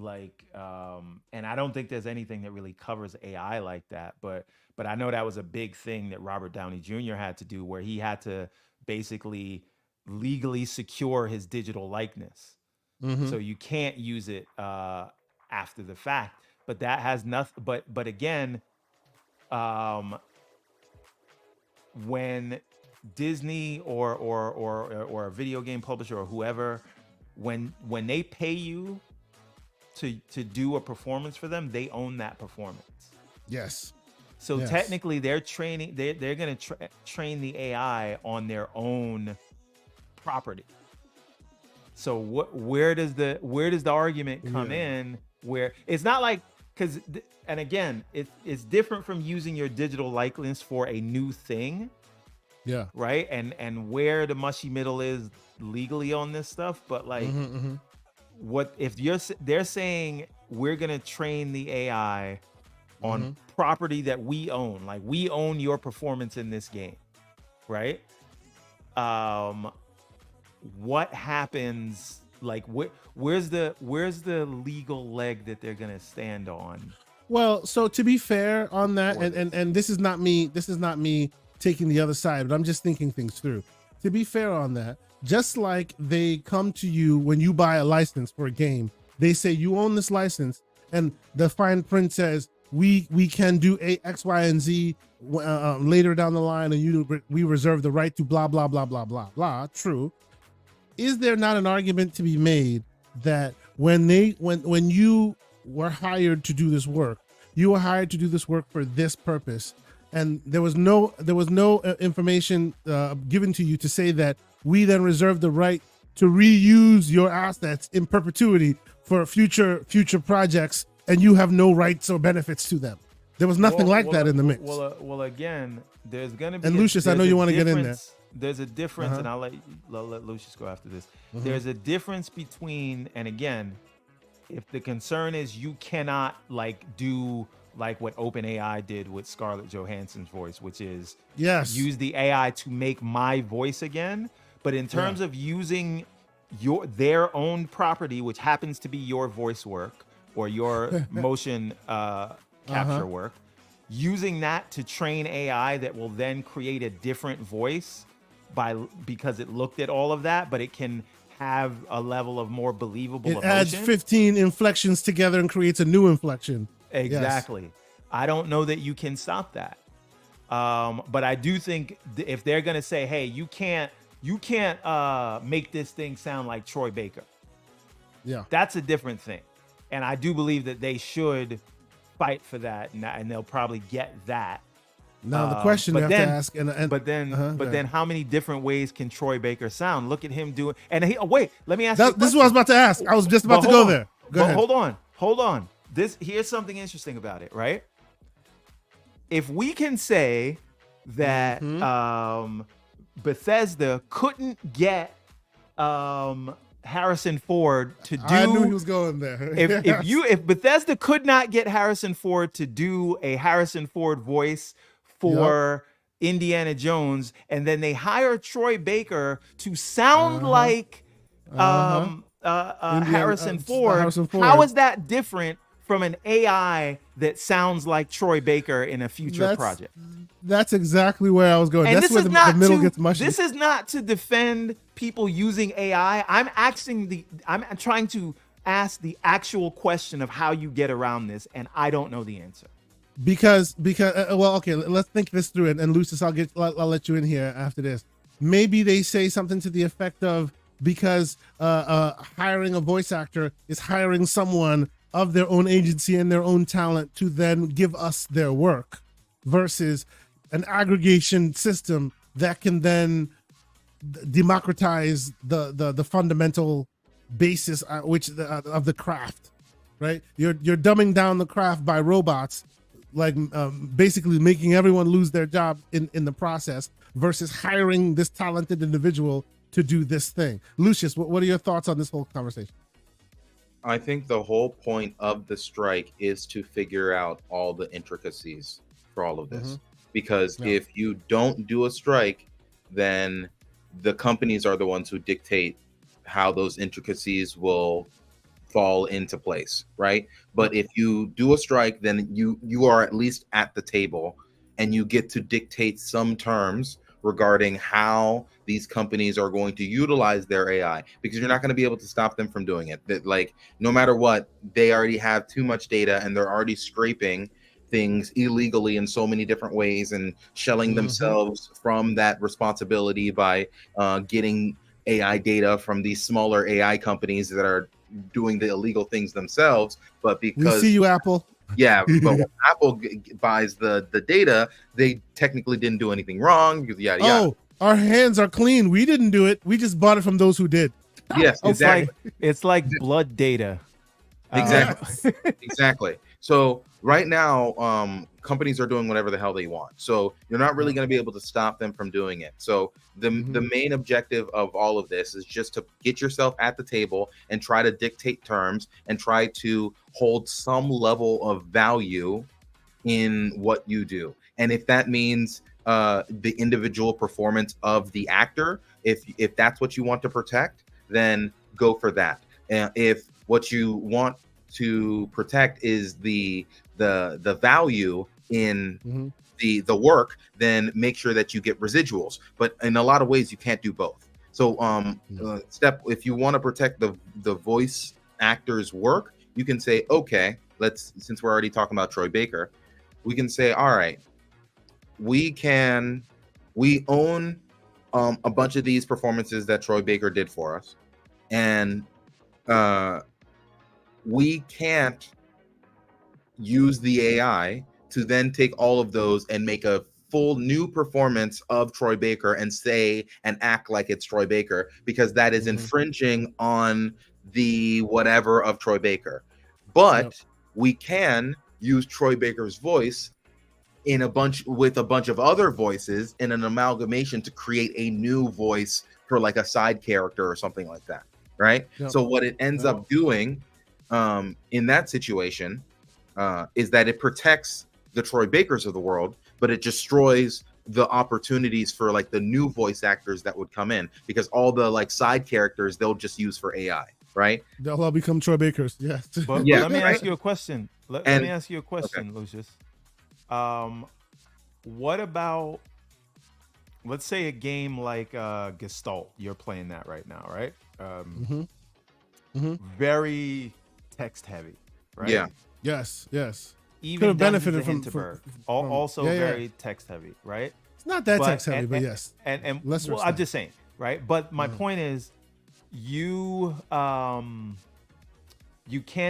B: and I don't think there's anything that really covers AI like that, but I know that was a big thing that Robert Downey Jr. had to do, where he had to basically legally secure his digital likeness. So you can't use it after the fact. But that has nothing. But again, when Disney or a video game publisher or whoever, when they pay you to do a performance for them, they own that performance.
A: Yes.
B: So technically, they're training. They're going to train the AI on their own property. So where does the argument come in? Where it's not like, because and again, it's different from using your digital likeness for a new thing.
A: Yeah.
B: Right. And where the mushy middle is legally on this stuff, but like, what if they're saying we're gonna train the AI on property that we own, like we own your performance in this game, right? What happens? Like, where's the legal leg that they're gonna stand on?
A: Well, so to be fair on that, and this is not me taking the other side, but I'm just thinking things through. To be fair on that, just like they come to you when you buy a license for a game, they say you own this license, and the fine print says we can do X, Y, and Z later down the line, and we reserve the right to blah blah blah blah blah blah. True. Is there not an argument to be made that when you were hired to do this work, you were hired to do this work for this purpose, and there was no information given to you to say that we then reserve the right to reuse your assets in perpetuity for future projects, and you have no rights or benefits to them? There was nothing like that in the mix.
B: Well, again, there's gonna be.
A: And Lucius, I know you want to get in there.
B: There's a difference, and I'll let Lucius go after this. There's a difference between, and again, if the concern is you cannot do like what OpenAI did with Scarlett Johansson's voice, which is use the AI to make my voice again. But in terms of using their own property, which happens to be your voice work or your motion capture work, using that to train AI that will then create a different voice because it looked at all of that, but it can have a level of more believable emotion.
A: Adds 15 inflections together and creates a new inflection.
B: Exactly. Yes. I don't know that you can stop that. But I do think if they're going to say, hey, you can't make this thing sound like Troy Baker.
A: Yeah.
B: That's a different thing. And I do believe that they should fight for that, and they'll probably get that.
A: Now the question you have to ask,
B: but then how many different ways can Troy Baker sound? Look at him doing, and wait, let me ask you.
A: This is what I was about to ask. I was just about to go there. Go ahead.
B: Hold on. Here's something interesting about it, right? If we can say that Bethesda couldn't get Harrison Ford to do,
A: I knew he was going there.
B: If Bethesda could not get Harrison Ford to do a Harrison Ford voice for Indiana Jones, and then they hire Troy Baker to sound like Harrison Ford, how is that different from an AI that sounds like Troy Baker in a future project?
A: That's exactly where I was going.
B: And
A: that's where the middle gets mushy.
B: This is not to defend people using AI. I'm trying to ask the actual question of how you get around this, and I don't know the answer.
A: Because well, okay, let's think this through. And Lucius, I'll let you in here after this. Maybe they say something to the effect of, because hiring a voice actor is hiring someone of their own agency and their own talent to then give us their work, versus an aggregation system that can then democratize the fundamental basis of the craft, right? You're dumbing down the craft by robots, like basically making everyone lose their job in the process, versus hiring this talented individual to do this thing. Lucius, what are your thoughts on this whole conversation?
D: I think the whole point of the strike is to figure out all the intricacies for all of this. Because if you don't do a strike, then the companies are the ones who dictate how those intricacies will fall into place, right? But if you do a strike, then you are at least at the table and you get to dictate some terms regarding how these companies are going to utilize their AI, because you're not going to be able to stop them from doing it. That, like, no matter what, they already have too much data and they're already scraping things illegally in so many different ways and shelling themselves from that responsibility by getting AI data from these smaller AI companies that are doing the illegal things themselves. But because
A: we see you, Apple.
D: Yeah, but when Apple buys the data, they technically didn't do anything wrong.
A: Oh, our hands are clean. We didn't do it. We just bought it from those who did.
D: Yes, exactly.
B: It's like blood data.
D: Exactly. Exactly. So right now, companies are doing whatever the hell they want. So you're not really going to be able to stop them from doing it. So the main objective of all of this is just to get yourself at the table and try to dictate terms and try to hold some level of value in what you do. And if that means the individual performance of the actor, if that's what you want to protect, then go for that. And if what you want to protect is the value in the work, then make sure that you get residuals. But in a lot of ways, you can't do both. So if you want to protect the voice actor's work, you can say, okay, since we're already talking about Troy Baker, we can say, all right, we own a bunch of these performances that Troy Baker did for us, and we can't use the AI to then take all of those and make a full new performance of Troy Baker and say and act like it's Troy Baker, because that is infringing on the whatever of Troy Baker. But we can use Troy Baker's voice with a bunch of other voices in an amalgamation to create a new voice for like a side character or something like that, right? So what it ends up doing in that situation is that it protects the Troy Bakers of the world, but it destroys the opportunities for like the new voice actors that would come in, because all the like side characters they'll just use for AI, right?
A: They'll all become Troy Bakers. Yes.
B: But let me ask you a question. Let me ask you a question, Lucius. What about, let's say, a game like Gestalt? You're playing that right now, right? Very text heavy, right?
D: Yeah.
A: Yes.
B: Even
A: could have benefited from
B: also very text heavy, right?
A: It's not that text heavy, but yes.
B: And well, I'm just saying, right? But my point is, you can't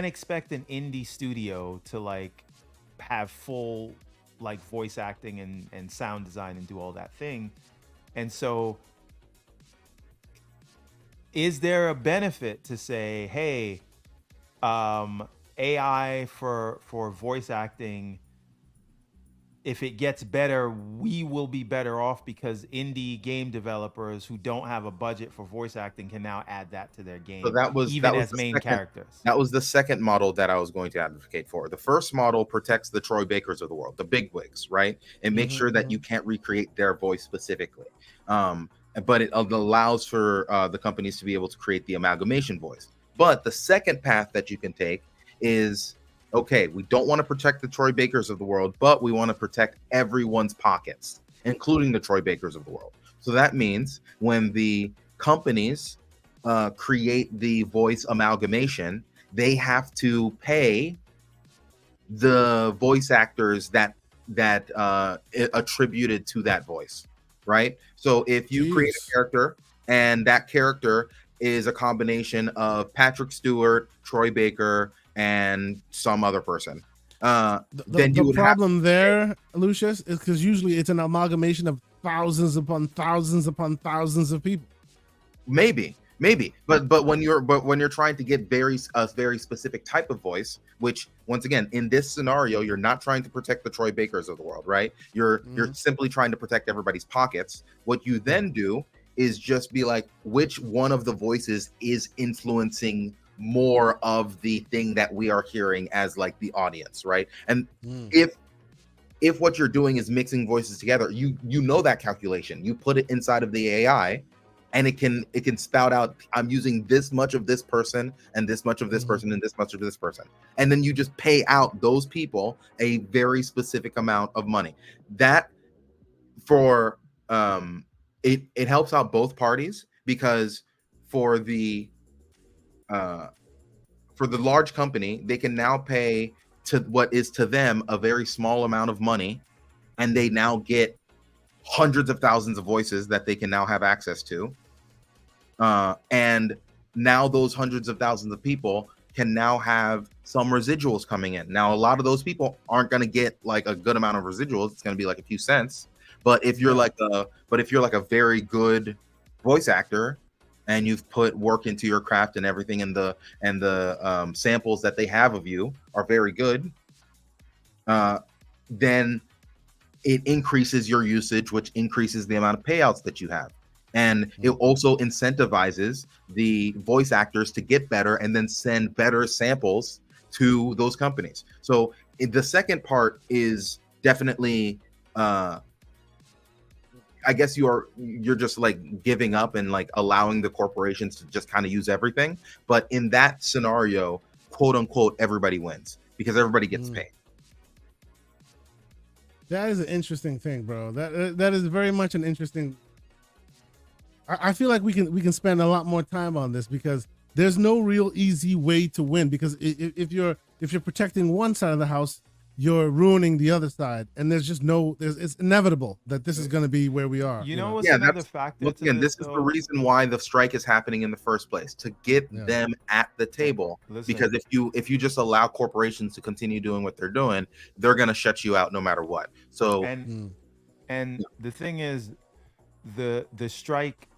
B: expect an indie studio to like have full like voice acting and sound design and do all that thing. And so is there a benefit to say, hey, AI for voice acting, if it gets better, we will be better off because indie game developers who don't have a budget for voice acting can now add that to their game,
D: so
B: even as main characters.
D: That was the second model that I was going to advocate for. The first model protects the Troy Bakers of the world, the bigwigs, right? And make sure that you can't recreate their voice specifically. But it allows for the companies to be able to create the amalgamation voice. But the second path that you can take is, okay, we don't want to protect the Troy Bakers of the world, but we want to protect everyone's pockets, including the Troy Bakers of the world. So that means when the companies create the voice amalgamation, they have to pay the voice actors that attributed to that voice, right? So if you create a character and that character is a combination of Patrick Stewart, Troy Baker, and some other person. Then
A: the problem there, Lucius, is because usually it's an amalgamation of thousands upon thousands upon thousands of people.
D: Maybe, but when you're trying to get a very specific type of voice, which once again in this scenario you're not trying to protect the Troy Bakers of the world, right? You're simply trying to protect everybody's pockets. What you then do is just be like, which one of the voices is influencing more of the thing that we are hearing as like the audience, right? And if what you're doing is mixing voices together, you know that calculation, you put it inside of the AI, and it can spout out, I'm using this much of this person and this much of this person and this much of this person, and then you just pay out those people a very specific amount of money. That for it helps out both parties, because for the large company, they can now pay to what is to them a very small amount of money, and they now get hundreds of thousands of voices that they can now have access to. And now those hundreds of thousands of people can now have some residuals coming in. Now, a lot of those people aren't going to get like a good amount of residuals. It's going to be like a few cents. But if you're like a very good voice actor, and you've put work into your craft and everything, and the samples that they have of you are very good, then it increases your usage, which increases the amount of payouts that you have. And it also incentivizes the voice actors to get better and then send better samples to those companies. So the second part is definitely, I guess you're just like giving up and like allowing the corporations to just kind of use everything. But in that scenario, quote unquote, everybody wins because everybody gets paid.
A: That is an interesting thing, bro. That is very much an interesting. I feel like we can spend a lot more time on this, because there's no real easy way to win, because if you're protecting one side of the house, you're ruining the other side, and it's inevitable that this is going to be where we are.
B: You know what's another factor?
D: Once again, this is the reason why the strike is happening in the first place, to get them at the table. Because if you just allow corporations to continue doing what they're doing, they're going to shut you out no matter what. So
B: and the thing is, the strike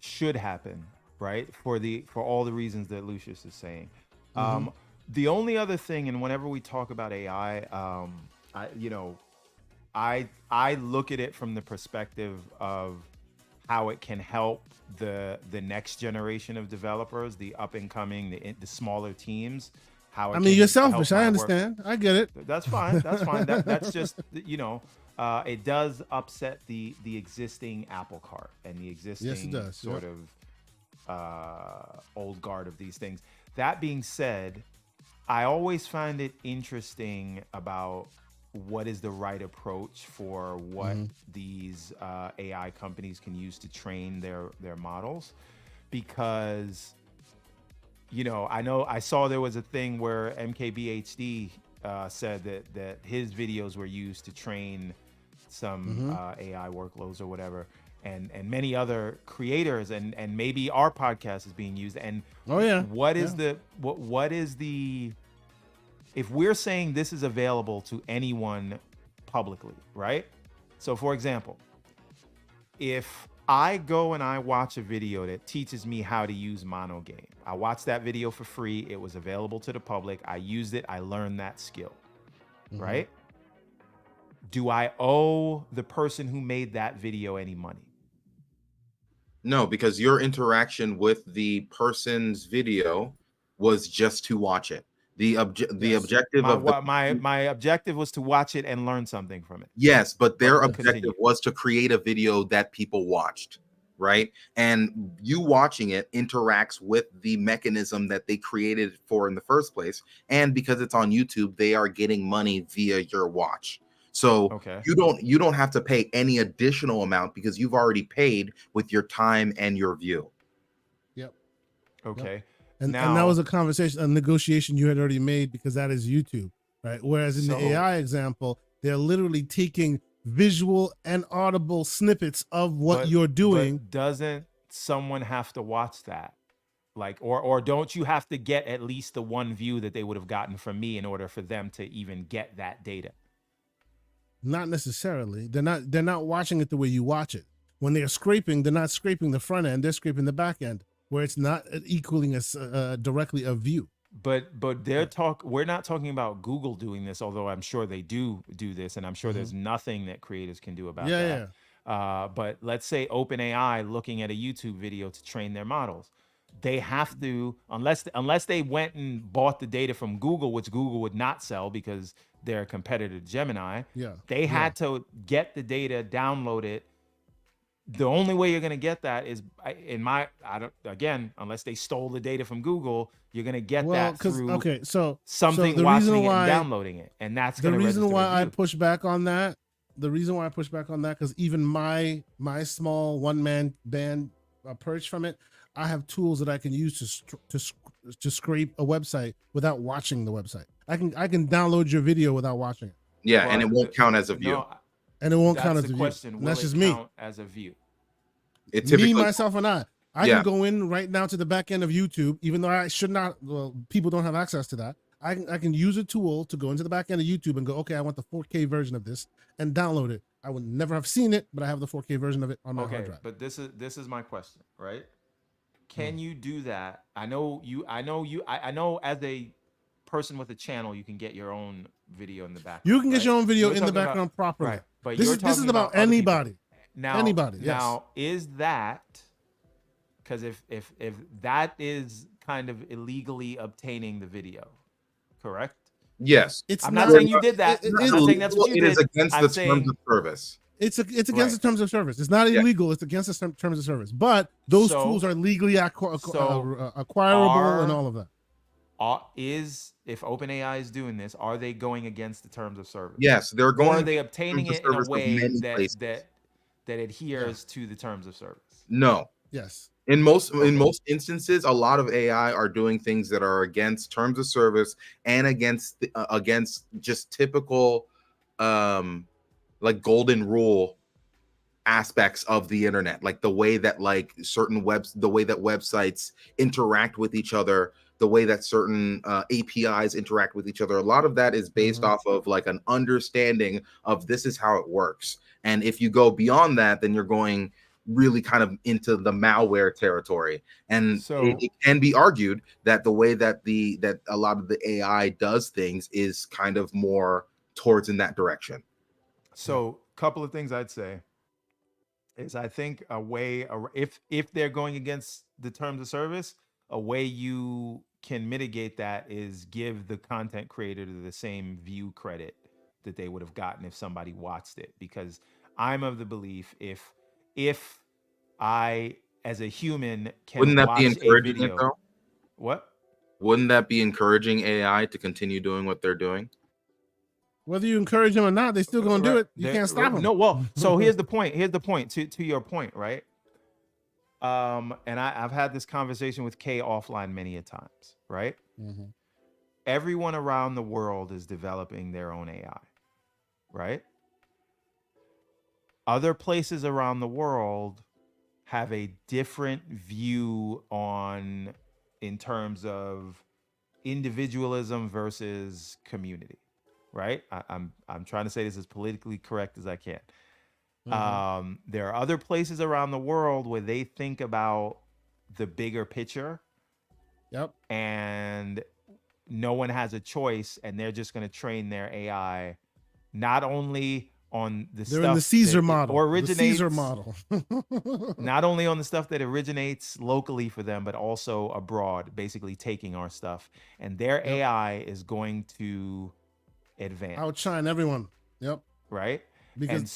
B: should happen, right? For all the reasons that Lucius is saying. The only other thing, and whenever we talk about AI, I look at it from the perspective of how it can help the next generation of developers, the up and coming, the smaller teams. How it
A: you're selfish. I understand. Work. I get it.
B: That's fine. That's fine. That's just it does upset the existing apple cart and the existing sort of old guard of these things. That being said, I always find it interesting about what is the right approach for what these AI companies can use to train their models, because I saw there was a thing where MKBHD said that his videos were used to train some AI workloads or whatever, and many other creators, and maybe our podcast is being used. And what is the if we're saying this is available to anyone publicly, right? So for example, if I go and I watch a video that teaches me how to use MonoGame, I watched that video for free, it was available to the public, I used it, I learned that skill, right? Do I owe the person who made that video any money?
D: No, because your interaction with the person's video was just to watch it. The objective
B: my objective was to watch it and learn something from it.
D: Yes, but their objective was to create a video that people watched, right? And you watching it interacts with the mechanism that they created for in the first place. And because it's on YouTube, they are getting money via your watch. So you don't have to pay any additional amount because you've already paid with your time and your view.
A: Yep.
B: Okay.
A: Yep. And that was a negotiation you had already made, because that is YouTube, right? Whereas in the AI example, they're literally taking visual and audible snippets of what you're doing.
B: But doesn't someone have to watch that? Like, or don't you have to get at least the one view that they would have gotten from me in order for them to even get that data?
A: Not necessarily. They're not watching it the way you watch it. When they're scraping, they're not scraping the front end, they're scraping the back end, where it's not equaling us directly a view.
B: But we're not talking about Google doing this, although I'm sure they do this, and I'm sure there's nothing that creators can do about that. But let's say OpenAI looking at a YouTube video to train their models. They have to, unless they went and bought the data from Google, which Google would not sell because they're a competitor to Gemini. They had to get the data, download it. The only way you're going to get that is unless they stole the data from Google, you're going to get that through something
A: the
B: watching
A: reason
B: it
A: why,
B: and downloading it. And that's
A: the
B: going to
A: reason why I push back on that. The reason why I push back on that, because even my small one-man band approach from it, I have tools that I can use to scrape a website without watching the website. I can download your video without watching it.
D: Yeah, and it won't count as a view.
A: And it won't count as a view. That's just me.
B: As a view.
A: Me, myself, and I can go in right now to the back end of YouTube, even though I should not. Well, people don't have access to that. I can use a tool to go into the back end of YouTube and go, okay, I want the 4K version of this, and download it. I would never have seen it, but I have the 4K version of it on my hard drive.
B: But this is my question, right? Can you do that? I know as a person with a channel, you can get your own video in the background.
A: You can get your own video in the background properly.
B: Right. But
A: this is about anybody. Anybody. Yes.
B: Now, is that, because if that is kind of illegally obtaining the video, correct?
D: Yes.
B: I'm not saying you did that. I'm not saying that's what you did.
D: It is against the terms of service.
A: It's against the terms of service. It's not illegal. It's against the terms of service. But those tools are legally acquirable and all of that.
B: If OpenAI is doing this, are they going against the terms of service?
D: Yes, they're going.
B: Or are they obtaining it in a way that adheres to the terms of service?
D: No.
A: Yes.
D: In most instances, a lot of AI are doing things that are against terms of service and against just typical like golden rule aspects of the internet, like the way that the way that websites interact with each other, the way that certain APIs interact with each other. A lot of that is based off of like an understanding of this is how it works. And if you go beyond that, then you're going really kind of into the malware territory. And so it can be argued that the way that a lot of the AI does things is kind of more towards in that direction.
B: So a couple of things I'd say is I think a way, if they're going against the terms of service, a way you can mitigate that is give the content creator the same view credit that they would have gotten if somebody watched it. Because I'm of the belief if I, as a human, can
D: wouldn't that
B: watch
D: be encouraging
B: a video,
D: it though?
B: What?
D: Wouldn't that be encouraging AI to continue doing what they're doing?
A: Whether you encourage them or not, they still gonna do it. You can't stop them.
B: No, well, so here's the point. To your point, right? And I've had this conversation with Kay offline many a times, right? Everyone around the world is developing their own AI, right? Other places around the world have a different view in terms of individualism versus community, right? I'm trying to say this as politically correct as I can. There are other places around the world where they think about the bigger picture.
A: Yep.
B: And no one has a choice, and they're just going to train their AI not only on the stuff
A: in the Caesar model,
B: or originates,
A: the Caesar model.
B: not only on the stuff that originates locally for them, but also abroad, basically taking our stuff, and their AI is going to advance,
A: outshine everyone. Yep.
B: Right.
A: Because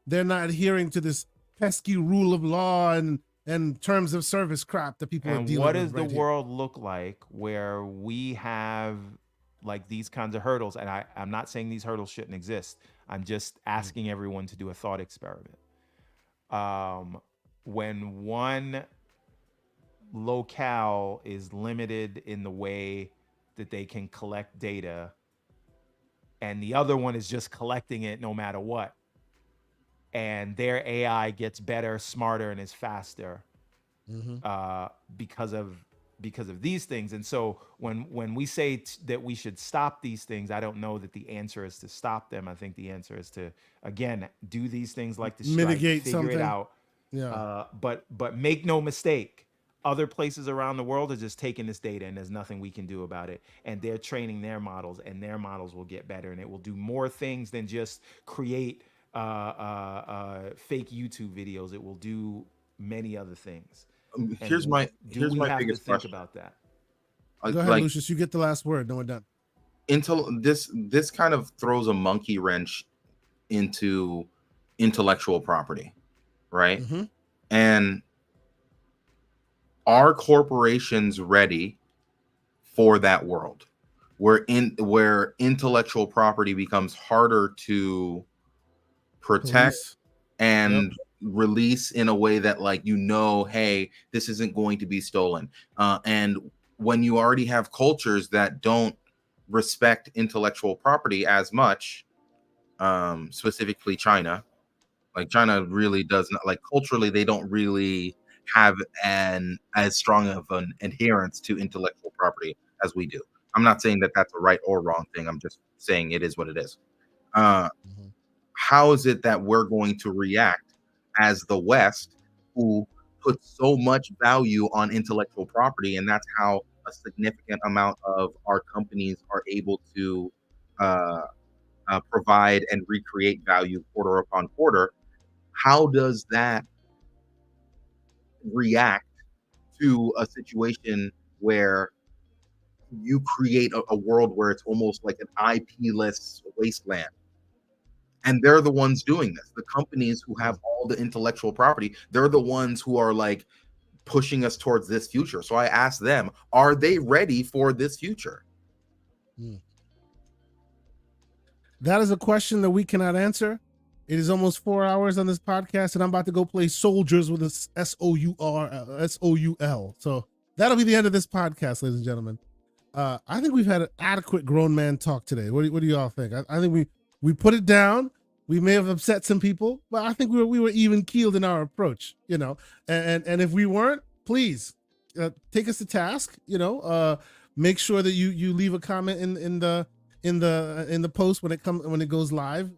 A: they're not adhering to this pesky rule of law and terms of service crap that people are dealing with.
B: And what does the world look like where we have like these kinds of hurdles? And I'm not saying these hurdles shouldn't exist. I'm just asking everyone to do a thought experiment. When one locale is limited in the way that they can collect data, and the other one is just collecting it no matter what, and their AI gets better, smarter, and is faster, because of these things. And so when we say that we should stop these things, I don't know that the answer is to stop them. I think the answer is to, again, do these things like the strike,
A: Mitigate
B: figure
A: something.
B: it out.
A: Yeah.
B: But make no mistake, other places around the world are just taking this data and there's nothing we can do about it. And they're training their models, and their models will get better, and it will do more things than just create fake YouTube videos. It will do many other things.
D: Here's my biggest question
B: about that.
A: Go ahead, Lucius. You get the last word. Then we're done.
D: This kind of throws a monkey wrench into intellectual property, right? And are corporations ready for that world where intellectual property becomes harder to protect and release in a way that, like, hey, this isn't going to be stolen, and when you already have cultures that don't respect intellectual property as much, specifically China, like China really does not, like, culturally they don't really have as strong of an adherence to intellectual property as we do. I'm not saying that that's a right or wrong thing. I'm just saying it is what it is. How is it that we're going to react as the West, who puts so much value on intellectual property, and that's how a significant amount of our companies are able to provide and recreate value quarter upon quarter? How does that react to a situation where you create a world where it's almost like an IP-less wasteland? And they're the ones doing this. The companies who have all the intellectual property, they're the ones who are like pushing us towards this future. So I asked them, are they ready for this future?
A: That is a question that we cannot answer. It is almost 4 hours on this podcast, and I'm about to go play Souldiers with a Soul. So that'll be the end of this podcast, ladies and gentlemen. I think we've had an adequate grown man talk today. What do y'all think? I think we put it down. We may have upset some people, but I think we were even keeled in our approach, and if we weren't, please take us to task. Make sure that you leave a comment in the post when it goes live.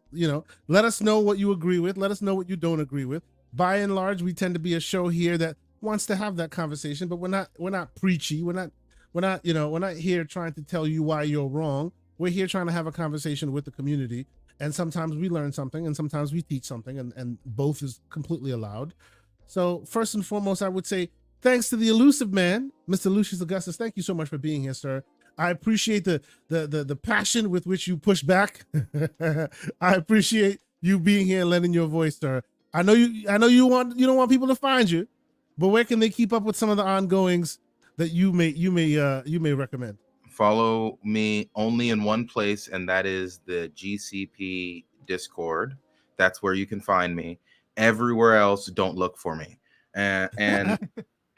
A: Let us know what you agree with. Let us know what you don't agree with. By and large, we tend to be a show here that wants to have that conversation, but we're not preachy. We're not here trying to tell you why you're wrong. We're here trying to have a conversation with the community, and sometimes we learn something and sometimes we teach something, and both is completely allowed. So first and foremost, I would say thanks to the elusive man, Mr. Lucius Augustus. Thank you so much for being here, sir. I appreciate the passion with which you push back. I appreciate you being here and lending your voice, sir. I know you don't want people to find you, but where can they keep up with some of the ongoings that you may recommend?
D: Follow me only in one place, and that is the GCP Discord. That's where you can find me. Everywhere else, don't look for me. And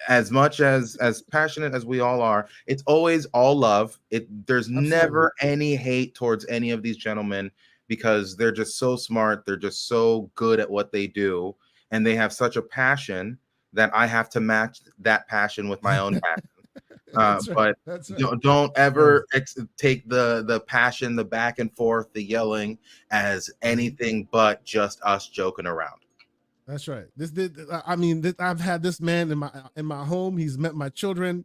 D: as much as passionate as we all are, it's always all love. There's Absolutely. Never any hate towards any of these gentlemen, because they're just so smart. They're just so good at what they do, and they have such a passion that I have to match that passion with my own passion. But don't ever take the passion, the back and forth, the yelling as anything but just us joking around.
A: That's right. I've had this man in my home. He's met my children.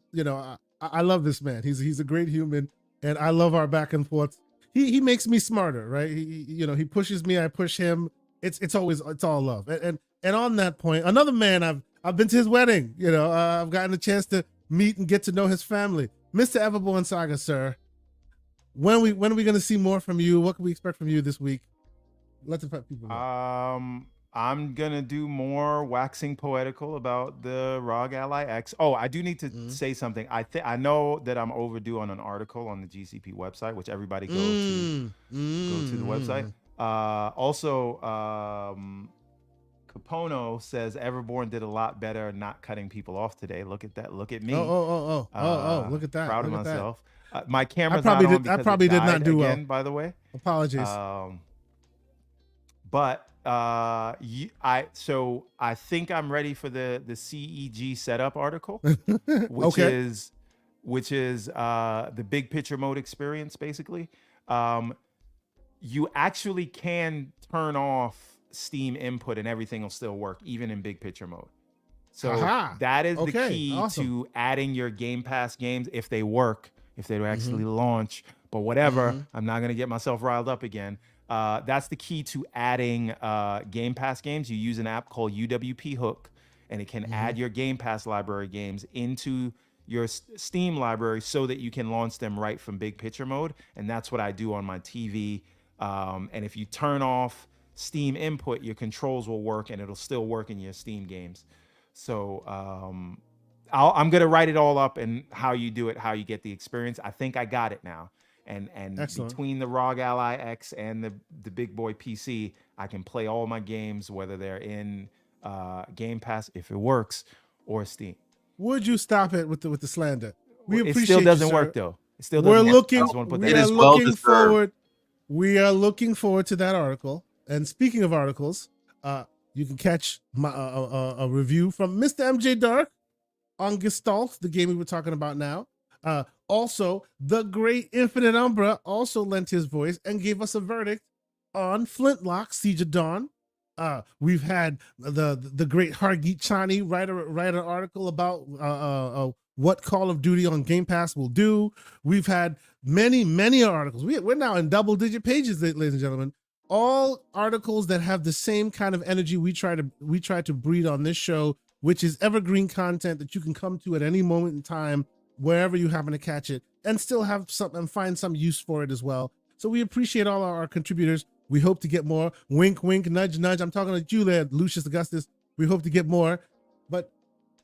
A: I love this man. He's a great human, and I love our back and forth. He makes me smarter, right? He pushes me, I push him. It's all love. And on that point, another man, I've been to his wedding. I've gotten a chance to meet and get to know his family. Mr. Everborn Saga, sir. When are we going to see more from you? What can we expect from you this week? Let the people know.
B: I'm gonna do more waxing poetical about the ROG Ally X. Oh, I do need to say something. I know that I'm overdue on an article on the GCP website, which everybody go to the website. Also, Capono says Everborn did a lot better not cutting people off today. Look at that. Look at me.
A: Look at that.
B: Proud of myself. My camera's
A: I probably did not do
B: again,
A: well.
B: By the way.
A: Apologies.
B: But I think I'm ready for the CEG setup article,
A: Okay.
B: which is the big picture mode experience. Basically, you actually can turn off Steam input and everything will still work, even in big picture mode. So
A: Aha.
B: that is the
A: Okay,
B: key
A: awesome.
B: to adding your Game Pass games if they work, if they actually launch. But whatever, I'm not gonna get myself riled up again. That's the key to adding Game Pass games. You use an app called UWP Hook, and it can add your Game Pass library games into your Steam library so that you can launch them right from big picture mode. And that's what I do on my TV. And if you turn off Steam input, your controls will work and it'll still work in your Steam games. So I'm gonna write it all up and how you do it, how you get the experience. I think I got it now. And
A: Excellent.
B: between the ROG Ally X and the big boy PC, I can play all my games, whether they're in Game Pass, if it works, or Steam.
A: Would you stop it with the slander? We
B: It
A: appreciate
B: still doesn't
A: you,
B: work
A: sir.
B: though. It still
A: We're
B: doesn't work.
A: looking.
B: I just want to put
A: We
B: that
A: are
B: in.
C: well
A: looking
C: deserved.
A: forward. We are looking forward to that article. And speaking of articles, you can catch a review from Mr. MJ Dark on Gestalt, the game we were talking about now. Also, the great Infinite Umbra also lent his voice and gave us a verdict on Flintlock Siege of Dawn. We've had the great Hargeet Chani write an article about what Call of Duty on Game Pass will do. We've had many articles. We're now in double-digit pages, ladies and gentlemen. All articles that have the same kind of energy we try to breed on this show, which is evergreen content that you can come to at any moment in time, wherever you happen to catch it, and still have some and find some use for it as well. So we appreciate all our contributors. We hope to get more. Wink, wink, nudge, nudge. I'm talking to you there, Lucius Augustus. We hope to get more. But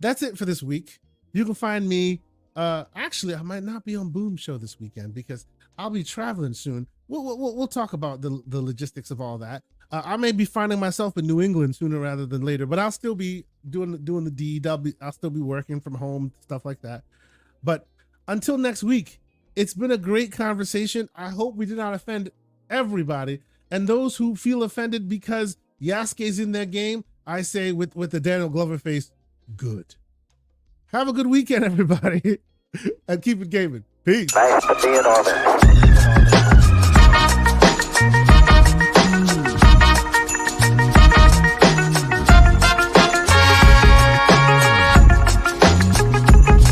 A: that's it for this week. You can find me. Actually, I might not be on Boom Show this weekend because I'll be traveling soon. We'll talk about the logistics of all that. I may be finding myself in New England sooner rather than later, but I'll still be doing the DW. I'll still be working from home, stuff like that. But until next week, it's been a great conversation. I hope we did not offend everybody. And those who feel offended because Yasuke's in their game, I say with the Daniel Glover face, good. Have a good weekend, everybody. And keep it gaming. Peace.
E: Thanks for being on it.